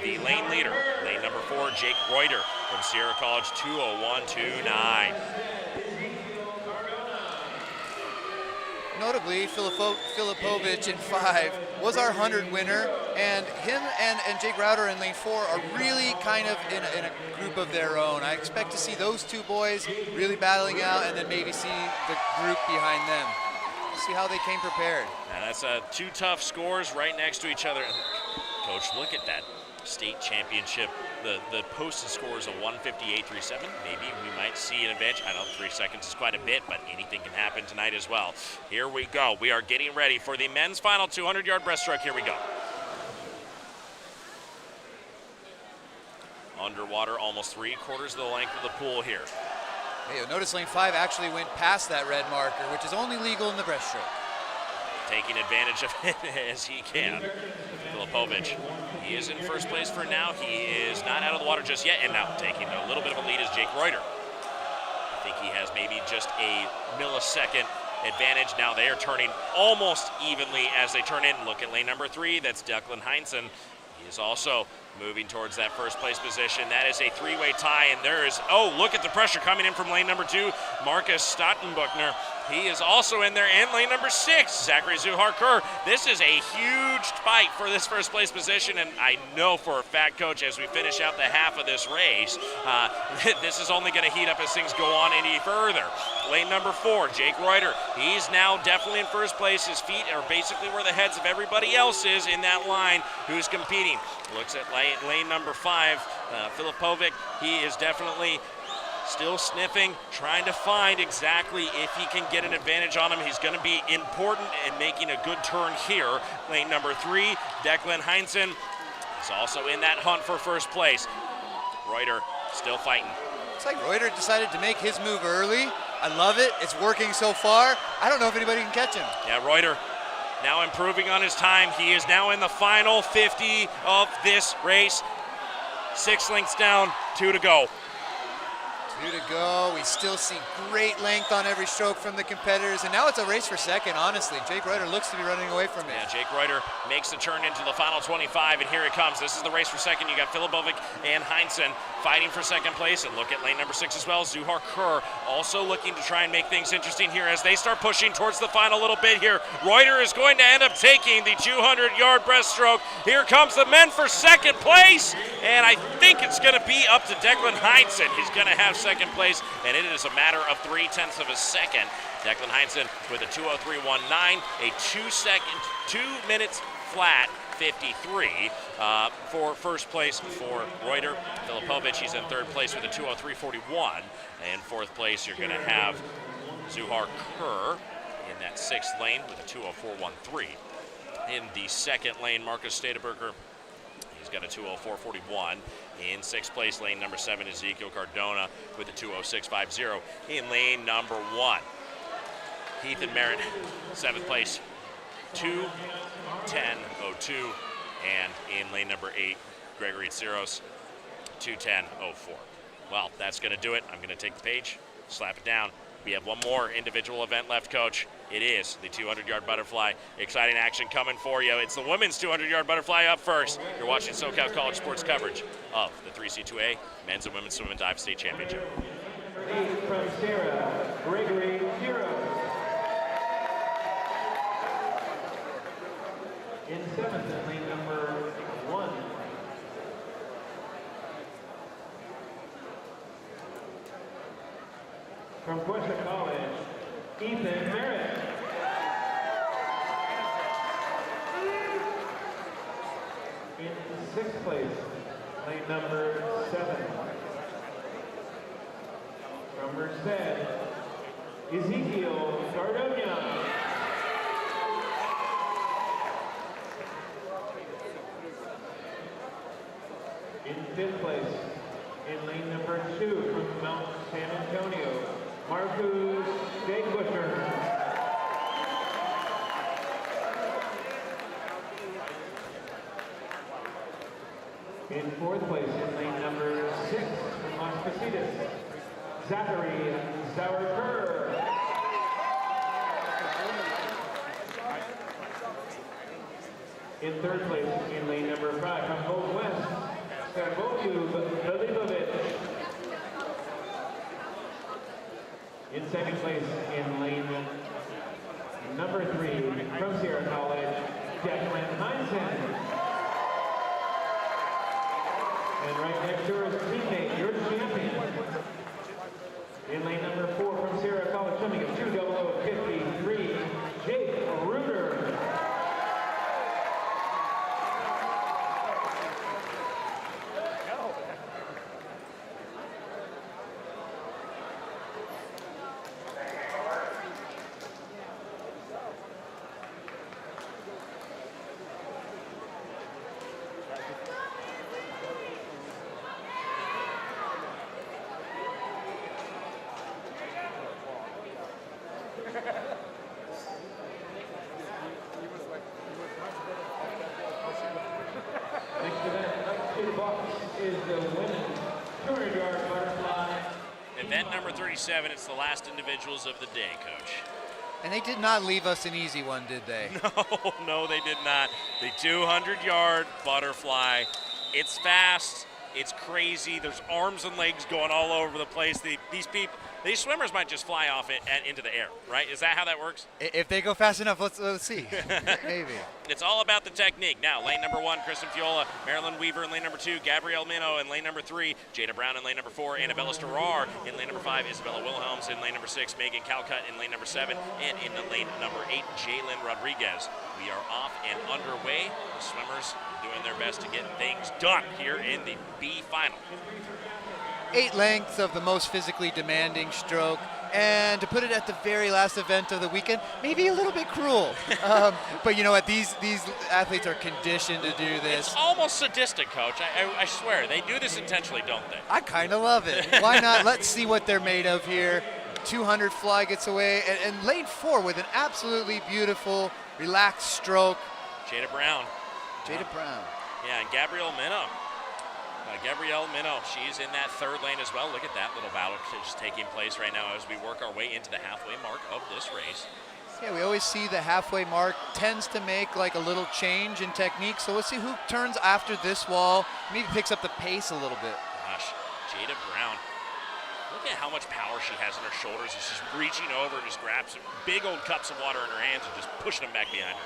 The lane leader, lane number 4, Jake Reuter from Sierra College, 2:01.29. Notably, Filipovic in 5 was our 100 winner, and him and Jake Reuter in lane 4 are really kind of in a group of their own. I expect to see those two boys really battling out, and then maybe see the group behind them. See how they came prepared. Now that's 2 tough scores right next to each other. Coach, look at that state championship. The posted score is a 1:58.37. Maybe we might see an advantage. I know 3 seconds is quite a bit, but anything can happen tonight as well. Here we go. We are getting ready for the men's final 200-yard breaststroke. Here we go. Underwater, almost 3/4 of the length of the pool here. Hey, you'll notice lane 5 actually went past that red marker, which is only legal in the breaststroke. Taking advantage of it as he can. Filipovic, he is in first place for now. He is not out of the water just yet, and now taking a little bit of a lead is Jake Reuter. I think he has maybe just a millisecond advantage. Now they are turning almost evenly as they turn in. Look at lane number 3, that's Declan Heinzen. He is also moving towards that first place position. That is a 3-way tie, and there is, oh, look at the pressure coming in from lane number 2, Marcus Stottenbuchner. He is also in there, and lane number 6, Zachary Zuhar Kerr. This is a huge fight for this first place position, and I know for a fact, Coach, as we finish out the half of this race, this is only going to heat up as things go on any further. Lane number 4, Jake Reuter. He's now definitely in first place. His feet are basically where the heads of everybody else is in that line who's competing. Looks at lane number 5, Filipovic. He is definitely still sniffing, trying to find exactly if he can get an advantage on him. He's going to be important in making a good turn here. Lane number 3, Declan Heinzen is also in that hunt for first place. Reuter still fighting. It's like Reuter decided to make his move early. I love it. It's working so far. I don't know if anybody can catch him. Yeah, Reuter now improving on his time. He is now in the final 50 of this race. 6 lengths down, 2 to go. 2 to go. We still see great length on every stroke from the competitors, and now it's a race for second, honestly. Jake Reuter looks to be running away from it. Yeah, Jake Reuter makes the turn into the final 25, and here it comes. This is the race for second. You got Filipovic and Heinzen fighting for second place, and look at lane number 6 as well. Zuhar Kerr also looking to try and make things interesting here as they start pushing towards the final little bit here. Reuter is going to end up taking the 200-yard breaststroke. Here comes the men for second place, and I think it's going to be up to Declan Heinzen. He's going to have second place, and it is a matter of 0.3 of a second. Declan Heinzen with a 2:03.19, a 2 minutes flat 53 for first place for Reuter. Filipovic, he's in third place with a 2:03.41. And fourth place, you're going to have Zuhar Kerr in that sixth lane with a 2:04.13. In the second lane, Marcus Stadeberger, he's got a 2:04.41. In sixth place, lane number 7, Ezekiel Cardona with a 2:06.50. In lane number 1, Ethan Merritt, seventh place, 2:10.02. And in lane number 8, Gregory Tsiros, 2:10.04. Well, that's going to do it. I'm going to take the page, slap it down. We have one more individual event left, Coach. It is the 200-yard butterfly. Exciting action coming for you. It's the women's 200-yard butterfly up first. You're watching SoCal College Sports coverage of the 3C2A Men's and Women's Swim and Dive State Championship. From Sarah, Gregory Tsiros. In seventh, in lane number 1. From Questa College, Ethan Merritt. In sixth place, lane number 7. From Merced, Ezekiel Cardona. In fifth place, in lane number 2 from Mount San Antonio, Marcus Dagbusher. In fourth place, in lane number 6 from Las Positas, Zachary Sauerker. In third place, in lane number 5 from Old West, Servoju Filipovic. In second place, in lane number 3 from Sierra College, Declan Heinzen. And right next to his teammate, your champion. In lane number 4 from Sierra College, coming at 2:00.53, Jake Reuter. Next event up to the box is the women's 200-yard butterfly. Event number 37, it's the last individuals of the day, Coach. And they did not leave us an easy one, did they? No, they did not. The 200-yard butterfly. It's fast. It's crazy. There's arms and legs going all over the place. These swimmers might just fly off it and into the air, right? Is that how that works? If they go fast enough, let's see. Maybe. It's all about the technique. Now, lane number 1, Kristen Fiola, Marilyn Weaver in lane number 2, Gabrielle Minnow in lane number 3, Jada Brown in lane number 4, Annabella Starrar in lane number 5, Isabella Wilhelms in lane number 6, Megan Calcutt in lane number 7, and in the lane number 8, Jalen Rodriguez. We are off and underway. The swimmers doing their best to get things done here in the B final. 8 lengths of the most physically demanding stroke, and to put it at the very last event of the weekend, maybe a little bit cruel. But you know what? These athletes are conditioned to do this. It's almost sadistic, Coach. I swear. They do this intentionally, don't they? I kind of love it. Why not? Let's see what they're made of here. 200 fly gets away, and lane 4 with an absolutely beautiful, relaxed stroke. Jada Brown. Jada Brown. Yeah, and Gabrielle Minnow. Gabrielle Minnow, she's in that third lane as well. Look at that little battle just taking place right now as we work our way into the halfway mark of this race. Yeah, we always see the halfway mark tends to make like a little change in technique. So let's see who turns after this wall, maybe picks up the pace a little bit. Gosh, Jada Brown. Look at how much power she has on her shoulders. She's just reaching over and just grabs big old cups of water in her hands and just pushing them back behind her.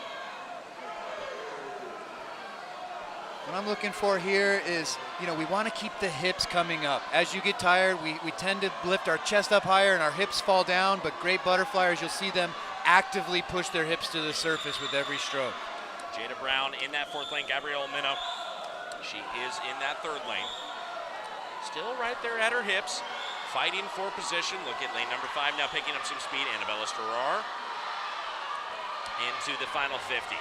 What I'm looking for here is, we want to keep the hips coming up. As you get tired, we tend to lift our chest up higher and our hips fall down, but great butterflyers, you'll see them actively push their hips to the surface with every stroke. Jada Brown in that fourth lane, Gabrielle Minnow. She is in that third lane. Still right there at her hips, fighting for position. Look at lane number 5 now picking up some speed. Annabella Storrar into the final 50.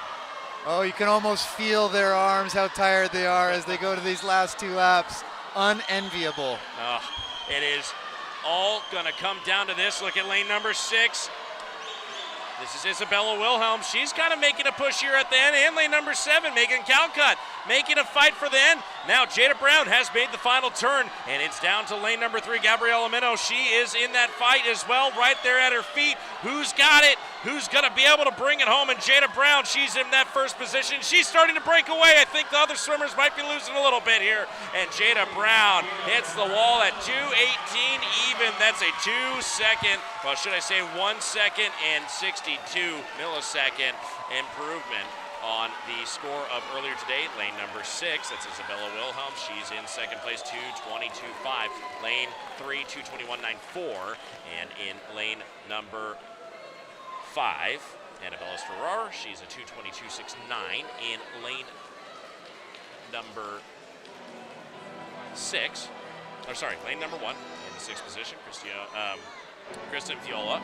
Oh, you can almost feel their arms, how tired they are as they go to these last 2 laps. Unenviable. Oh, it is all gonna come down to this. Look at lane number 6. This is Isabella Wilhelm. She's kind of making a push here at the end. And lane number 7, Megan Calcutt, making a fight for the end. Now Jada Brown has made the final turn, and it's down to lane number 3, Gabriella Minnow. She is in that fight as well, right there at her feet. Who's got it? Who's going to be able to bring it home? And Jada Brown, she's in that first position. She's starting to break away. I think the other swimmers might be losing a little bit here. And Jada Brown hits the wall at 2:18 even. That's a 2-second, well, should I say 1 second and 62 millisecond improvement on the score of earlier today. Lane number 6, that's Isabella Wilhelm. She's in second place, 2:22.5. Lane 3, 2:21.94. And in lane number 5, Annabella Storrar, she's a 2:22.69. In lane number 6, lane number 1, in the 6th position, Kristen Fiola,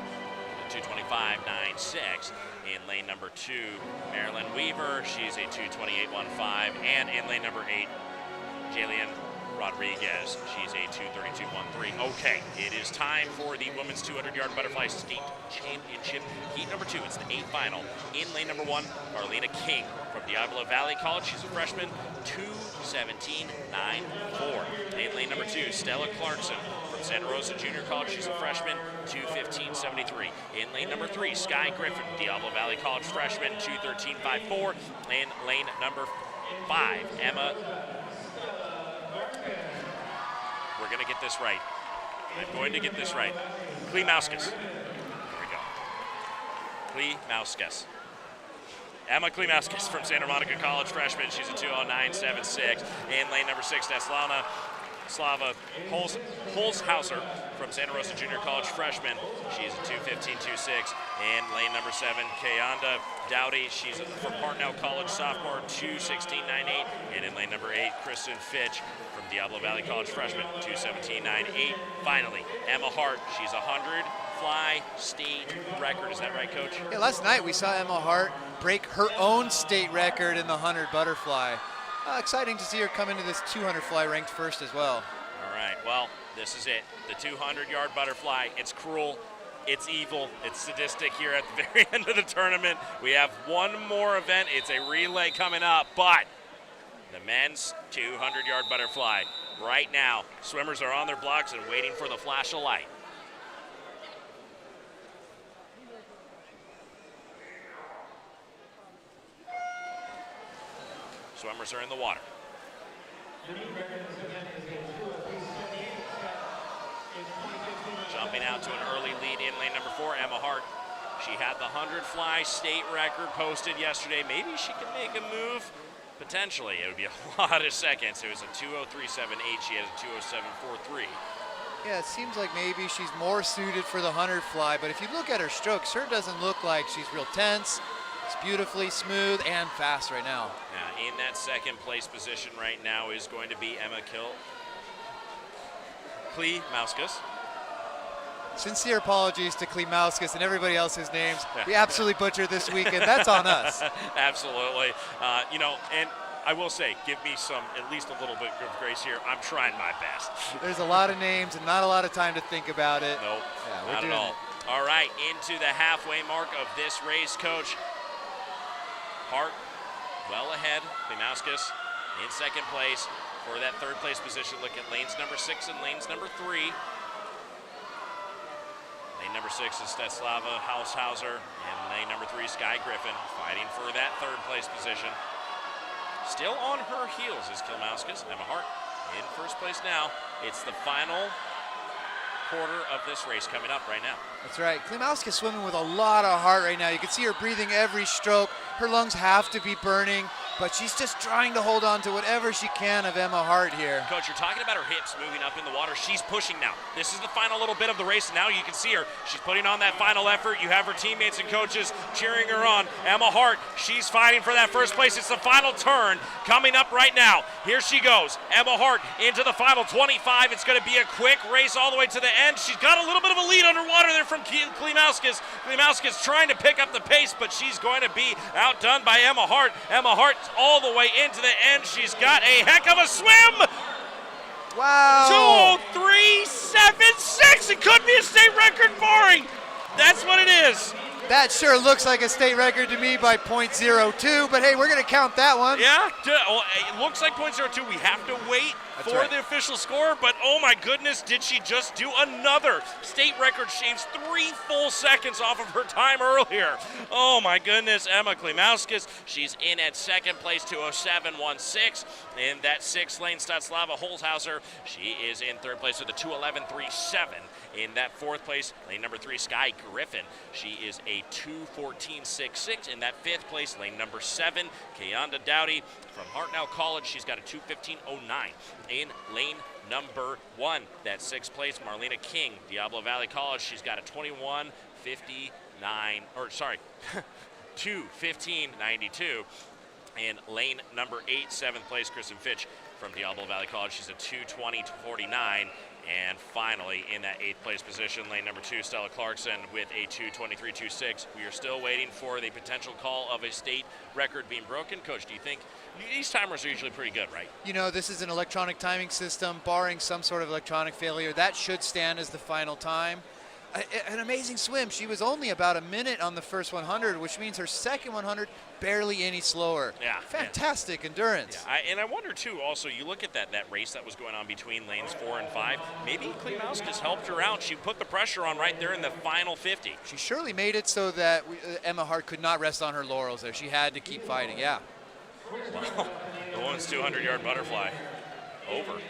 2:25.96. In lane number 2, Marilyn Weaver, she's a 2:28.15. And in lane number 8, Jalen Rodriguez, she's a 2:32.13. Okay, it is time for the women's 200-yard butterfly state championship. Heat number 2, it's the 8th final. In lane number 1, Carlina King from Diablo Valley College, she's a freshman, 2:17.94. In lane number 2, Stella Clarkson from Santa Rosa Junior College, she's a freshman, 2:15.73. In lane number 3, Sky Griffin, Diablo Valley College freshman, 2:13.54. In lane number 5, Emma. We're going to get this right. I'm going to get this right. Klimauskas. There we go. Klimauskas. Emma Klimauskas from Santa Monica College freshman. She's a 2:09.76. In lane number 6, that's Slava Holzhauser from Santa Rosa Junior College freshman. She's a 2:15.26. And lane number 7, Kayanda Dowdy. She's from Hartnell College sophomore, 2:16.98. And in lane number 8, Kristen Fitch from Diablo Valley College freshman, 2:17.98. Finally, Emma Hart. She's a 100 fly state record. Is that right, Coach? Yeah, last night we saw Emma Hart break her own state record in the 100 butterfly. Exciting to see her come into this 200 fly ranked first as well. All right, well, this is it. The 200-yard butterfly. It's cruel, it's evil, it's sadistic here at the very end of the tournament. We have one more event. It's a relay coming up, but the men's 200-yard butterfly. Right now, swimmers are on their blocks and waiting for the flash of light. Swimmers are in the water. Jumping out to an early lead in lane number 4, Emma Hart. She had the 100 fly state record posted yesterday. Maybe she can make a move. Potentially, it would be a lot of seconds. It was a 2:03.78. She has a 2:07.43. Yeah, it seems like maybe she's more suited for the 100 fly, but if you look at her strokes, her doesn't look like she's real tense. It's beautifully smooth and fast right now. Now, in that second place position right now is going to be Emma Klimauskas. Sincere apologies to Klimauskas and everybody else's names. We absolutely butchered this weekend. That's on us. Absolutely. And I will say, give me at least a little bit of grace here. I'm trying my best. There's a lot of names and not a lot of time to think about it. Nope, yeah, we're not doing at all. it. All right, into the halfway mark of this race, Coach. Hart well ahead, Klimauskas In second place for that third place position, look at lanes number 6 and lanes number 3. Lane number 6 is Steslava Haushauser, and lane number 3, Sky Griffin, fighting for that third place position. Still on her heels is Klimauskas. Emma Hart in first place now. It's the final quarter of this race coming up right now. That's right. Klimauskas swimming with a lot of heart right now. You can see her breathing every stroke. Her lungs have to be burning, but she's just trying to hold on to whatever she can of Emma Hart here. Coach, you're talking about her hips moving up in the water. She's pushing now. This is the final little bit of the race, and now you can see her. She's putting on that final effort. You have her teammates and coaches cheering her on. Emma Hart, she's fighting for that first place. It's the final turn coming up right now. Here she goes. Emma Hart into the final 25. It's going to be a quick race all the way to the end. She's got a little bit of a lead underwater there from Klimauskas. Klimauskas trying to pick up the pace, but she's going to be outdone by Emma Hart. Emma Hart all the way into the end. She's got a heck of a swim. Wow. 2:03.76. It could be a state record boring. That's what it is. That sure looks like a state record to me by .02, but hey, we're going to count that one. Yeah, it looks like .02. We have to wait for the official score, but oh my goodness, did she just do another state record? Shaves 3 full seconds off of her time earlier. Oh my goodness, Emma Klimauskas, she's in at second place, 2:07.16. In that 6th lane, Stanislava Holzhauser, she is in third place with a 2:11.37. In that 4th place, lane number 3, Sky Griffin, she is a 2:14.66. In that 5th place, lane number 7, Kayonda Dowdy from Hartnell College, she's got a 2:15.09. In lane number 1, that 6th place, Marlena King, Diablo Valley College, she's got a 2:15.92. In lane number 8, 7th place, Kristen Fitch from Diablo Valley College, she's a 2:20.49. And finally, in that 8th place position, lane number 2, Stella Clarkson with a 2:23.26. We are still waiting for the potential call of a state record being broken. Coach, do you think these timers are usually pretty good, right? You know, this is an electronic timing system, barring some sort of electronic failure. That should stand as the final time. An amazing swim. She was only about a minute on the first 100, which means her second 100 barely any slower. Yeah. Fantastic endurance. Yeah, and I wonder, too, also, you look at that race that was going on between lanes 4 and 5. Maybe Klimauskas helped her out. She put the pressure on right there in the final 50. She surely made it so that Emma Hart could not rest on her laurels there. She had to keep fighting, yeah. Well, the women's 200-yard butterfly over.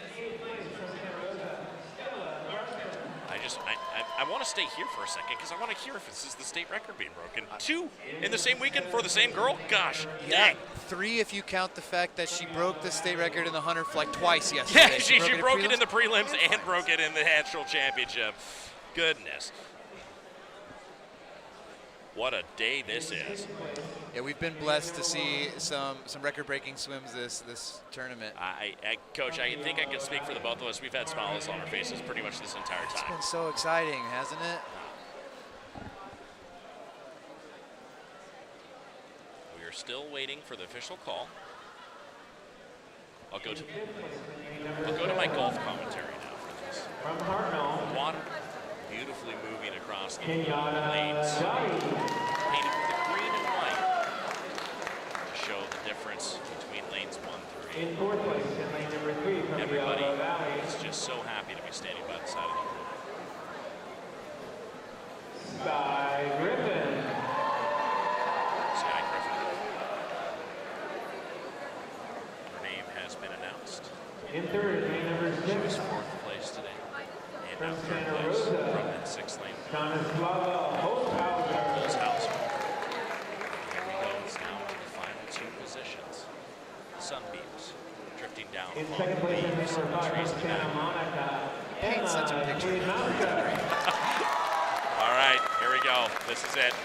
I want to stay here for a second because I want to hear if this is the state record being broken. 2 in the same weekend for the same girl? Gosh, dang. 3 if you count the fact that she broke the state record in the 100 like twice yesterday. Yeah, she broke it in the prelims and broke it in the national championship. Goodness. What a day this is. Yeah, we've been blessed to see some record-breaking swims this tournament. Coach, I think I can speak for the both of us. We've had smiles on our faces pretty much this entire time. It's been so exciting, hasn't it? We are still waiting for the official call. I'll go to my golf commentary now for this. From Hartnell, Water beautifully moving across the lanes, painted with the green and white to show the difference between lanes 1 through 8. in 4th place in lane number 3 from Everybody Diablo Valley. is just so happy to be standing by the side of the pool. Sky Griffin. Sky Griffin. Her name has been announced. In 3rd, lane number She was 6, 4th place today. And From now 3rd Santa place Rosa. from that 6th lane. Stanislava Holzhauser. Holzhauser. Here we go. It's down to the final 2 positions. Sunbeams drifting down. In along 2nd the place, lane leaves number and the 5 trees from in the Santa back. Monica. Paint such a picture. All right, here we go. This is it. The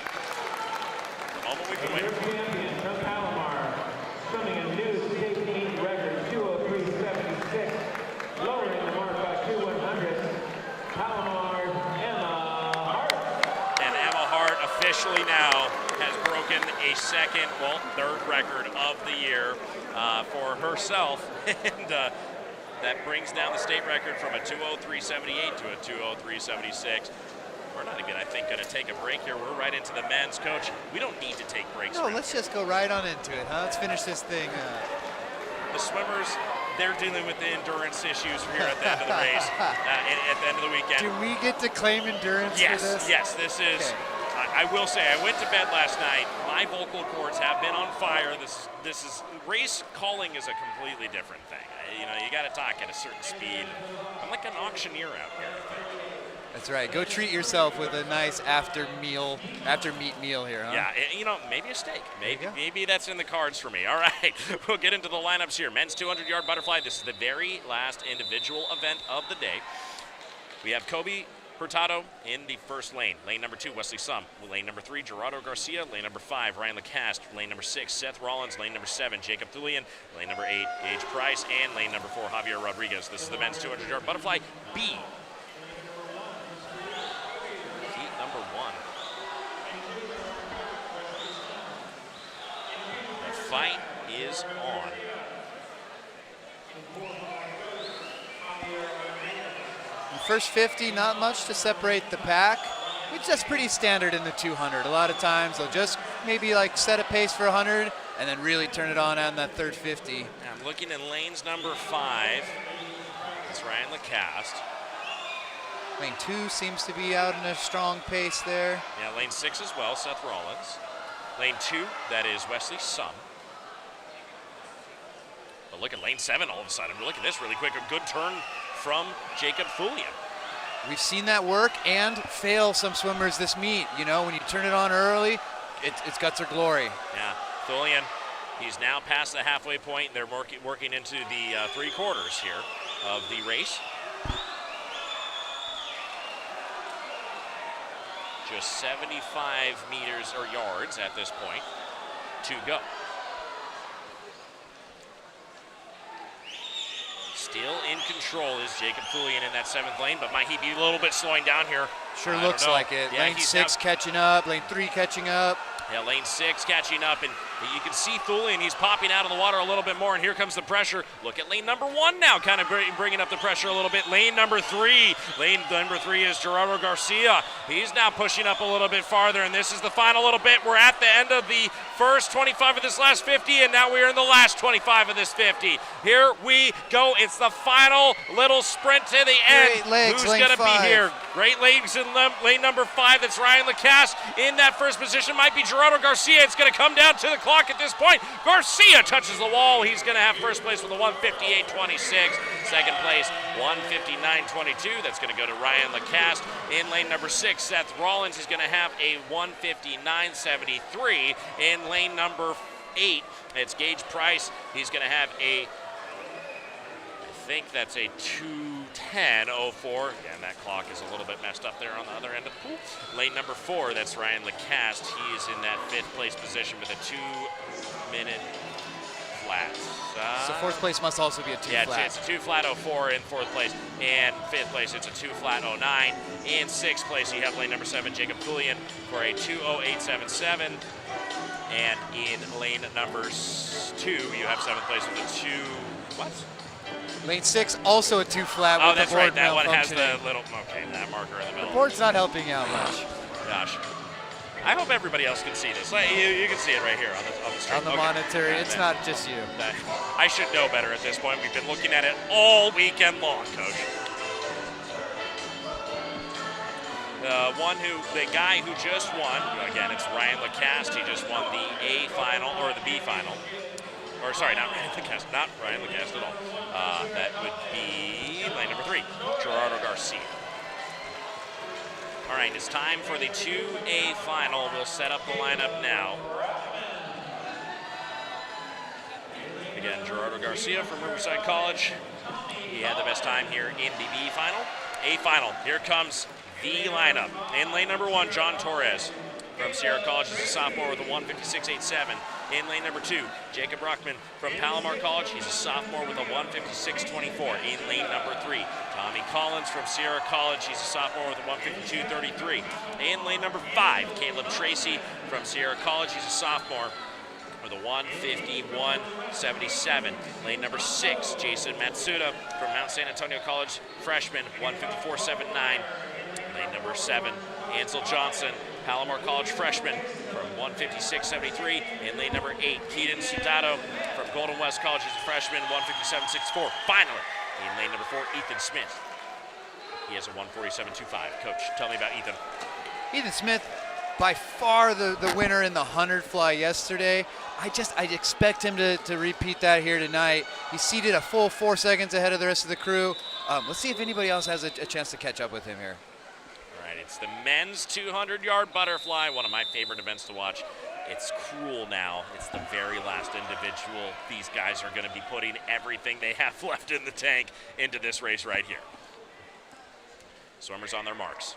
moment we've been Your waiting for. champion from Palomar, swimming a new state meet record, 2:03.76, lowering the mark by 2/100. Palomar's Emma Hart. And Emma Hart officially now has broken a third record of the year for herself. And that brings down the state record from a 2:03.78 to a 2:03.76. We're not even, I think, going to take a break here. We're right into the men's. Coach, we don't need to take breaks. No, let's just go right on into it, huh? Let's finish this thing. The swimmers, they're dealing with the endurance issues here at the end of the race, at the end of the weekend. Do we get to claim endurance for this? Yes, this is. Okay. I will say, I went to bed last night. My vocal cords have been on fire. This is race calling is a completely different thing. You got to talk at a certain speed. I'm like an auctioneer out here, I think. That's right. Go treat yourself with a nice after meat meal here, huh? Yeah, maybe a steak. Maybe that's in the cards for me. All right, we'll get into the lineups here. Men's 200-yard butterfly. This is the very last individual event of the day. We have Kobe Hurtado in the first lane. Lane number 2, Wesley Sum. Lane number 3, Gerardo Garcia. Lane number 5, Ryan Lacaste. Lane number 6, Seth Rollins. Lane number 7, Jacob Thulian. Lane number 8, Gage Price. And lane number 4, Javier Rodriguez. This is the men's 200-yard butterfly B. Heat number 1. The fight is on. First 50, not much to separate the pack, which that's pretty standard in the 200. A lot of times they'll just maybe like set a pace for 100 and then really turn it on that third 50. I'm looking in lanes number 5. It's Ryan Lacaste. Lane 2 seems to be out in a strong pace there. Yeah, lane 6 as well, Seth Rollins. Lane 2, that is Wesley Sum. But look at lane 7 all of a sudden. Look at this really quick. A good turn from Jacob Thulian. We've seen that work and fail some swimmers this meet. When you turn it on early, it's guts or glory. Yeah, Thulian, he's now past the halfway point. They're working into the 3/4 here of the race. Just 75 meters or yards at this point to go. Still in control is Jacob Thulian in that 7th lane, but might he be a little bit slowing down here? Sure looks like it. Yeah, lane 6 catching up, lane 3 catching up. Yeah, lane 6 catching up, and you can see Thulian, he's popping out of the water a little bit more, and here comes the pressure. Look at lane number 1 now, kind of bringing up the pressure a little bit. Lane number 3 is Gerardo Garcia. He's now pushing up a little bit farther, and this is the final little bit. We're at the end of the first 25 of this last 50, and now we're in the last 25 of this 50. Here we go. It's the final little sprint to the end. Great legs, Who's going to be here? Great legs in lane number 5. That's Ryan Lacaste. In that first position might be Gerardo Garcia. It's going to come down to the clock at this point. Garcia touches the wall. He's going to have first place with a 1:58.26. Second place, 1:59.22. That's going to go to Ryan Lacaste. In lane number 6, Seth Rollins is going to have a 1:59.73. In lane number 8, it's Gage Price. He's going to have I think that's a 2:10.04. Again, that clock is a little bit messed up there on the other end of the pool. Lane number 4, that's Ryan Lacaste. He is in that 5th place position with a 2-minute flat. So 4th place must also be a 2 flat. Yeah, it's a 2:04 in 4th place. And 5th place, it's a 2:09. In 6th place, you have lane number 7, Jacob Thulian, for a 2:08.77. And in lane number 2, you have 7th place with a 2. What? Lane 6, also a 2 flat. Oh, with that's the board right. That one has the malfunctioning. little, that marker in the middle. The board's not helping out much. Gosh. I hope everybody else can see this. You can see it right here on the screen. On the monitor, it's not just you. I should know better at this point. We've been looking at it all weekend long, Coach. The guy who just won, again, it's Ryan Lacaste. He just won the A final, or the B final. Or sorry, not Ryan Lacaste, not Ryan Lacaste at all. That would be lane number 3, Gerardo Garcia. All right, it's time for the 2A final. We'll set up the lineup now. Again, Gerardo Garcia from Riverside College. He had the best time here in the B final. A final, here comes the lineup. In lane number 1, John Torres from Sierra College. He's a sophomore with a 1:56.87. In lane number 2, Jacob Brockman from Palomar College. He's a sophomore with a 1:56.24. In lane number 3, Tommy Collins from Sierra College. He's a sophomore with a 1:52.33. In lane number 5, Caleb Tracy from Sierra College. He's a sophomore with a 1:51.77. Lane number 6, Jason Matsuda from Mount San Antonio College, freshman, 1:54.79. Lane number 7, Ansel Johnson, Palomar College freshman, from 1:56.73. In lane number 8, Keaton Sudato from Golden West College is a freshman, 157.64. Finally, in lane number 4, Ethan Smith. He has a 147.25. Coach, tell me about Ethan. Ethan Smith, by far the winner in the 100 fly yesterday. I expect him to repeat that here tonight. He seated a full 4 seconds ahead of the rest of the crew. Let's see if anybody else has a chance to catch up with him here. All right, it's the men's 200-yard butterfly, one of my favorite events to watch. It's cruel now. It's the very last individual. These guys are going to be putting everything they have left in the tank into this race right here. Swimmers on their marks.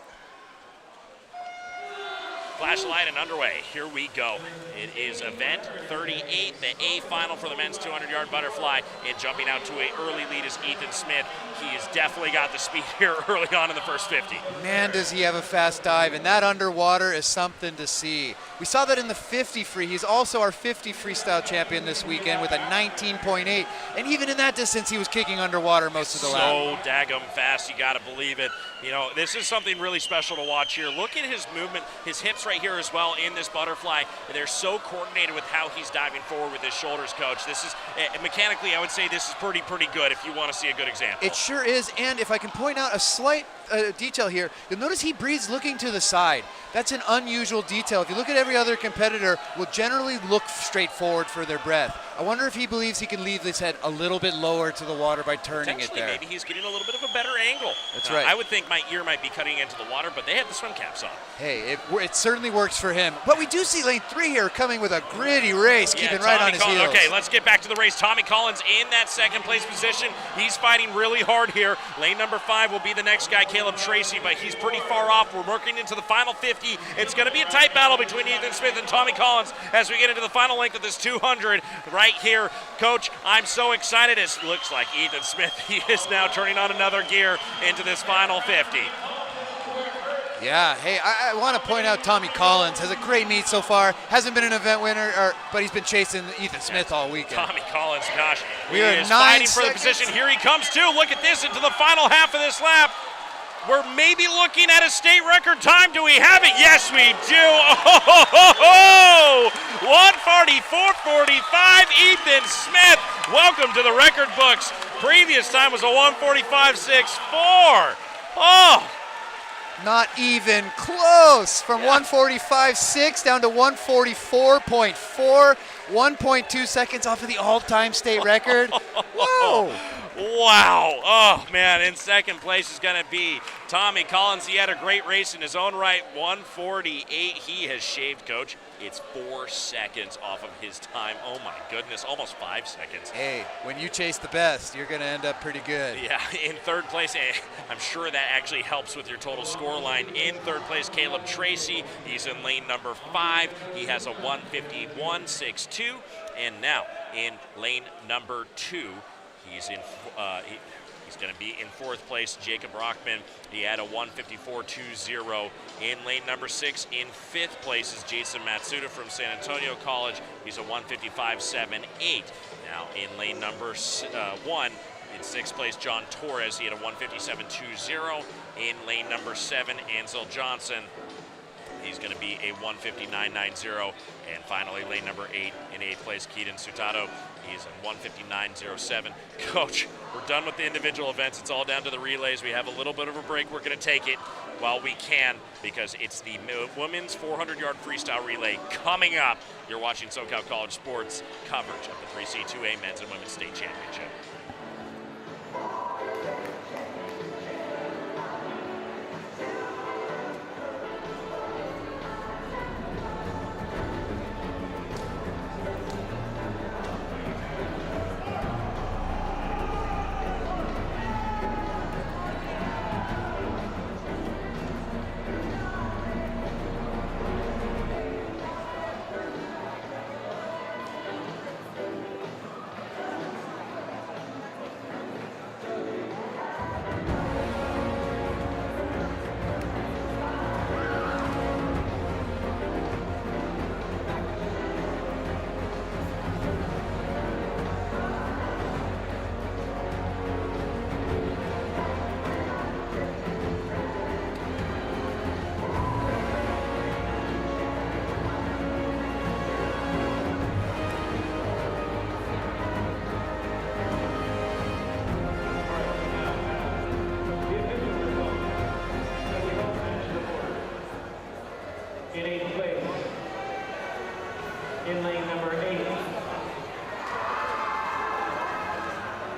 Flashlight and underway. Here we go. It is event 38, the A final for the men's 200-yard butterfly. And jumping out to an early lead is Ethan Smith. He has definitely got the speed here early on in the first 50. Man, does he have a fast dive, and that underwater is something to see. We saw that in the 50 free. He's also our 50 freestyle champion this weekend with a 19.8. And even in that distance, he was kicking underwater most of the lap. So daggum fast, you got to believe it. You know, this is something really special to watch here. Look at his movement, his hips right here as well in this butterfly. They're so coordinated with how he's diving forward with his shoulders, Coach. This is, mechanically, I would say this is pretty good if you want to see a good example. It sure is, and if I can point out a slight detail here, you'll notice he breathes looking to the side. That's an unusual detail. If you look at every other competitor, will generally look straight forward for their breath. I wonder if he believes he can leave his head a little bit lower to the water by turning it there. Maybe he's getting a little bit of a better angle. That's right. I would think my ear might be cutting into the water, but they have the swim caps on. Hey, it certainly works for him. But we do see lane 3 here coming with a gritty race, keeping right on his heels. Okay, let's get back to the race. Tommy Collins in that second place position. He's fighting really hard here. Lane number 5 will be the next guy, Caleb Tracy, but he's pretty far off. We're working into the final 50. It's going to be a tight battle between Ethan Smith and Tommy Collins as we get into the final length of this 200 right here. Coach, I'm so excited. It looks like Ethan Smith, he is now turning on another gear into this final 50. Yeah, hey, I want to point out Tommy Collins has a great meet so far. Hasn't been an event winner, but he's been chasing Ethan Smith all weekend. Tommy Collins, gosh, we he are is 9 fighting seconds. for the position. Here he comes too. Look at this into the final half of this lap. We're maybe looking at a state record time. Do we have it? Yes, we do. Oh, 1:44.45. Ethan Smith, welcome to the record books. Previous time was a 1:45.64. Oh. Not even close. From 1:45.6 down to 1:44.4. 1.2 seconds off of the all-time state record. Whoa. Wow. Oh, man. In second place is going to be Tommy Collins. He had a great race in his own right. 1:48. He has shaved, Coach. It's 4 seconds off of his time. Oh, my goodness. Almost 5 seconds. Hey, when you chase the best, you're going to end up pretty good. Yeah, in third place, I'm sure that actually helps with your total score line. In third place, Caleb Tracy. He's in lane number 5. He has a 1:51.62. And now in lane number 2, he's going to be in fourth place, Jacob Rockman. He had a 1:54.20 in lane number 6. In fifth place is Jason Matsuda from San Antonio College. He's a 1:55.78. Now in lane number 1, in sixth place, John Torres. He had a 1:57.20. In lane number 7, Ansel Johnson. He's going to be a 1:59.90. And finally, lane number 8, in 8th place, Keaton Sutato. He's at 1:59.07. Coach, we're done with the individual events. It's all down to the relays. We have a little bit of a break. We're going to take it while we can because it's the women's 400-yard freestyle relay coming up. You're watching SoCal College Sports coverage of the 3C2A Men's and Women's State Championship.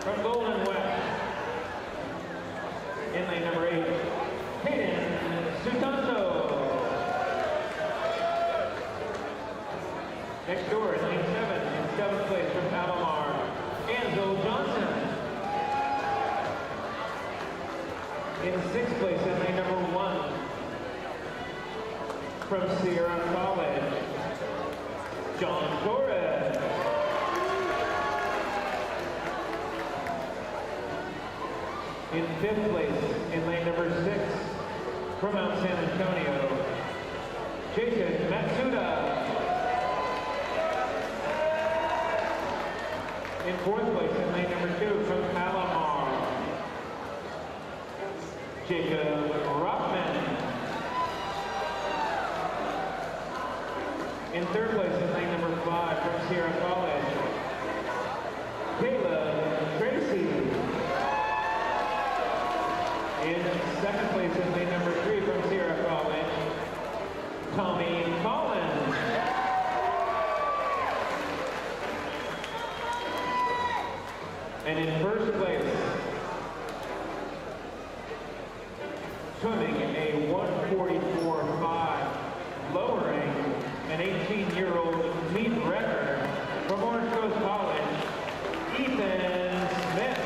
From Golden West, in lane number 8, Hayden Sutanto. Next door in lane 7, in 7th place from Palomar, Ansel Johnson. In 6th place in lane number 1, from Sierra College, John Torres. In 5th place in lane number 6, from Mount San Antonio, Jason Matsuda. In 4th place in lane number 2, from Palomar, Jacob Rockman. In 3rd place in lane number 5, from Sierra College, Caleb Tracy. In 2nd place in lane number 3, from Sierra College, Tommy Collins. And in 1st place, swimming a 144.5, lowering an 18-year-old meet record from Orange Coast College, Ethan Smith.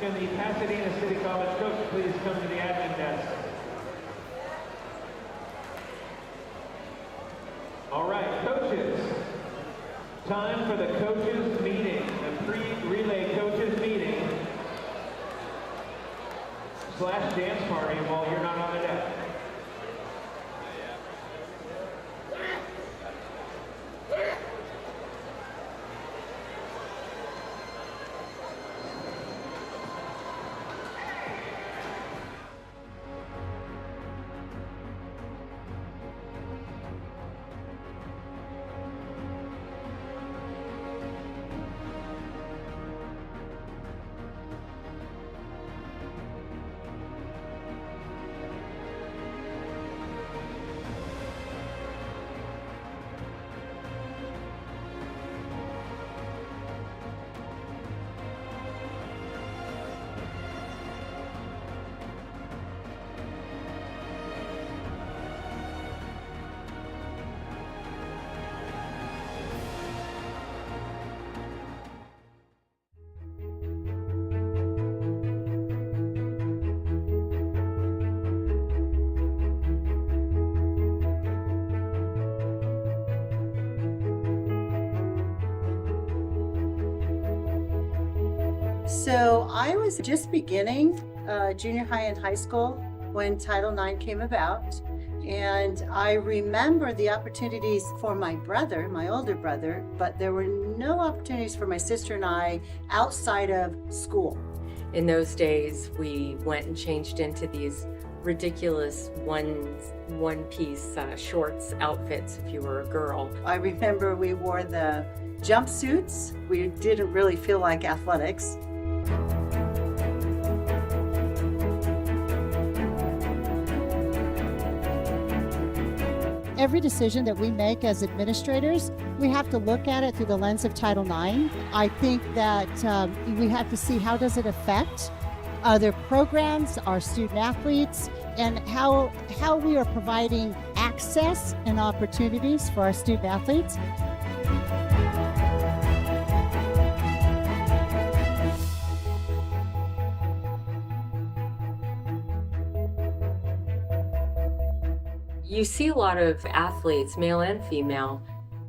Can the Pasadena City College coach please come to the admin desk? All right, coaches. Time for the coaches meeting, the pre-relay coaches meeting / dance party while you're not on the deck. So I was just beginning junior high and high school when Title IX came about. And I remember the opportunities for my brother, my older brother, but there were no opportunities for my sister and I outside of school. In those days, we went and changed into these ridiculous one-piece shorts outfits if you were a girl. I remember we wore the jumpsuits. We didn't really feel like athletics. Every decision that we make as administrators, we have to look at it through the lens of Title IX. I think that we have to see how does it affect other programs, our student athletes, and how we are providing access and opportunities for our student athletes. You see a lot of athletes, male and female,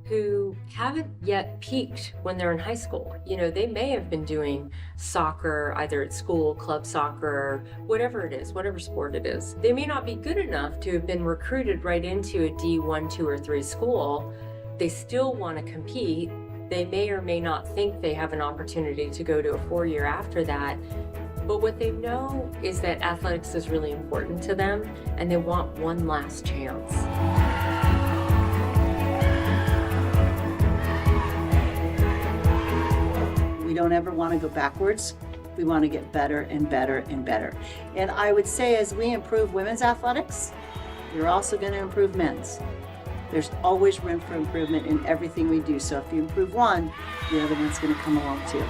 who haven't yet peaked when they're in high school. You know, they may have been doing soccer, either at school, club soccer, whatever it is, whatever sport it is. They may not be good enough to have been recruited right into a D1, 2, or 3 school. They still want to compete. They may or may not think they have an opportunity to go to a 4-year after that. But what they know is that athletics is really important to them, and they want one last chance. We don't ever want to go backwards. We want to get better and better and better. And I would say as we improve women's athletics, you're also going to improve men's. There's always room for improvement in everything we do. So if you improve one, the other one's going to come along too.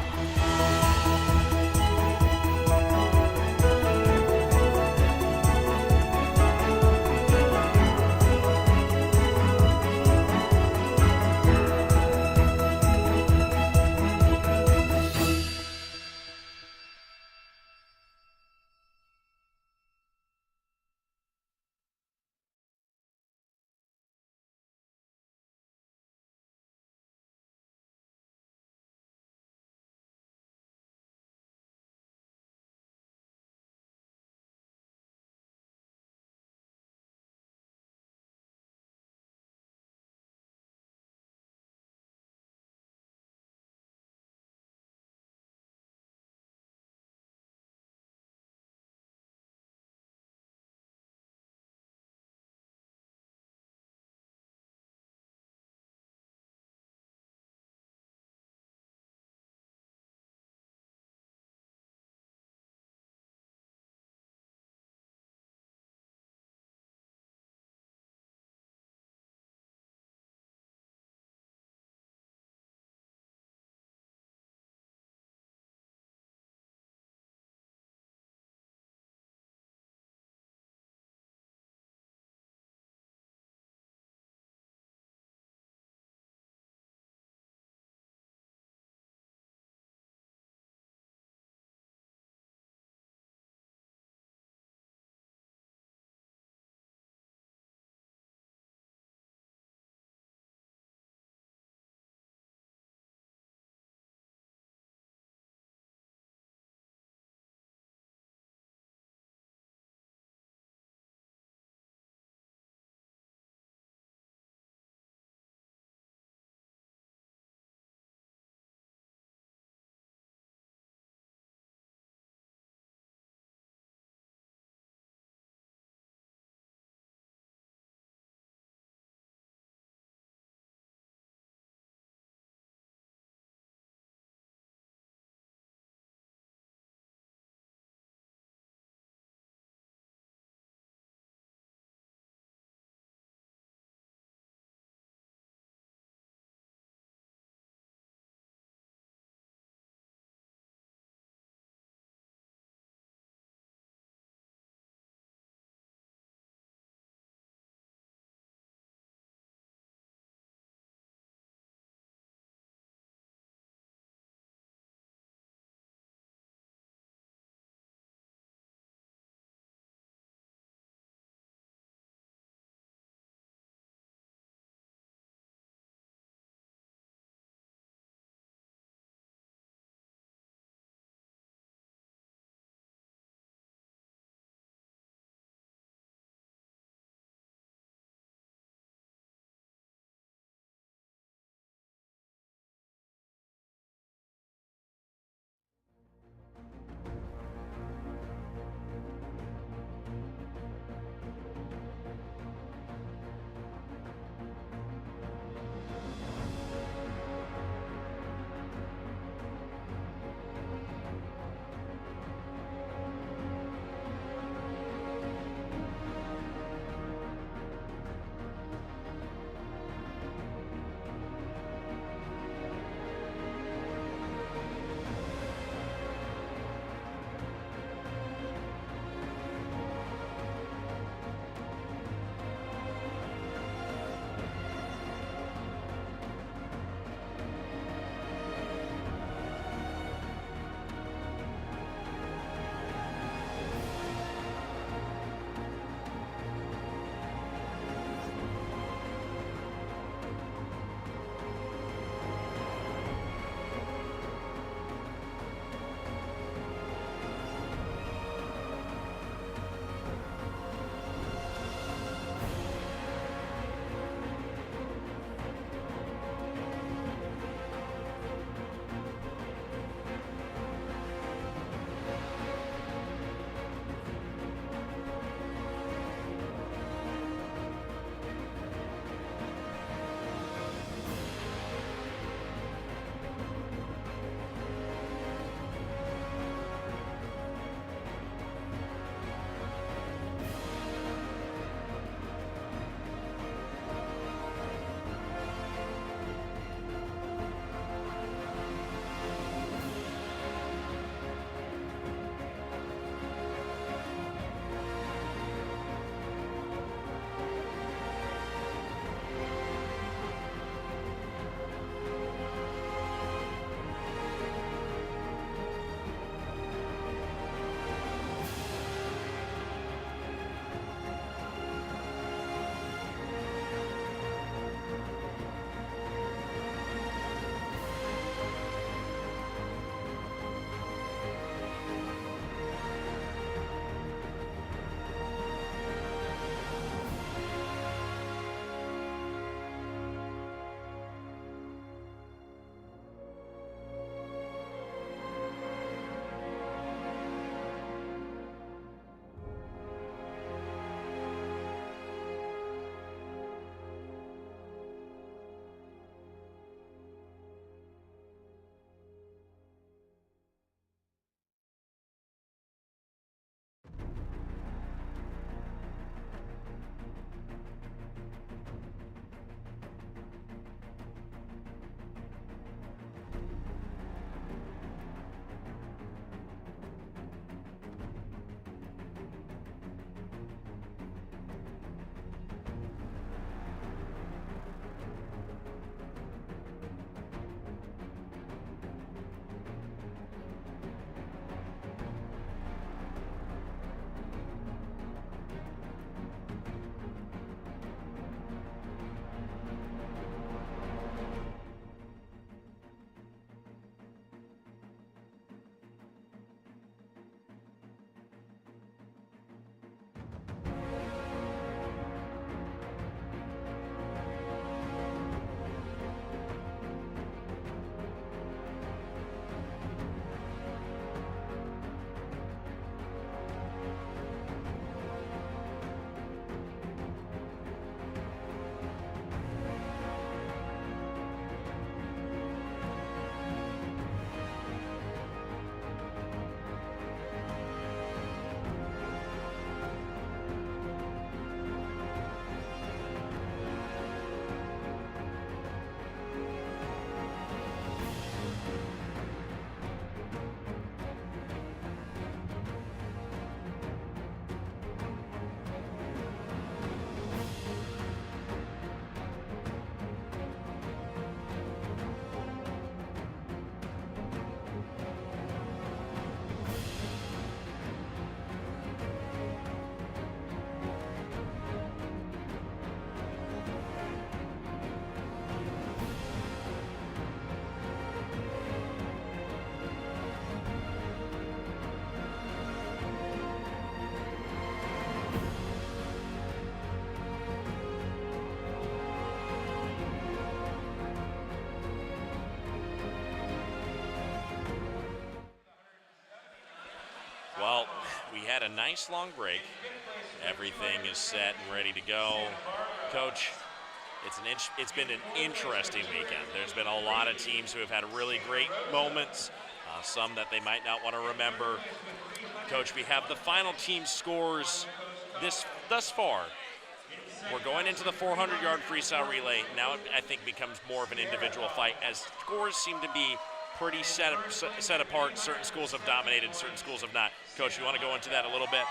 Well, we had a nice long break. Everything is set and ready to go. Coach, it's been an interesting weekend. There's been a lot of teams who have had really great moments, some that they might not want to remember. Coach, we have the final team scores thus far. We're going into the 400-yard freestyle relay. Now it, I think, becomes more of an individual fight as scores seem to be pretty set apart. Certain schools have dominated, certain schools have not. Coach, you want to go into that a little bit?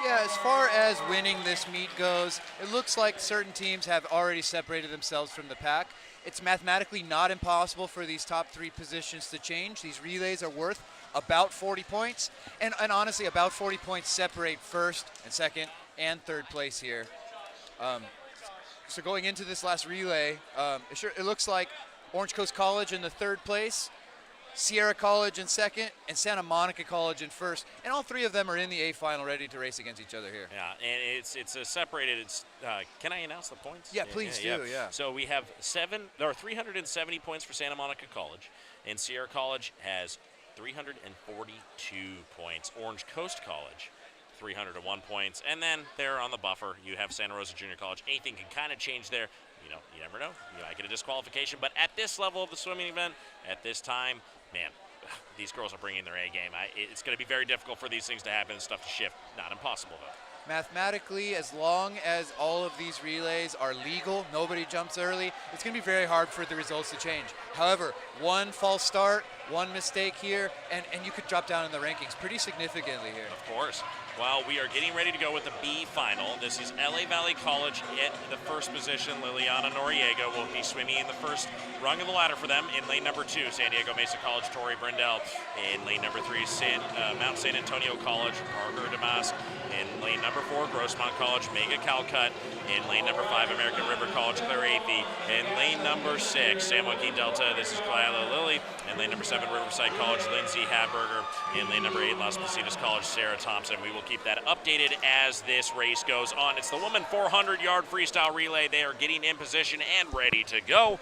Yeah, as far as winning this meet goes, it looks like certain teams have already separated themselves from the pack. It's mathematically not impossible for these top 3 positions to change. These relays are worth about 40 points, and honestly, about 40 points separate first and second and third place here. So going into this last relay, it looks like Orange Coast College in the 3rd place, Sierra College in 2nd, and Santa Monica College in 1st. And all 3 of them are in the A final ready to race against each other here. Yeah, and it's a separated. Can I announce the points? Yeah, please do. So we have 370 points for Santa Monica College, and Sierra College has 342 points. Orange Coast College, 301 points. And then there on the buffer, you have Santa Rosa Junior College. Anything can kind of change there. You know, you never know. You might get a disqualification. But at this level of the swimming event, at this time, man, these girls are bringing their A game. It's going to be very difficult for these things to happen and stuff to shift. Not impossible, though. Mathematically, as long as all of these relays are legal, nobody jumps early, it's going to be very hard for the results to change. However, one false start, one mistake here, and you could drop down in the rankings pretty significantly here. Of course. Well, we are getting ready to go with the B final. This is LA Valley College at the first position. Liliana Noriega will be swimming in the first rung of the ladder for them. In lane number 2, San Diego Mesa College, Tori Brindell. In lane number 3, Mount San Antonio College, Parker Damask. In lane number 4, Grossmont College, Mega Calcutt. In lane number 5, American River College, Claire Athey. In lane number 6, San Joaquin Delta, this is Kyla Lilly. In lane number 7, Riverside College, Lindsay Hadberger. In lane number 8, Las Positas College, Sarah Thompson. We will keep that updated as this race goes on. It's the women 400-yard freestyle relay. They are getting in position and ready to go.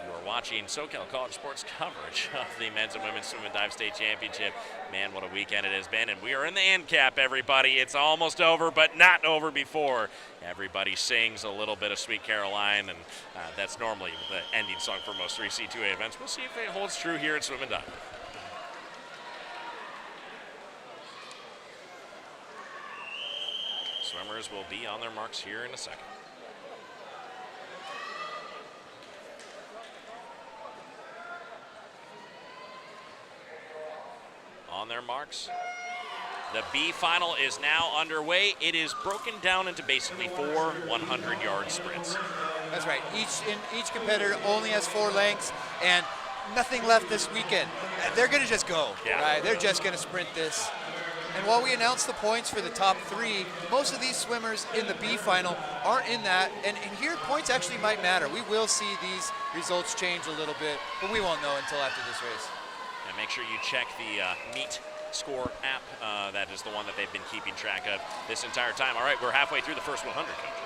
You are watching SoCal College Sports coverage of the men's and women's swim and dive state championship. Man, what a weekend it has been, and we are in the end cap, everybody. It's almost over, but not over before. Everybody sings a little bit of Sweet Caroline, and that's normally the ending song for most 3C2A events. We'll see if it holds true here at Swim and Dive. Swimmers will be on their marks here in a second. On their marks. The B final is now underway. It is broken down into basically 4 100-yard sprints. That's right. Each competitor only has 4 lengths and nothing left this weekend. They're going to just go. Yeah. Right? They're just going to sprint this. And while we announce the points for the top 3, most of these swimmers in the B final aren't in that. And here, points actually might matter. We will see these results change a little bit, but we won't know until after this race. And make sure you check the Meet Score app. That is the one that they've been keeping track of this entire time. All right, we're halfway through the first 100, Coach.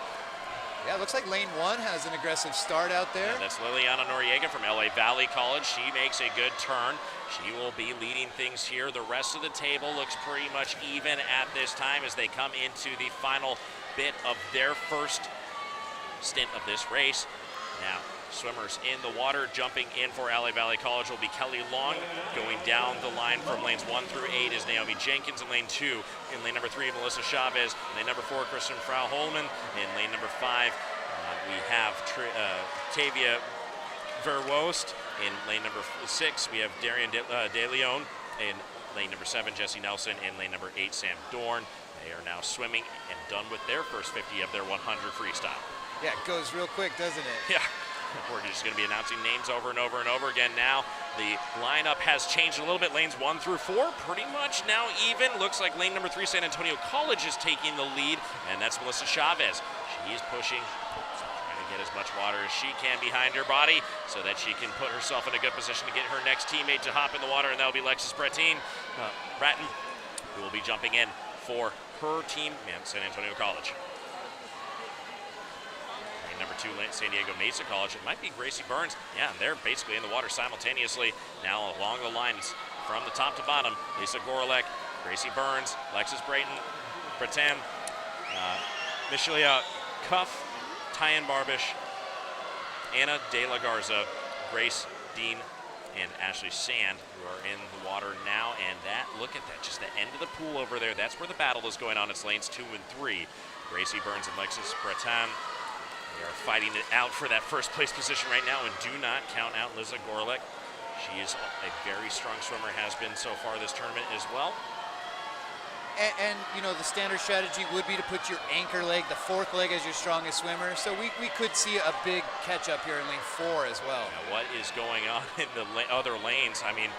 Yeah, it looks like lane 1 has an aggressive start out there. Yeah, that's Liliana Noriega from LA Valley College. She makes a good turn. She will be leading things here. The rest of the table looks pretty much even at this time as they come into the final bit of their first stint of this race. Now, swimmers in the water. Jumping in for LA Valley College will be Kelly Long. Going down the line from lanes 1 through 8 is Naomi Jenkins in lane 2. In lane number 3, Melissa Chavez. In lane number 4, Kristen Frau-Holman. In lane number 5, we have Tavia Verwoest. In lane number 6, we have Darian De Leon. In lane number 7, Jesse Nelson. In lane number 8, Sam Dorn. They are now swimming and done with their first 50 of their 100 freestyle. Yeah, it goes real quick, doesn't it? Yeah. We're just going to be announcing names over and over and over again now. The lineup has changed a little bit. Lanes 1 through 4 pretty much now even. Looks like lane number 3, San Antonio College, is taking the lead, and that's Melissa Chavez. She is pushing, trying to get as much water as she can behind her body so that she can put herself in a good position to get her next teammate to hop in the water, and that'll be Lexis Bratton, who will be jumping in for her team at San Antonio College. Number 2, San Diego Mesa College. It might be Gracie Burns. Yeah, they're basically in the water simultaneously. Now along the lines from the top to bottom, Lisa Gorelek, Gracie Burns, Lexus Brayton, Breton, Michelia Cuff, Tyan Barbish, Anna De La Garza, Grace Dean, and Ashley Sand, who are in the water now. And look at that, just the end of the pool over there. That's where the battle is going on. It's lanes 2 and 3. Gracie Burns and Lexus Breton, they are fighting it out for that first place position right now. And do not count out Liza Gorlick. She is a very strong swimmer, has been so far this tournament as well. And you know, the standard strategy would be to put your anchor leg, the fourth leg, as your strongest swimmer. So we could see a big catch up here in lane 4 as well. Now, what is going on in the other lanes? I mean,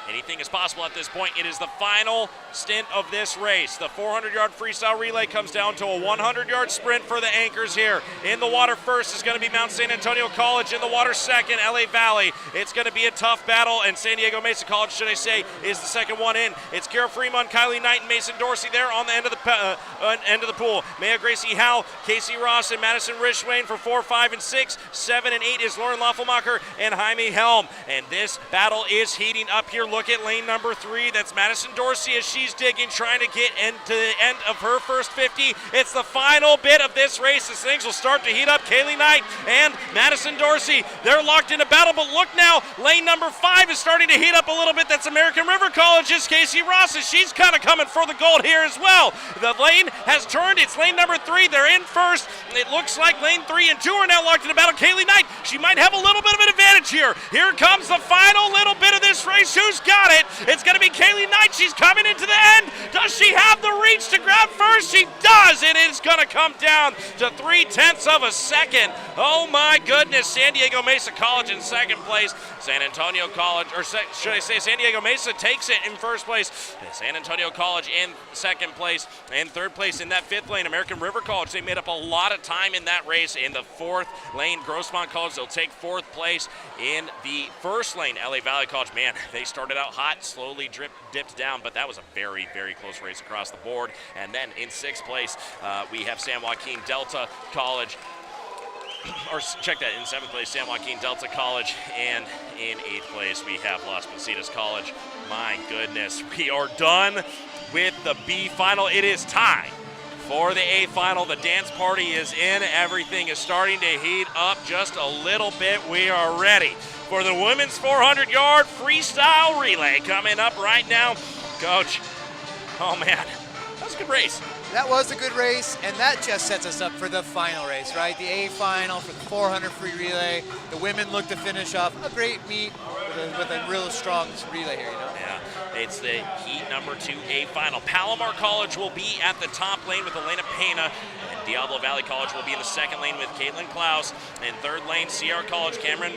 anything is possible at this point. It is the final stint of this race. The 400-yard freestyle relay comes down to a 100-yard sprint for the anchors here. In the water first is going to be Mount San Antonio College. In the water second, LA Valley. It's going to be a tough battle, and San Diego Mesa College, should I say, is the second one in. It's Kara Fremont, Kylie Knight, and Mason Dorsey there on the end of the pool. Maya Gracie Howe, Casey Ross, and Madison Rishwain for 4, 5, and 6. 7 and 8 is Lauren Loffelmacher and Jaime Helm. And this battle is heating up here. Look at lane number 3. That's Madison Dorsey as she's digging, trying to get into the end of her first 50. It's the final bit of this race as things will start to heat up. Kaylee Knight and Madison Dorsey, they're locked in a battle, but look now, lane number 5 is starting to heat up a little bit. That's American River College's Casey Ross, as she's kind of coming for the gold here as well. The lane has turned. It's lane number 3. They're in first. It looks like lane 3 and 2 are now locked in a battle. Kaylee Knight, she might have a little bit of an advantage here. Here comes the final little bit of this race. Who's got it? It's going to be Kaylee Knight. She's coming into the end. Does she have the reach to grab first? She does, and it's going to come down to 0.3 of a second. Oh my goodness. San Diego Mesa College in second place. San Antonio College, or should I say San Diego Mesa takes it in first place. San Antonio College in second place. And third place in that 5th lane, American River College. They made up a lot of time in that race. In the 4th lane, Grossmont College, they'll take 4th place. In the 1st lane, LA Valley College, man, they started out hot, slowly dipped down, but that was a very, very close race across the board. And then in 6th place, we have San Joaquin Delta College. Or check that, in 7th place, San Joaquin Delta College, and in 8th place, we have Las Positas College. My goodness, we are done with the B final. It is time for the A final. The dance party is in. Everything is starting to heat up just a little bit. We are ready for the women's 400-yard freestyle relay coming up right now. Coach, oh man, that was a good race. That was a good race, and that just sets us up for the final race, right? The A final for the 400 free relay. The women look to finish off a great meet with a real strong relay here, you know? Yeah, it's the heat number 2 A final. Palomar College will be at the top lane with Elena Pena, and Diablo Valley College will be in the second lane with Caitlin Klaus. In third lane, CR College, Cameron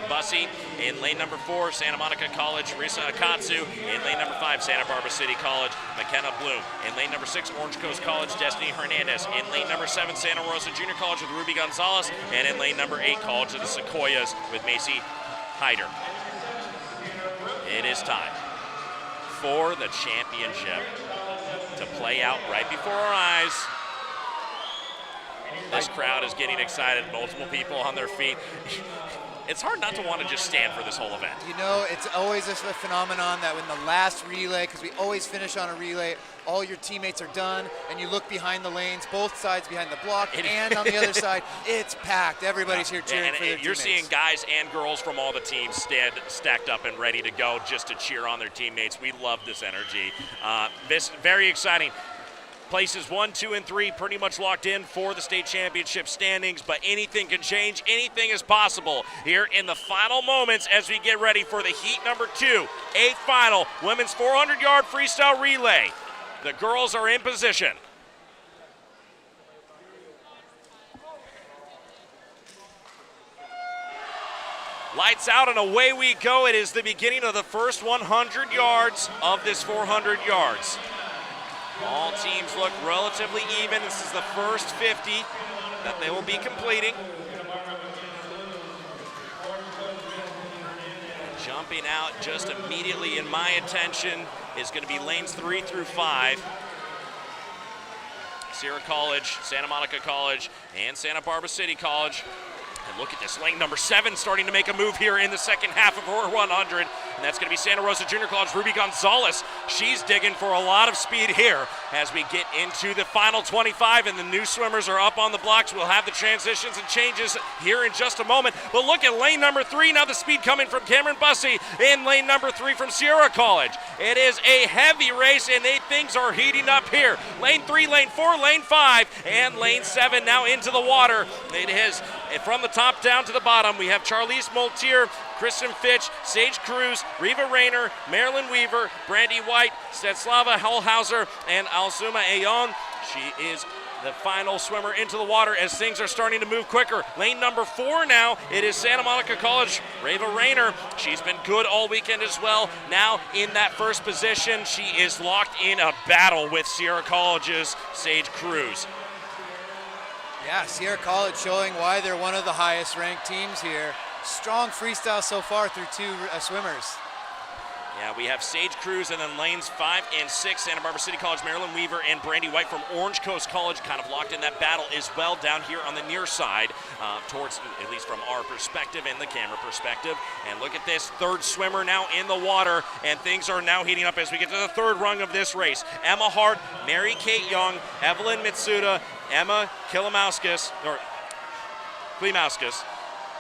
Bussey. In lane number 4, Santa Monica College, Risa Akatsu. In lane number 5, Santa Barbara City College, McKenna Bloom. In lane number 6, Orange Coast College, Destiny Hernandez. In lane number 7, Santa Rosa Junior College with Ruby Gonzalez. And in lane number 8, College of the Sequoias with Macy Hyder. It is time for the championship to play out right before our eyes. This crowd is getting excited, multiple people on their feet. It's hard not to want to just stand for this whole event. You know, it's always a phenomenon that when the last relay, because we always finish on a relay, all your teammates are done, and you look behind the lanes, both sides behind the block, and on the other side, it's packed. Everybody's here cheering for their You're teammates. seeing guys and girls from all the teams stacked up and ready to go just to cheer on their teammates. We love this energy. This very exciting. Places 1, 2, and 3 pretty much locked in for the state championship standings, but anything can change. Anything is possible here in the final moments as we get ready for the heat number 2, A final, women's 400-yard freestyle relay. The girls are in position. Lights out and away we go. It is the beginning of the first 100 yards of this 400 yards. All teams look relatively even. This is the first 50 that they will be completing. Jumping out just immediately in my attention is going to be lanes 3 through 5. Sierra College, Santa Monica College, and Santa Barbara City College And look at this, lane number 7 starting to make a move here in the second half of her 100. And that's going to be Santa Rosa Junior College Ruby Gonzalez. She's digging for a lot of speed here as we get into the final 25, and the new swimmers are up on the blocks. We'll have the transitions and changes here in just a moment. But look at lane number 3, now the speed coming from Cameron Bussey in lane number 3 from Sierra College. It is a heavy race, and things are heating up here. Lane 3, lane 4, lane 5, and lane 7 now into the water. It is from the top down to the bottom. We have Charlize Moltier, Kristen Fitch, Sage Cruz, Reva Rayner, Marilyn Weaver, Brandy White, Stanislava Holhauser, and Alsuma Ayon. She is the final swimmer into the water as things are starting to move quicker. Lane number 4 now, it is Santa Monica College, Reva Rayner. She's been good all weekend as well. Now in that first position, she is locked in a battle with Sierra College's Sage Cruz. Yeah, Sierra College showing why they're one of the highest ranked teams here. Strong freestyle so far through 2 swimmers. Yeah, we have Sage Cruz, and then lanes 5 and 6, Santa Barbara City College, Marilyn Weaver, and Brandy White from Orange Coast College kind of locked in that battle as well down here on the near side, towards, at least from our perspective and the camera perspective. And look at this, 3rd swimmer now in the water, and things are now heating up as we get to the 3rd rung of this race. Emma Hart, Mary Kate Young, Evelyn Mitsuda, Emma Klimauskas,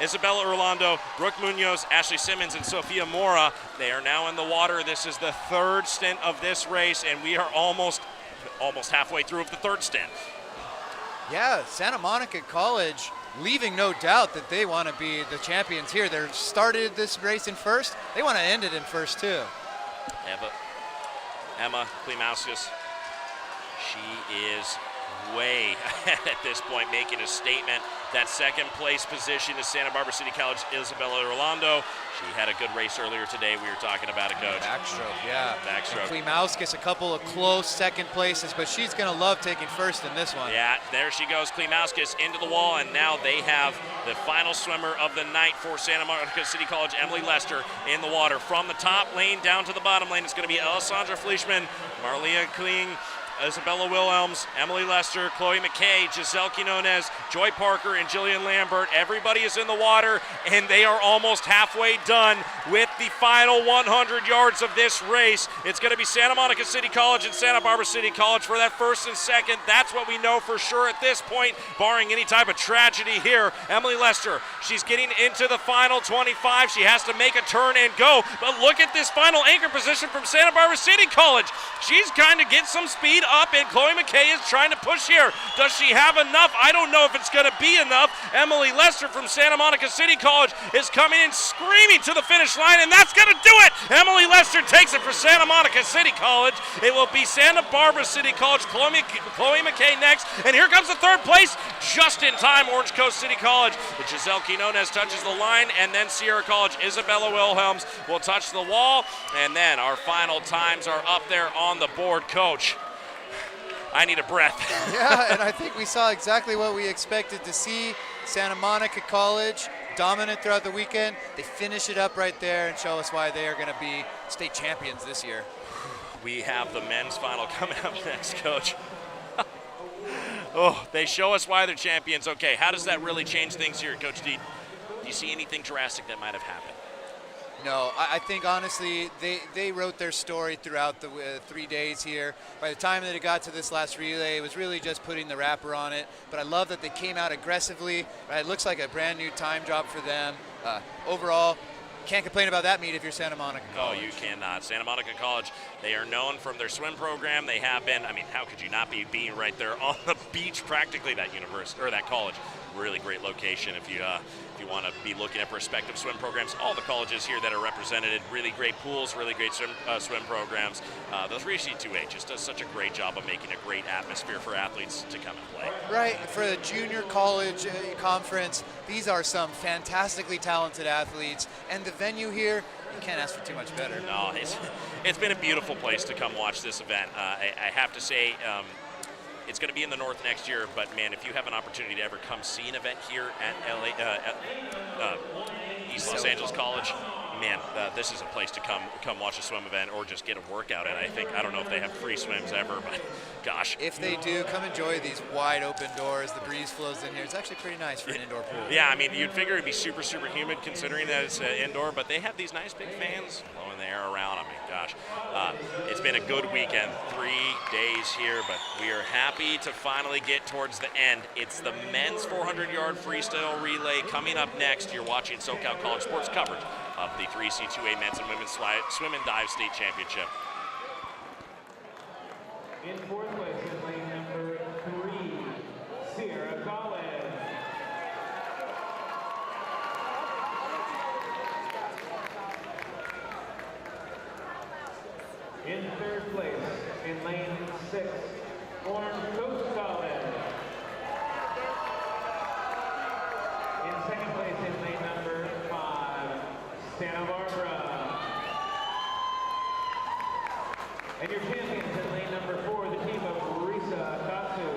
Isabella Orlando, Brooke Munoz, Ashley Simmons, and Sophia Mora. They are now in the water. This is the 3rd stint of this race, and we are almost halfway through of the 3rd stint. Yeah, Santa Monica College leaving no doubt that they want to be the champions here. They started this race in first. They want to end it in first too. Emma Klimauskas, she is way ahead at this point, making a statement. That 2nd place position is Santa Barbara City College, Isabella Orlando. She had a good race earlier today. We were talking about it, Coach. Backstroke, yeah. Backstroke. Klimauskas, a couple of close 2nd places, but she's going to love taking first in this one. Yeah, there she goes, Klimauskas into the wall, and now they have the final swimmer of the night for Santa Monica City College, Emily Lester, in the water. From the top lane down to the bottom lane, it's going to be Alessandra Fleischman, Marlia Kling, Isabella Wilhelms, Emily Lester, Chloe McKay, Giselle Quinones, Joy Parker, and Jillian Lambert. Everybody is in the water, and they are almost halfway done with the final 100 yards of this race. It's going to be Santa Monica City College and Santa Barbara City College for that 1st and 2nd. That's what we know for sure at this point, barring any type of tragedy here. Emily Lester, she's getting into the final 25. She has to make a turn and go, but look at this final anchor position from Santa Barbara City College. She's kind of getting some speed up, and Chloe McKay is trying to push here. Does she have enough? I don't know if it's going to be enough. Emily Lester from Santa Monica City College is coming in screaming to the finish line, and that's going to do it. Emily Lester takes it for Santa Monica City College. It will be Santa Barbara City College, Chloe McKay next, and here comes the 3rd place, just in time, Orange Coast City College. Giselle Quinones touches the line, and then Sierra College, Isabella Wilhelms will touch the wall, and then our final times are up there on the board. Coach, I need a breath. Yeah, and I think we saw exactly what we expected to see. Santa Monica College, dominant throughout the weekend. They finish it up right there and show us why they are going to be state champions this year. We have the men's final coming up next, Coach. Oh, they show us why they're champions. Okay, how does that really change things here, Coach D? Do you see anything drastic that might have happened? No, I think honestly they wrote their story throughout the 3 days here. By the time that it got to this last relay, it was really just putting the wrapper on it. But I love that they came out aggressively. Right? It looks like a brand new time drop for them. Overall, can't complain about that meet if you're Santa Monica College. Oh, you cannot. Santa Monica College, they are known from their swim program. They have been, I mean, how could you not be being right there on the beach, practically, that university, or that college. Really great location if you want to be looking at prospective swim programs. All the colleges here that are represented, really great pools, really great swim programs. The 3C2A just does such a great job of making a great atmosphere for athletes to come and play. Right, for the junior college conference, these are some fantastically talented athletes, and the venue here, you can't ask for too much better. No, it's been a beautiful place to come watch this event. I have to say, it's going to be in the north next year, but man, if you have an opportunity to ever come see an event here at East Los Angeles College, man, this is a place to come watch a swim event or just get a workout at. I don't know if they have free swims ever, but Gosh. If they do, come enjoy these wide open doors. The breeze flows in here. It's actually pretty nice for an indoor pool. Yeah, I mean, you'd figure it'd be super, super humid considering that it's indoor, but they have these nice big fans blowing the air around. I mean, gosh, it's been a good weekend, 3 days here, but we are happy to finally get towards the end. It's the men's 400-yard freestyle relay coming up next. You're watching SoCal College Sports coverage of the 3C2A men's and women's swim and dive state championship. In fourth place is lane number 3, Sierra Collins. In third place, in lane 6, Orange Coast College. In second place, in lane number 5, Santa Barbara. And your champions in lane number 4, the team of Risa Katsu,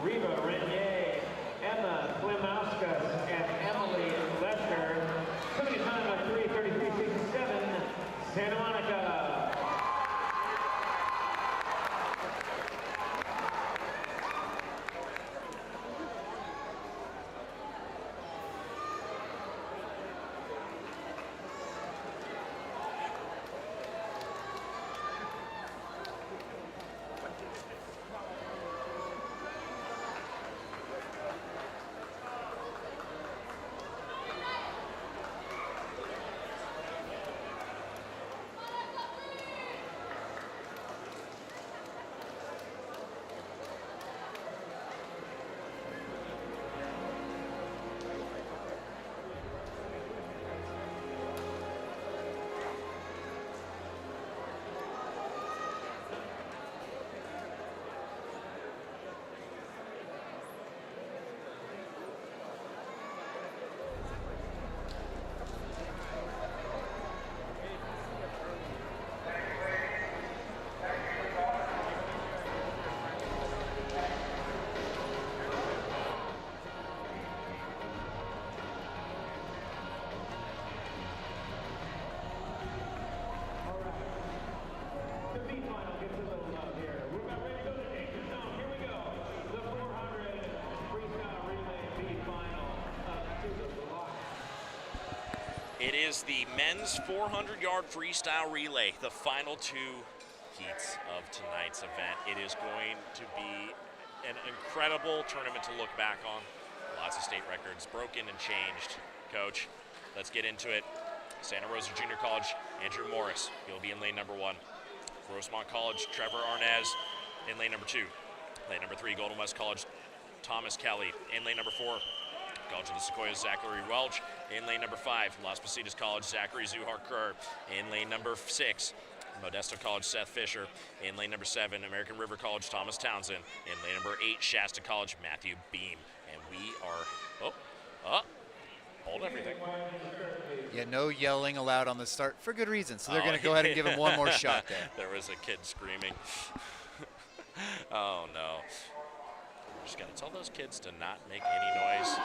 Riva Renier, Emma Klimauskas, and Emily Lester. Coming to time of 3:33.67, Santa Monica. It is the men's 400-yard freestyle relay, the final 2 heats of tonight's event. It is going to be an incredible tournament to look back on. Lots of state records broken and changed. Coach, let's get into it. Santa Rosa Junior College, Andrew Morris. He'll be in lane number 1. Rosemont College, Trevor Arnaz in lane number 2. Lane number 3, Golden West College, Thomas Kelly. In lane number 4, College of the Sequoias, Zachary Welch. In lane number 5, Las Positas College, Zachary Zuhar-Kerr. In lane number 6, Modesto College, Seth Fisher. In lane number 7, American River College, Thomas Townsend. In lane number 8, Shasta College, Matthew Beam. And we are, hold everything. Yeah, no yelling allowed on the start for good reason. So they're going to go ahead and give him one more shot there. There was a kid screaming. Oh, no. Just got to tell those kids to not make any noise.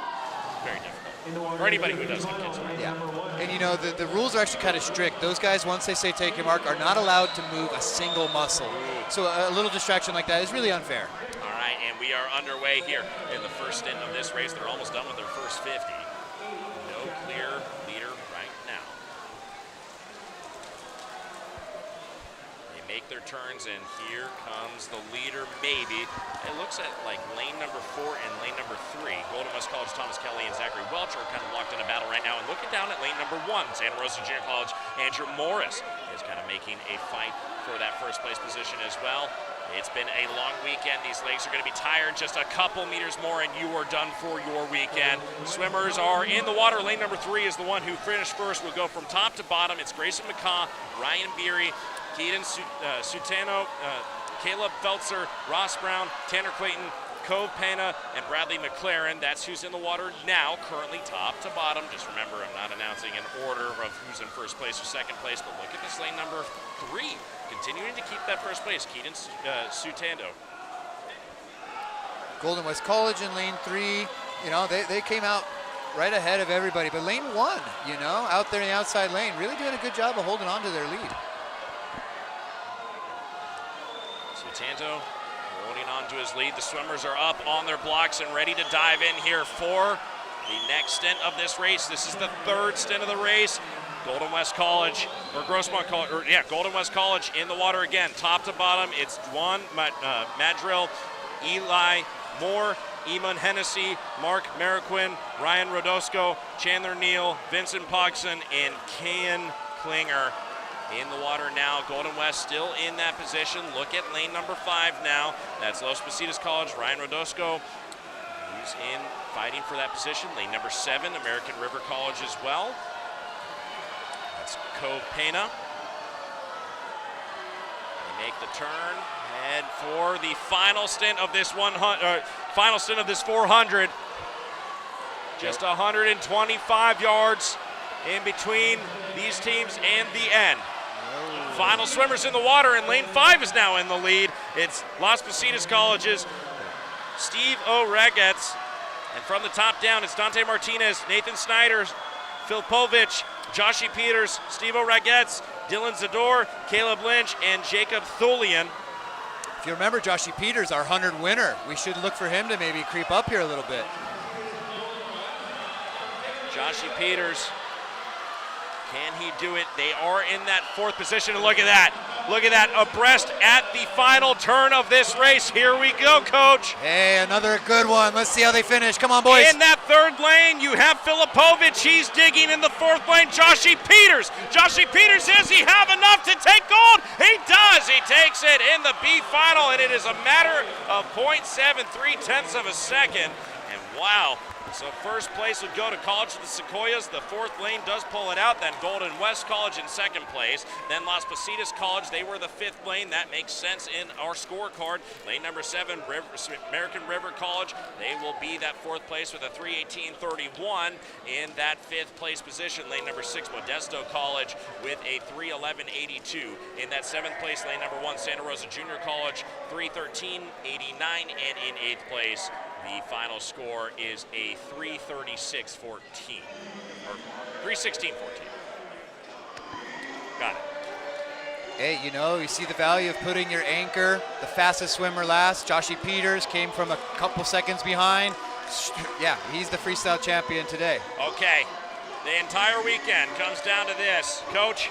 Very difficult. For anybody who doesn't have kids. Yeah. And you know, the rules are actually kind of strict. Those guys, once they say take your mark, are not allowed to move a single muscle. So a little distraction like that is really unfair. All right, and we are underway here in the first stint of this race. They're almost done with their first 50. No clear leader right now. They make their turns, and here comes the leader, maybe. It looks at like lane number 4 and lane number 3. Golden West College, Thomas Kelly and Zachary Welch are kind of locked in a battle right now. And looking down at lane number 1, Santa Rosa Junior College, Andrew Morris is kind of making a fight for that first place position as well. It's been a long weekend. These legs are going to be tired. Just a couple meters more and you are done for your weekend. Swimmers are in the water. Lane number 3 is the one who finished first. We'll go from top to bottom. It's Grayson McCaw, Ryan Beery, Keaton Sutano, Caleb Feltzer, Ross Brown, Tanner Clayton, Cove Pena, and Bradley McLaren. That's who's in the water now, currently top to bottom. Just remember, I'm not announcing an order of who's in first place or second place, but look at this lane number 3, continuing to keep that first place, Keaton Sutando. Golden West College in lane 3, you know, they came out right ahead of everybody, but lane 1, you know, out there in the outside lane, really doing a good job of holding on to their lead. Sutando Holding on to his lead. The swimmers are up on their blocks and ready to dive in here for the next stint of this race. This is the third stint of the race. Golden West College, or Grossmont College, Golden West College in the water again, top to bottom. It's Juan Madrill, Eli Moore, Eamon Hennessy, Mark Mariquin, Ryan Rodosco, Chandler Neal, Vincent Pogson, and Ken Klinger in the water now. Golden West still in that position. Look at lane number 5 now. That's Los Positas College, Ryan Rodosco. He's in fighting for that position. Lane number 7, American River College as well. That's Cove Pena. They make the turn, head for the final stint of this 400. Just 125 yards in between these teams and the end. Final swimmers in the water, and lane 5 is now in the lead. It's Las Positas College's Steve O'Ragetz. And from the top down, it's Dante Martinez, Nathan Snyder, Phil Povich, Joshy Peters, Steve O'Ragetz, Dylan Zador, Caleb Lynch, and Jacob Thulian. If you remember Joshy Peters, our 100 winner, we should look for him to maybe creep up here a little bit. Joshy Peters, can he do it? They are in that 4th position, and look at that. Look at that, abreast at the final turn of this race. Here we go, Coach. Hey, another good one. Let's see how they finish. Come on, boys. In that 3rd lane, you have Filipovich. He's digging in the 4th lane. Joshy Peters. Joshy Peters, does he have enough to take gold? He does. He takes it in the B final, and it is a matter of 0.73 of a second. And wow. So first place would go to College of the Sequoias. The 4th lane does pull it out. Then Golden West College in 2nd place. Then Las Positas College, they were the 5th lane. That makes sense in our scorecard. Lane number 7, American River College. They will be that 4th place with a 3:18.31 in that 5th place position. Lane number 6, Modesto College with a 3:11.82. In that 7th place, lane number 1, Santa Rosa Junior College, 3:13.89. And in 8th place, the final score is a 3:36.14, or 3:16.14. Got it. Hey, you know, you see the value of putting your anchor, the fastest swimmer last. Joshy Peters came from a couple seconds behind. Yeah, he's the freestyle champion today. Okay, the entire weekend comes down to this. Coach,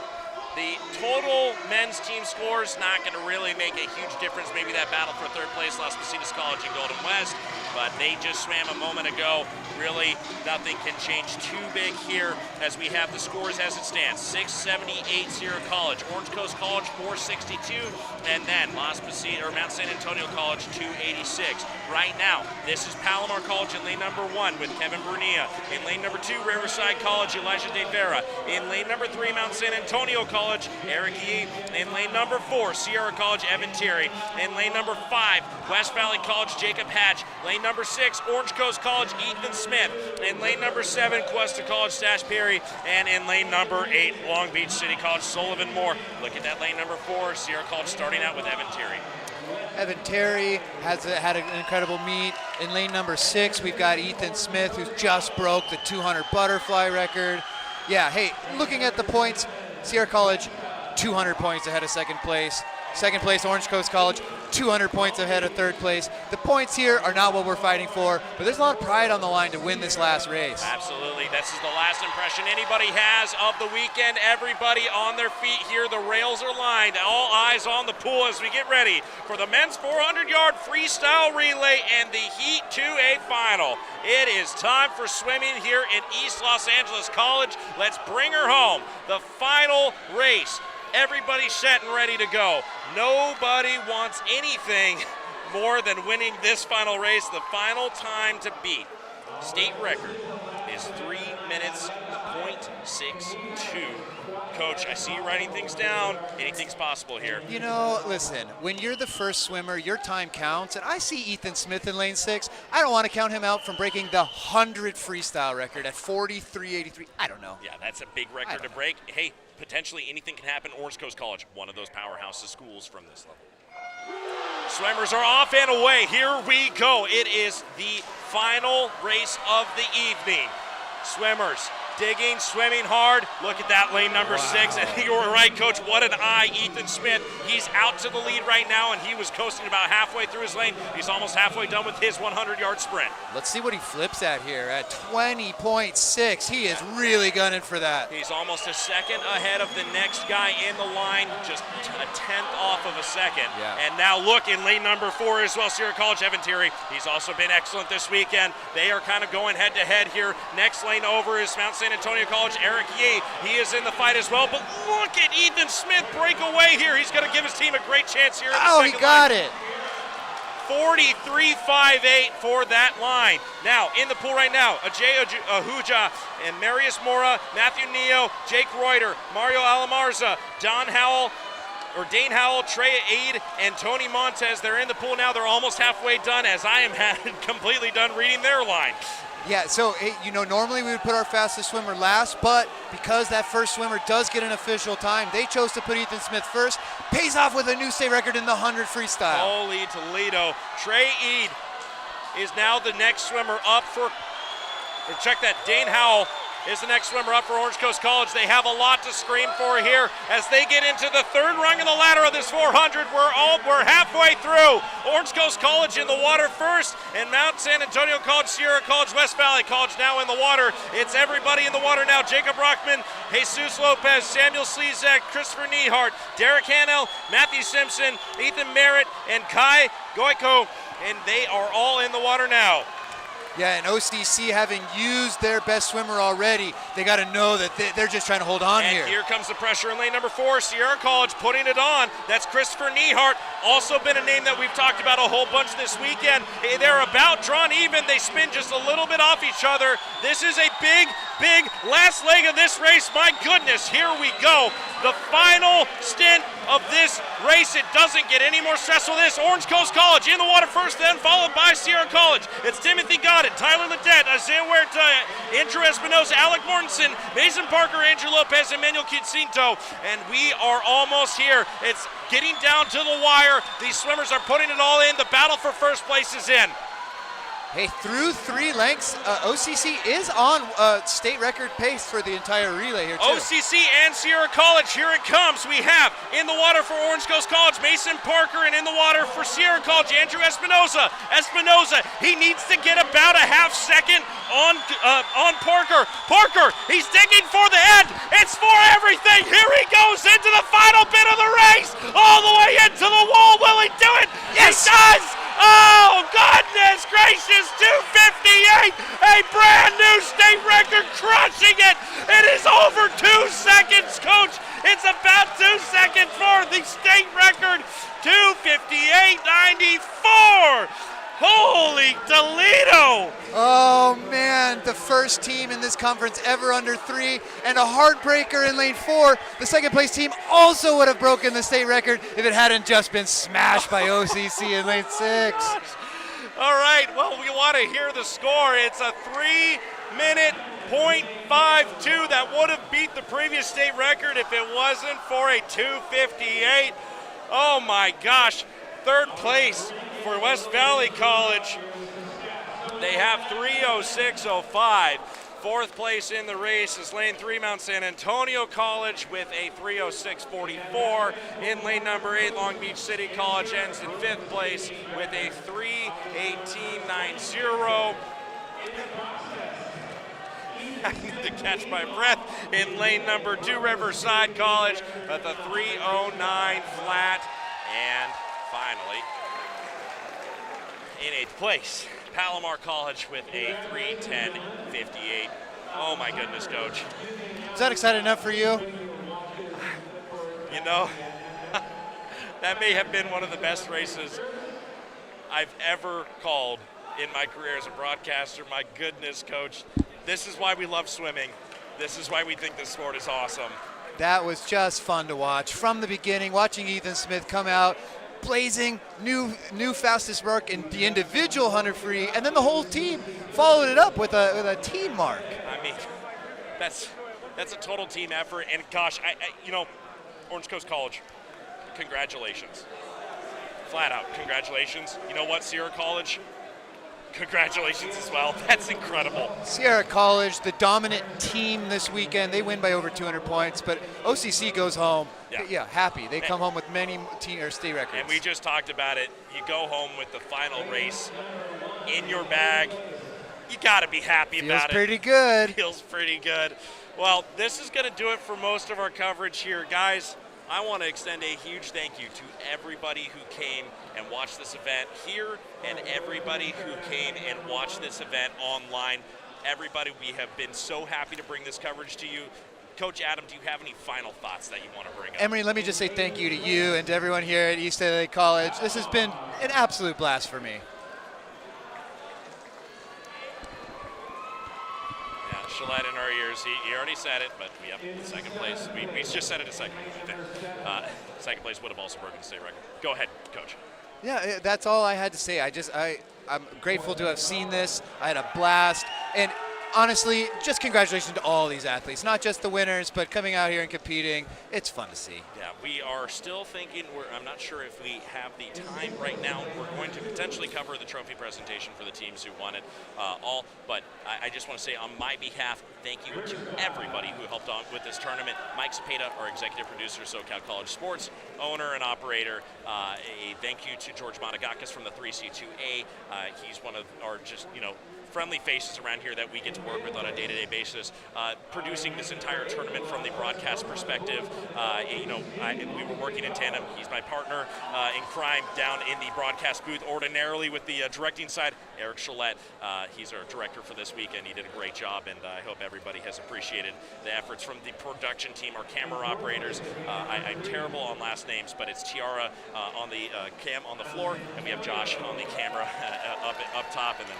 the total men's team score is not going to really make a huge difference. Maybe that battle for 3rd place, Las Positas College and Golden West, but they just swam a moment ago. Really, nothing can change too big here as we have the scores as it stands. 678 Sierra College, Orange Coast College 462, and then Las Positas or Mount San Antonio College 286. Right now, this is Palomar College in lane number 1 with Kevin Bernia. In lane number 2, Riverside College, Elijah De Vera. In lane number 3, Mount San Antonio College, Eric Yee. In lane number 4, Sierra College, Evan Terry. In lane number 5, West Valley College, Jacob Hatch. Lane number 6, Orange Coast College, Ethan Smith. In lane number 7, Cuesta College, Stash Perry. And in lane number 8, Long Beach City College, Sullivan Moore. Look at that lane number 4, Sierra College starting out with Evan Terry. Evan Terry had an incredible meet. In lane number 6, we've got Ethan Smith, who just broke the 200 butterfly record. Yeah, hey, looking at the points, Sierra College, 200 points ahead of 2nd place. 2nd place, Orange Coast College, 200 points ahead of 3rd place. The points here are not what we're fighting for, but there's a lot of pride on the line to win this last race. Absolutely. This is the last impression anybody has of the weekend. Everybody on their feet here. The rails are lined. All eyes on the pool as we get ready for the men's 400-yard freestyle relay and the Heat 2A final. It is time for swimming here in East Los Angeles College. Let's bring her home. The final race. Everybody's set and ready to go. Nobody wants anything more than winning this final race. The final time to beat state record is 3 minutes, 0.62. Coach, I see you writing things down. Anything's possible here. You know, listen, when you're the first swimmer, your time counts. And I see Ethan Smith in lane 6. I don't want to count him out from breaking the 100 freestyle record at 43.83. I don't know. Yeah, that's a big record to break. Hey, potentially anything can happen. Orange Coast College, one of those powerhouse schools from this level. Swimmers are off and away. Here we go. It is the final race of the evening. Swimmers digging, swimming hard. Look at that lane number 6. And you were right, Coach. What an eye, Ethan Smith. He's out to the lead right now, and he was coasting about halfway through his lane. He's almost halfway done with his 100-yard sprint. Let's see what he flips at here at 20.6. He is really gunning for that. He's almost a second ahead of the next guy in the line, just a tenth off of a second. Yeah. And now look in lane number 4 as well, Sierra College, Evan Thierry. He's also been excellent this weekend. They are kind of going head-to-head here. Next lane over is Mount San Antonio College, Eric Yee. He is in the fight as well, but look at Ethan Smith break away here. He's going to give his team a great chance here. Oh, he got it. 43.58 for that line. Now, in the pool right now, Ajay Ahuja and Marius Mora, Matthew Neo, Jake Reuter, Mario Alamarza, Dane Howell, Trey Aid, and Tony Montez. They're in the pool now. They're almost halfway done as I am completely done reading their line. Yeah, so, normally we would put our fastest swimmer last, but because that first swimmer does get an official time, they chose to put Ethan Smith first. Pays off with a new state record in the 100 freestyle. Holy Toledo. Trey Aid is now the next swimmer up for, check that, Dane Howell is the next swimmer up for Orange Coast College. They have a lot to scream for here as they get into the third rung of the ladder of this 400. We're halfway through. Orange Coast College in the water first, and Mount San Antonio College, Sierra College, West Valley College now in the water. It's everybody in the water now. Jacob Rockman, Jesus Lopez, Samuel Slezak, Christopher Nehart, Derek Hanel, Matthew Simpson, Ethan Merritt, and Kai Goiko, and they are all in the water now. Yeah, and OCC having used their best swimmer already, they got to know that they're just trying to hold on here. And here comes the pressure in lane number 4, Sierra College putting it on. That's Christopher Nehart, also been a name that we've talked about a whole bunch this weekend. They're about drawn even. They spin just a little bit off each other. This is a big last leg of this race. My goodness, here we go. The final stint of this race. It doesn't get any more stressful than this. Orange Coast College in the water first, then followed by Sierra College. It's Timothy Goddard, Tyler Ledette, Isaiah Huerta, Andrew Espinosa, Alec Mortensen, Mason Parker, Andrew Lopez, Emmanuel Quincinto, and we are almost here. It's getting down to the wire. These swimmers are putting it all in. The battle for first place is in. Hey, through 3 lengths, OCC is on state record pace for the entire relay here, too. OCC and Sierra College, here it comes. We have in the water for Orange Coast College, Mason Parker, and in the water for Sierra College, Andrew Espinosa. He needs to get about a half second on Parker. Parker, he's digging for the end. It's for everything. Here he goes into the final bit of the race. All the way into the wall. Will he do it? Yes! He does! Oh, goodness gracious, 2:58, a brand new state record, crushing it. It is over 2 seconds, Coach. It's about 2 seconds for the state record, 2:58.94. Holy Toledo! Oh, man, the first team in this conference ever under 3, and a heartbreaker in lane 4. The second place team also would have broken the state record if it hadn't just been smashed by OCC in lane 6. All right, well, we want to hear the score. It's a 3-minute .52 that would have beat the previous state record if it wasn't for a 2:58. Oh my gosh, third place for West Valley College. They have 3:06.05. Fourth place in the race is lane 3, Mount San Antonio College with a 3:06.44. In lane number 8, Long Beach City College ends in 5th place with a 3:18.90. I need to catch my breath. In lane number 2, Riverside College with a 3:09 flat. And finally, in 8th place, Palomar College with a 3:10.58. Oh my goodness, Coach. Is that exciting enough for you? You know, that may have been one of the best races I've ever called in my career as a broadcaster. My goodness, Coach. This is why we love swimming. This is why we think this sport is awesome. That was just fun to watch. From the beginning, watching Ethan Smith come out, blazing new fastest mark in the individual 100 free, and then the whole team followed it up with a team mark. I mean, that's a total team effort, and gosh, Orange Coast College, congratulations. Flat out, congratulations. You know what, Sierra College? congratulations as well. That's incredible. Sierra College, the dominant team this weekend. They win by over 200 points, but OCC goes home. Yeah. Happy. They come home with many team or state records. And we just talked about it. You go home with the final race in your bag. You got to be happy about it. Feels pretty good. Feels pretty good. Well, this is going to do it for most of our coverage here. Guys, I want to extend a huge thank you to everybody who came and watched this event here and everybody who came and watched this event online. Everybody, we have been so happy to bring this coverage to you. Coach Adam, do you have any final thoughts that you want to bring up? Emery, let me just say thank you to you and to everyone here at East LA College. This has been an absolute blast for me. Yeah, Shalette in our ears. He already said it, but yep, second place. We just said it a second ago. Second place would have also broken the state record. Go ahead, Coach. Yeah, that's all I had to say. I'm grateful to have seen this. I had a blast. And honestly, just congratulations to all these athletes, not just the winners, but coming out here and competing. It's fun to see. Yeah, we are still thinking, I'm not sure if we have the time right now. We're going to potentially cover the trophy presentation for the teams who won it all, but I just want to say on my behalf, thank you to everybody who helped on with this tournament. Mike Cepeda, our executive producer, SoCal College Sports, owner and operator. A thank you to George Montagakis from the 3C2A. He's one of our friendly faces around here that we get to work with on a day-to-day basis, producing this entire tournament from the broadcast perspective. We were working in tandem. He's my partner in crime down in the broadcast booth ordinarily with the directing side, Eric Shalette. He's our director for this weekend. He did a great job, and I hope everybody has appreciated the efforts from the production team, our camera operators. I'm terrible on last names, but it's Tiara on the cam on the floor, and we have Josh on the camera up top, and then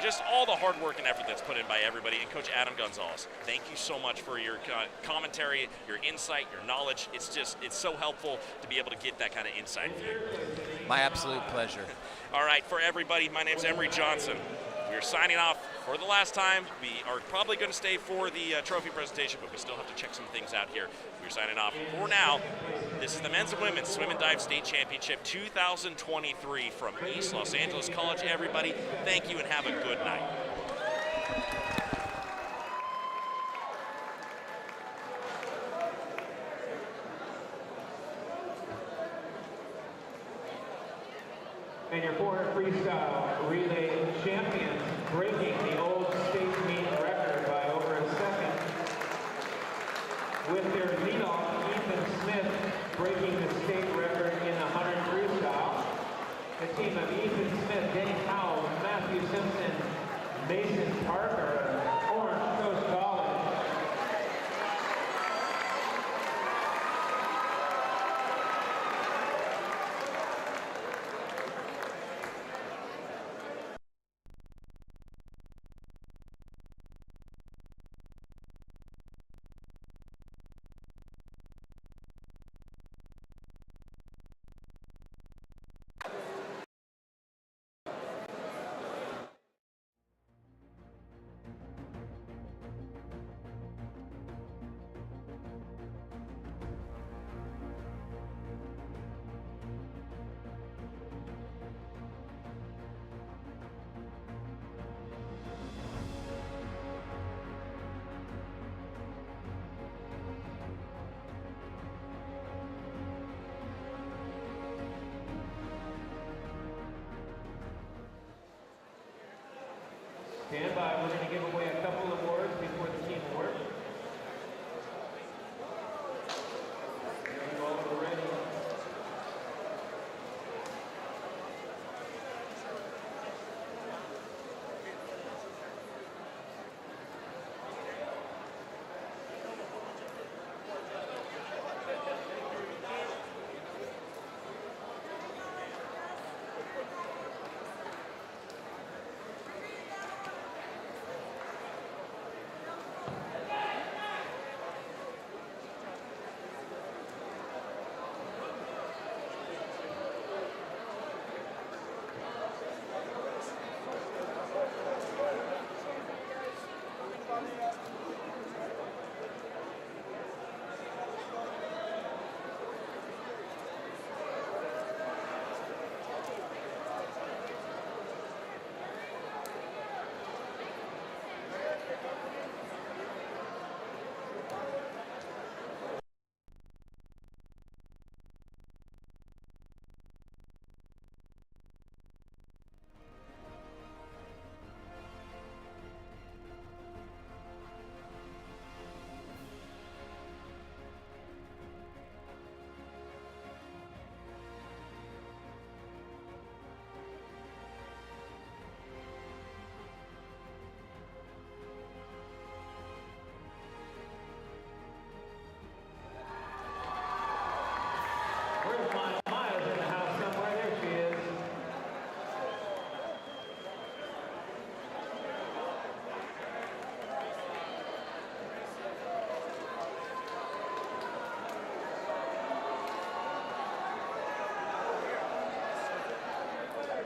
just all the hard work and effort that's put in by everybody. And Coach Adam Gonzalez, thank you so much for your commentary, your insight, your knowledge. It's so helpful to be able to get that kind of inside view. My absolute pleasure. All right, for everybody, my name's Emery Johnson. We're signing off for the last time. We are probably going to stay for the trophy presentation, but we still have to check some things out here. We're signing off for now. This is the men's and women's swim and dive state championship 2023 from East Los Angeles College. Everybody, thank you and have a good night. And your four freestyle relay champions breaking the old state meet record by over a second. With their leadoff, Ethan Smith breaking the state record in the 100 freestyle. The team of Ethan Smith, Danny Powell, Matthew Simpson, Mason Parker, Orange Coast College. Stand by, we're going to give away a couple of awards before the team award. There you go, we're ready.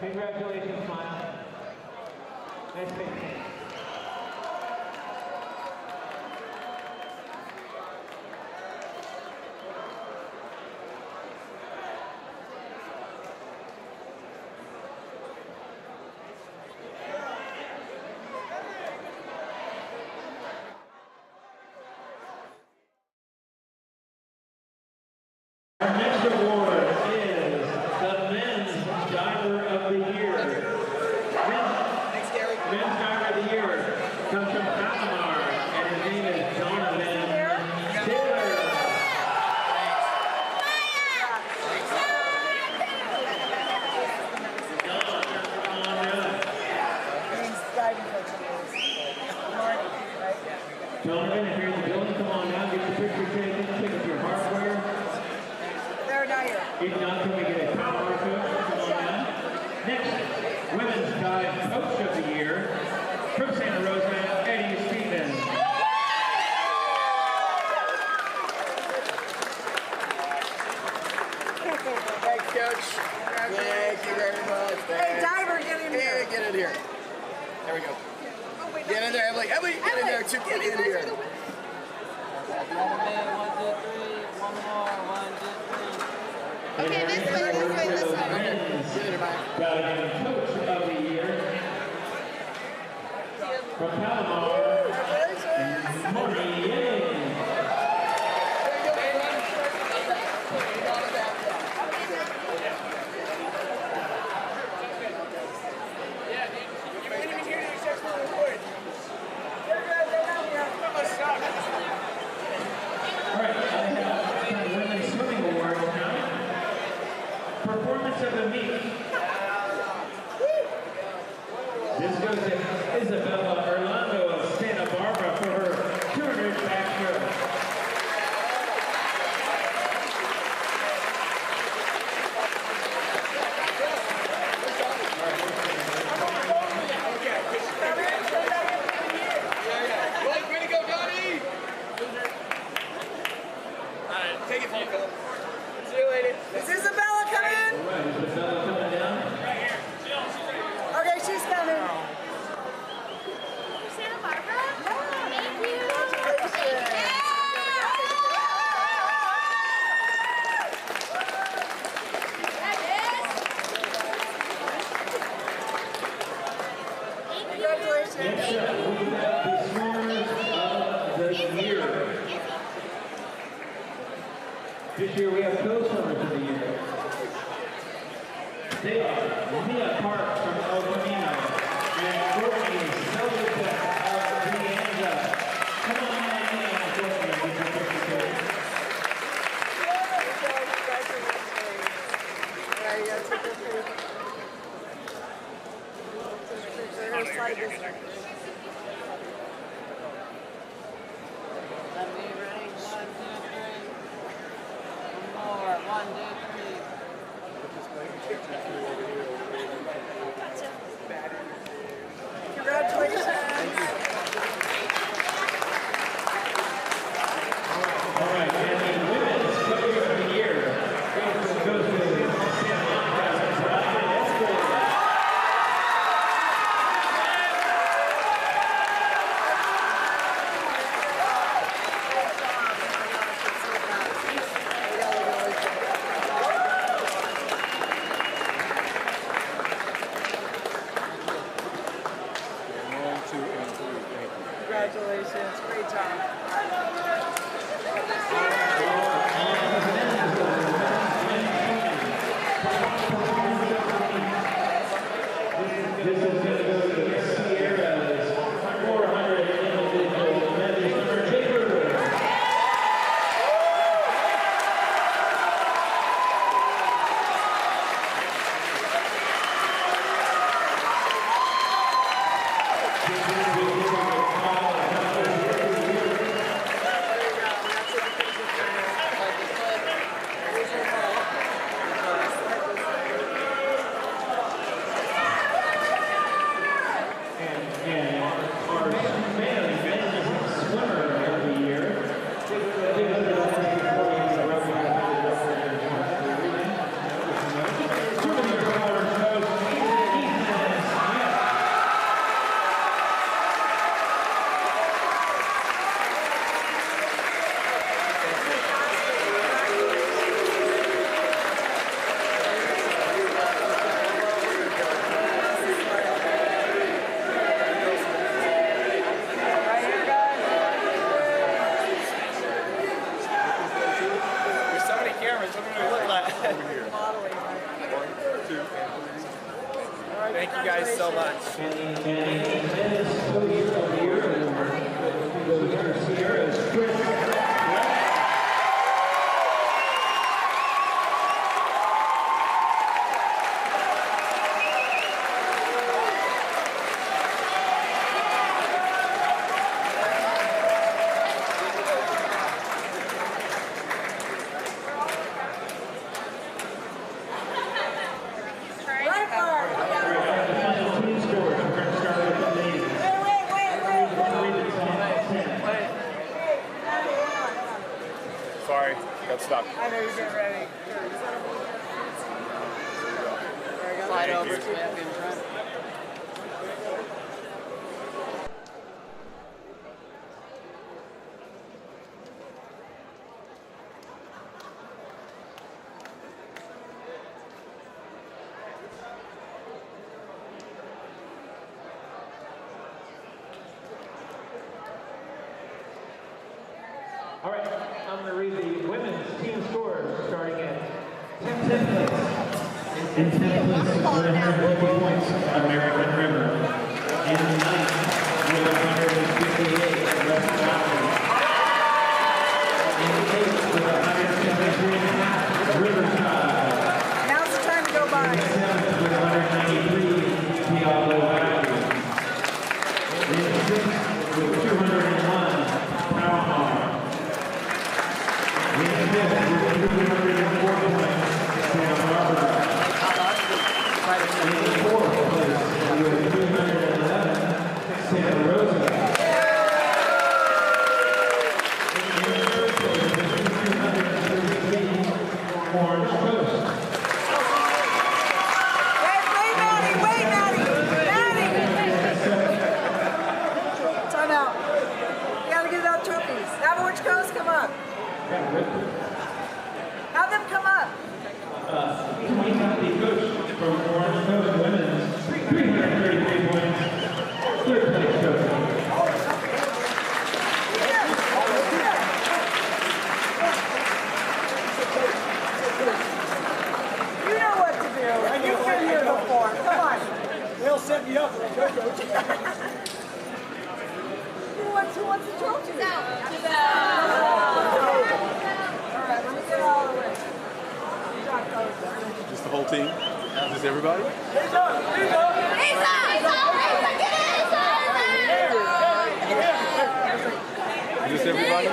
Congratulations, Smile. Nice picture. Our next award is the Men's Diver of the Year. Men's Diver of the Year comes from Palomar, and his name is Donovan Taylor. Donovan, if you're in the building, come on now, get your picture taken, pick up your hardware. If not, can we get a power to it? Come on now. Next, Women's Dive Coach of the Year from Santa Rosa, Eddie Stevens. Thanks, Coach. Thank you very much. Hey, Diver, get in here. Get in here. There we go. Get in there, Emily. Emily, get in there too. Get in here. 1, 2, 3. One more. 1, 2, 3. Okay, this way, this way. Diving Coach of the Year from Palomar, Moni Yang. All right, I have the Women's Swimming Award now. Performance of the meet. This goes to Isabella Orlando of Santa Barbara for her 200 backstroke. Way to go, Donnie! Take it from you, Philip. See you later. Is Isabella coming? All right, is Isabella coming down? Okay, she's coming. Santa Barbara? Thank you. Next up, we have the Swimmers of the Year. This year we have co-swimmers of the year. They are Mia Park from El Camino and Courtney Selvicek of Brianza. Come on in, Mia and Courtney, get your picture taken. Let me ready. 1, 2, 3. One more. 1, 2, 3. Congratulations. All right, and the Women's Coach of the Year goes to Santa Monica, Brian Escort. Congratulations. Great job. This is going to go to Sierra's 400 individual medley swimmer, Jacob. guys so much. And the men's coach of the year award goes to Sierra's Chris. Sorry, got stuck. I know you're getting ready. Slide over so we have to in front. All right, I'm going to read the women's team scores starting at 10th place. In 10th place with 150 points, American River. In 9th with 158, West Mountain. In 8th with 173.5, Riverside. Now's the time to go by. In 7th with 193, Diablo Valley. In 6th with 201, Power. In 5th with 204 points, Santa Barbara. In 4th place with 211, Santa Rosa. In 3rd place with 233, Orange Coast. Wait, Maddie! Time out. You gotta get out trophies. Have Orange Coast come up. Have them come up. We have the coach from Orange Coast Women's, 333 points, 3rd place coach. You know what to do, and you've been here before. Come on. They'll set me up. Who wants the trophy? All right, let me get all the way. Just the whole team? Just everybody? Just everybody?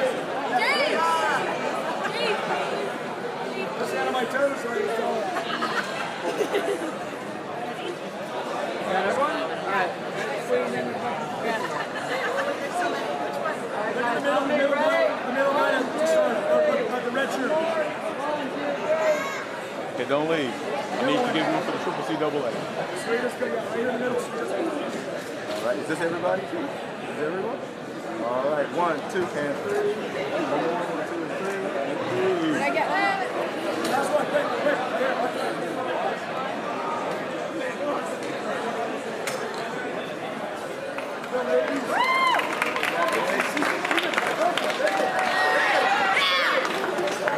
Just out of my toes so I can go. Got everyone? All right. Look at the middle line. The red shirt. Okay, don't leave. I need to give one for the CCCAA. Right here in the middle. All right, is this everybody? Is everyone? All right, 1, 2, and 3. 1, 2, and 3. I get Last one. Quick.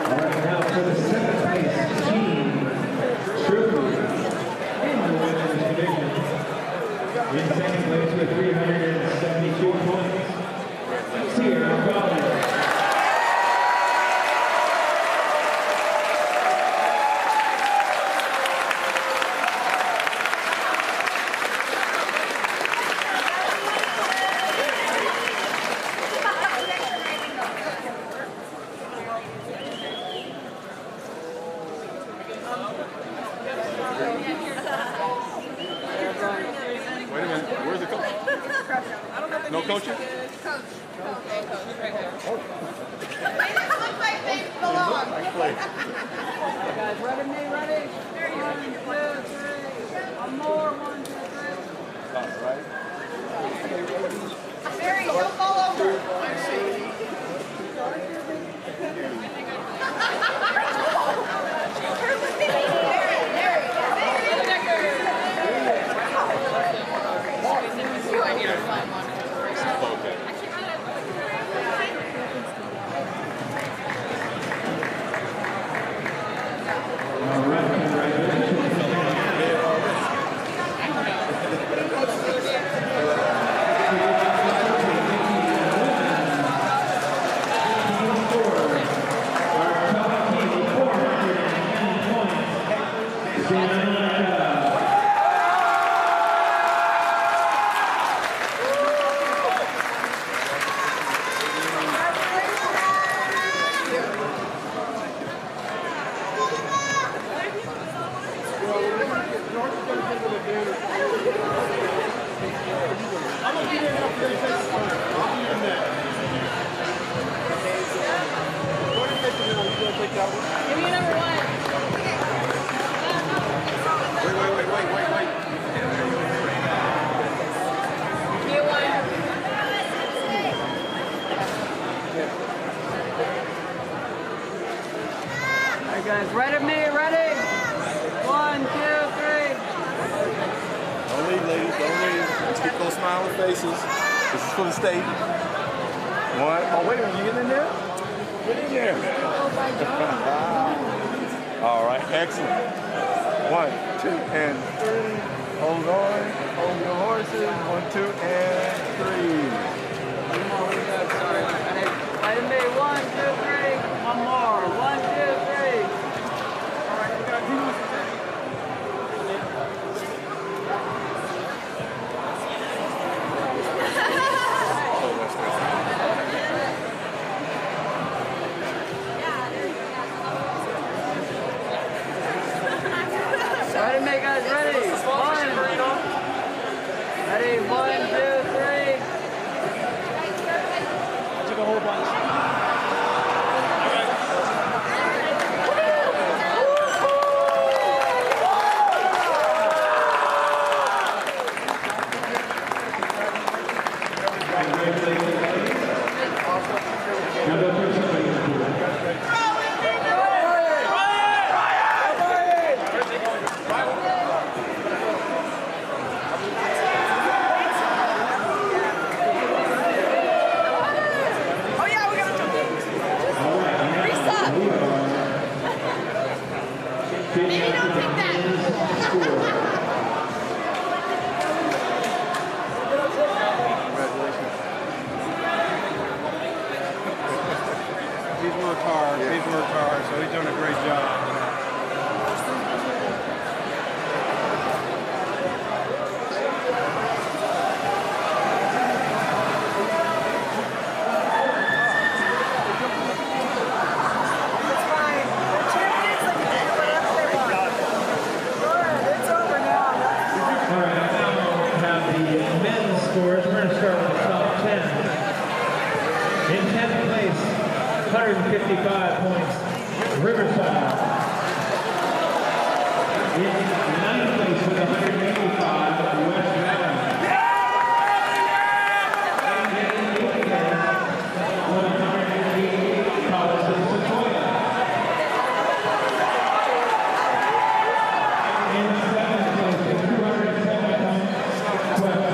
All right, now for the 7th place team, Trophy in the women's division. In 2nd place with 372 points, Sierra College. Wait a minute, where's the coach? No coaching? Guys, ready? 1, 2, 3. One more. 1, 2, 3. All right. Mary, don't fall over. All right, congratulations. smiling faces. This is for the state. One. Oh, wait a minute. You getting in there? Get in there. All right. Excellent. 1, 2, and 3. Hold on. Hold your horses. 1, 2, and 3. Sorry. Item B, 1, 2, 3. One more. 1, 2, 3. All right, we got Item A, guys, ready? 1. Ready? 1, 2, 3. I took a whole bunch. Maybe don't take that. He's worked hard. Yeah. He's worked hard, so he's doing a great job. Scores. We're going to start with the top 10. In 10th place, 155 points, Riverside. In 9th place with 185, West Valley. And in 8th place, 188, College of Sequoia. In 7th place with 207 points, West Valley.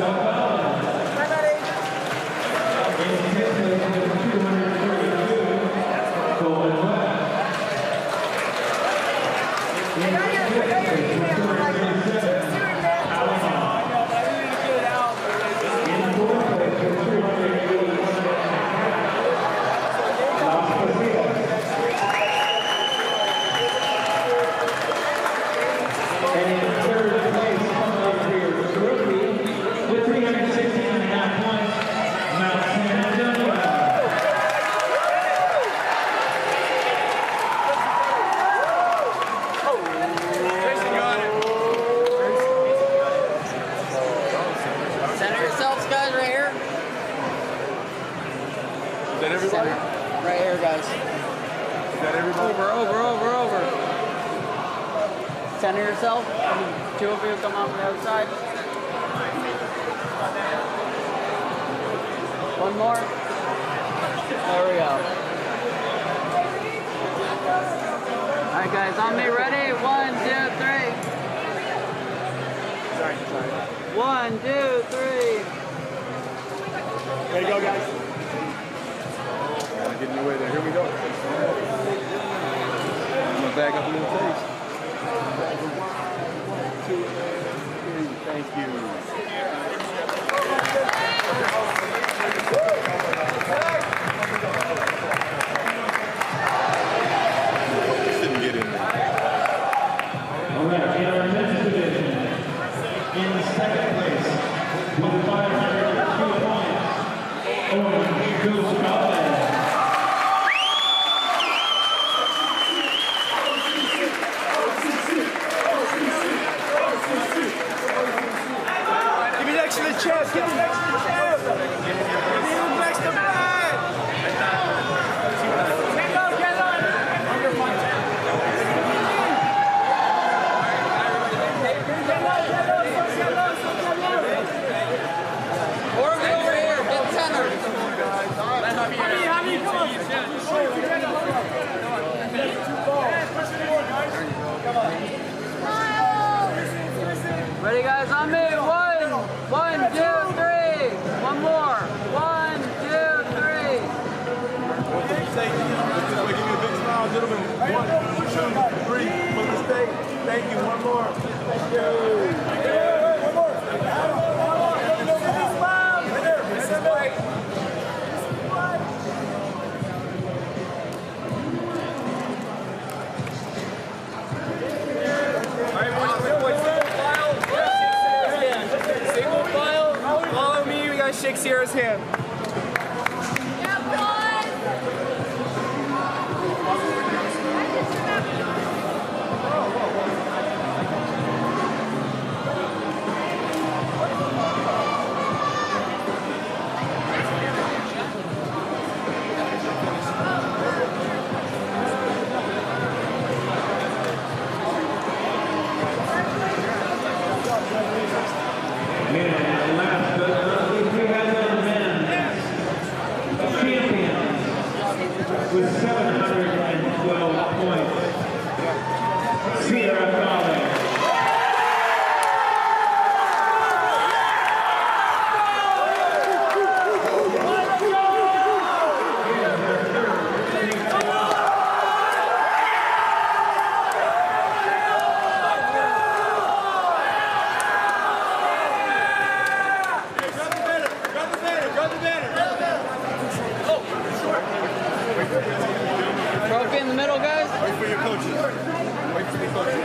Right here, guys. Is that everybody? Over. Center yourself. Two of you come out from the other side. One more. There we go. All right, guys, on me. Ready? 1, 2, 3. Sorry. 1, 2, 3. Ready to go, guys. Get in the way there. Here we go. I'm gonna back up a little pace. 1, 2, 3. Thank you. Just didn't get in there. All right, in our men's division, in 2nd place with 502 points, Orange Goose College. Chest, get him next to the chest. Get him next to Matt. Get on. Or over here, get center. Javi, come on. Come on. Ready, guys, on me. 1, 2, 3. Thank you. One more. Thank you. One more. Single file. Follow me. We got shake Sierra's hand. And last but not least, we have the men's champions with 712 points. Sierra College. Trophy in the middle, guys. Wait for your coaches. Wait for the coaches.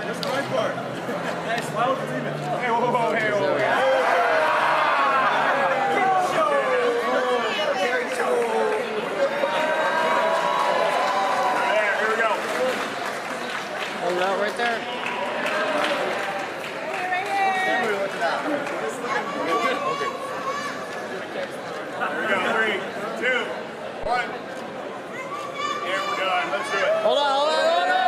That's the right part. Hey, whoa, hey, whoa. Hold it out right there. Here we go. 3, 2, 1. Here we're done. Let's do it. Hold on, hold on, hold on.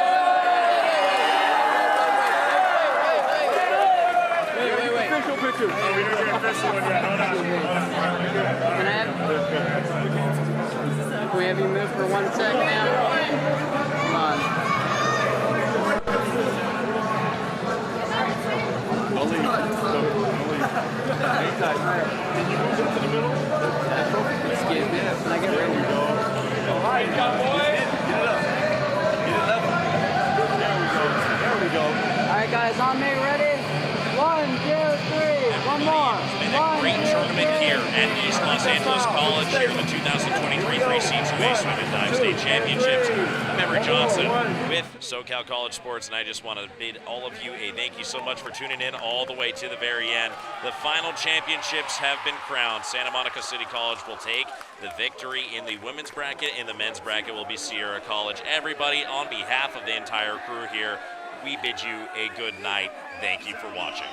Wait. Official picture. Oh, we didn't get an official one yet. Hold on. Can I have? Can we have you move for 1 sec, man? Come on. I'll leave. Can you move into the middle? Excuse me. Can I get ready? All right, boy. Get it up. Get it level. There we go. All right, guys, on me, ready? 1, 2, 3. One more. It's been a great tournament here at East Los Angeles College here in the 2023 CCCAA Swim and Dive State Championships. I'm Emory Johnson with SoCal College Sports, and I just want to bid all of you a thank you so much for tuning in all the way to the very end. The final championships have been crowned. Santa Monica City College will take the victory in the women's bracket. In the men's bracket will be Sierra College. Everybody, on behalf of the entire crew here, we bid you a good night. Thank you for watching.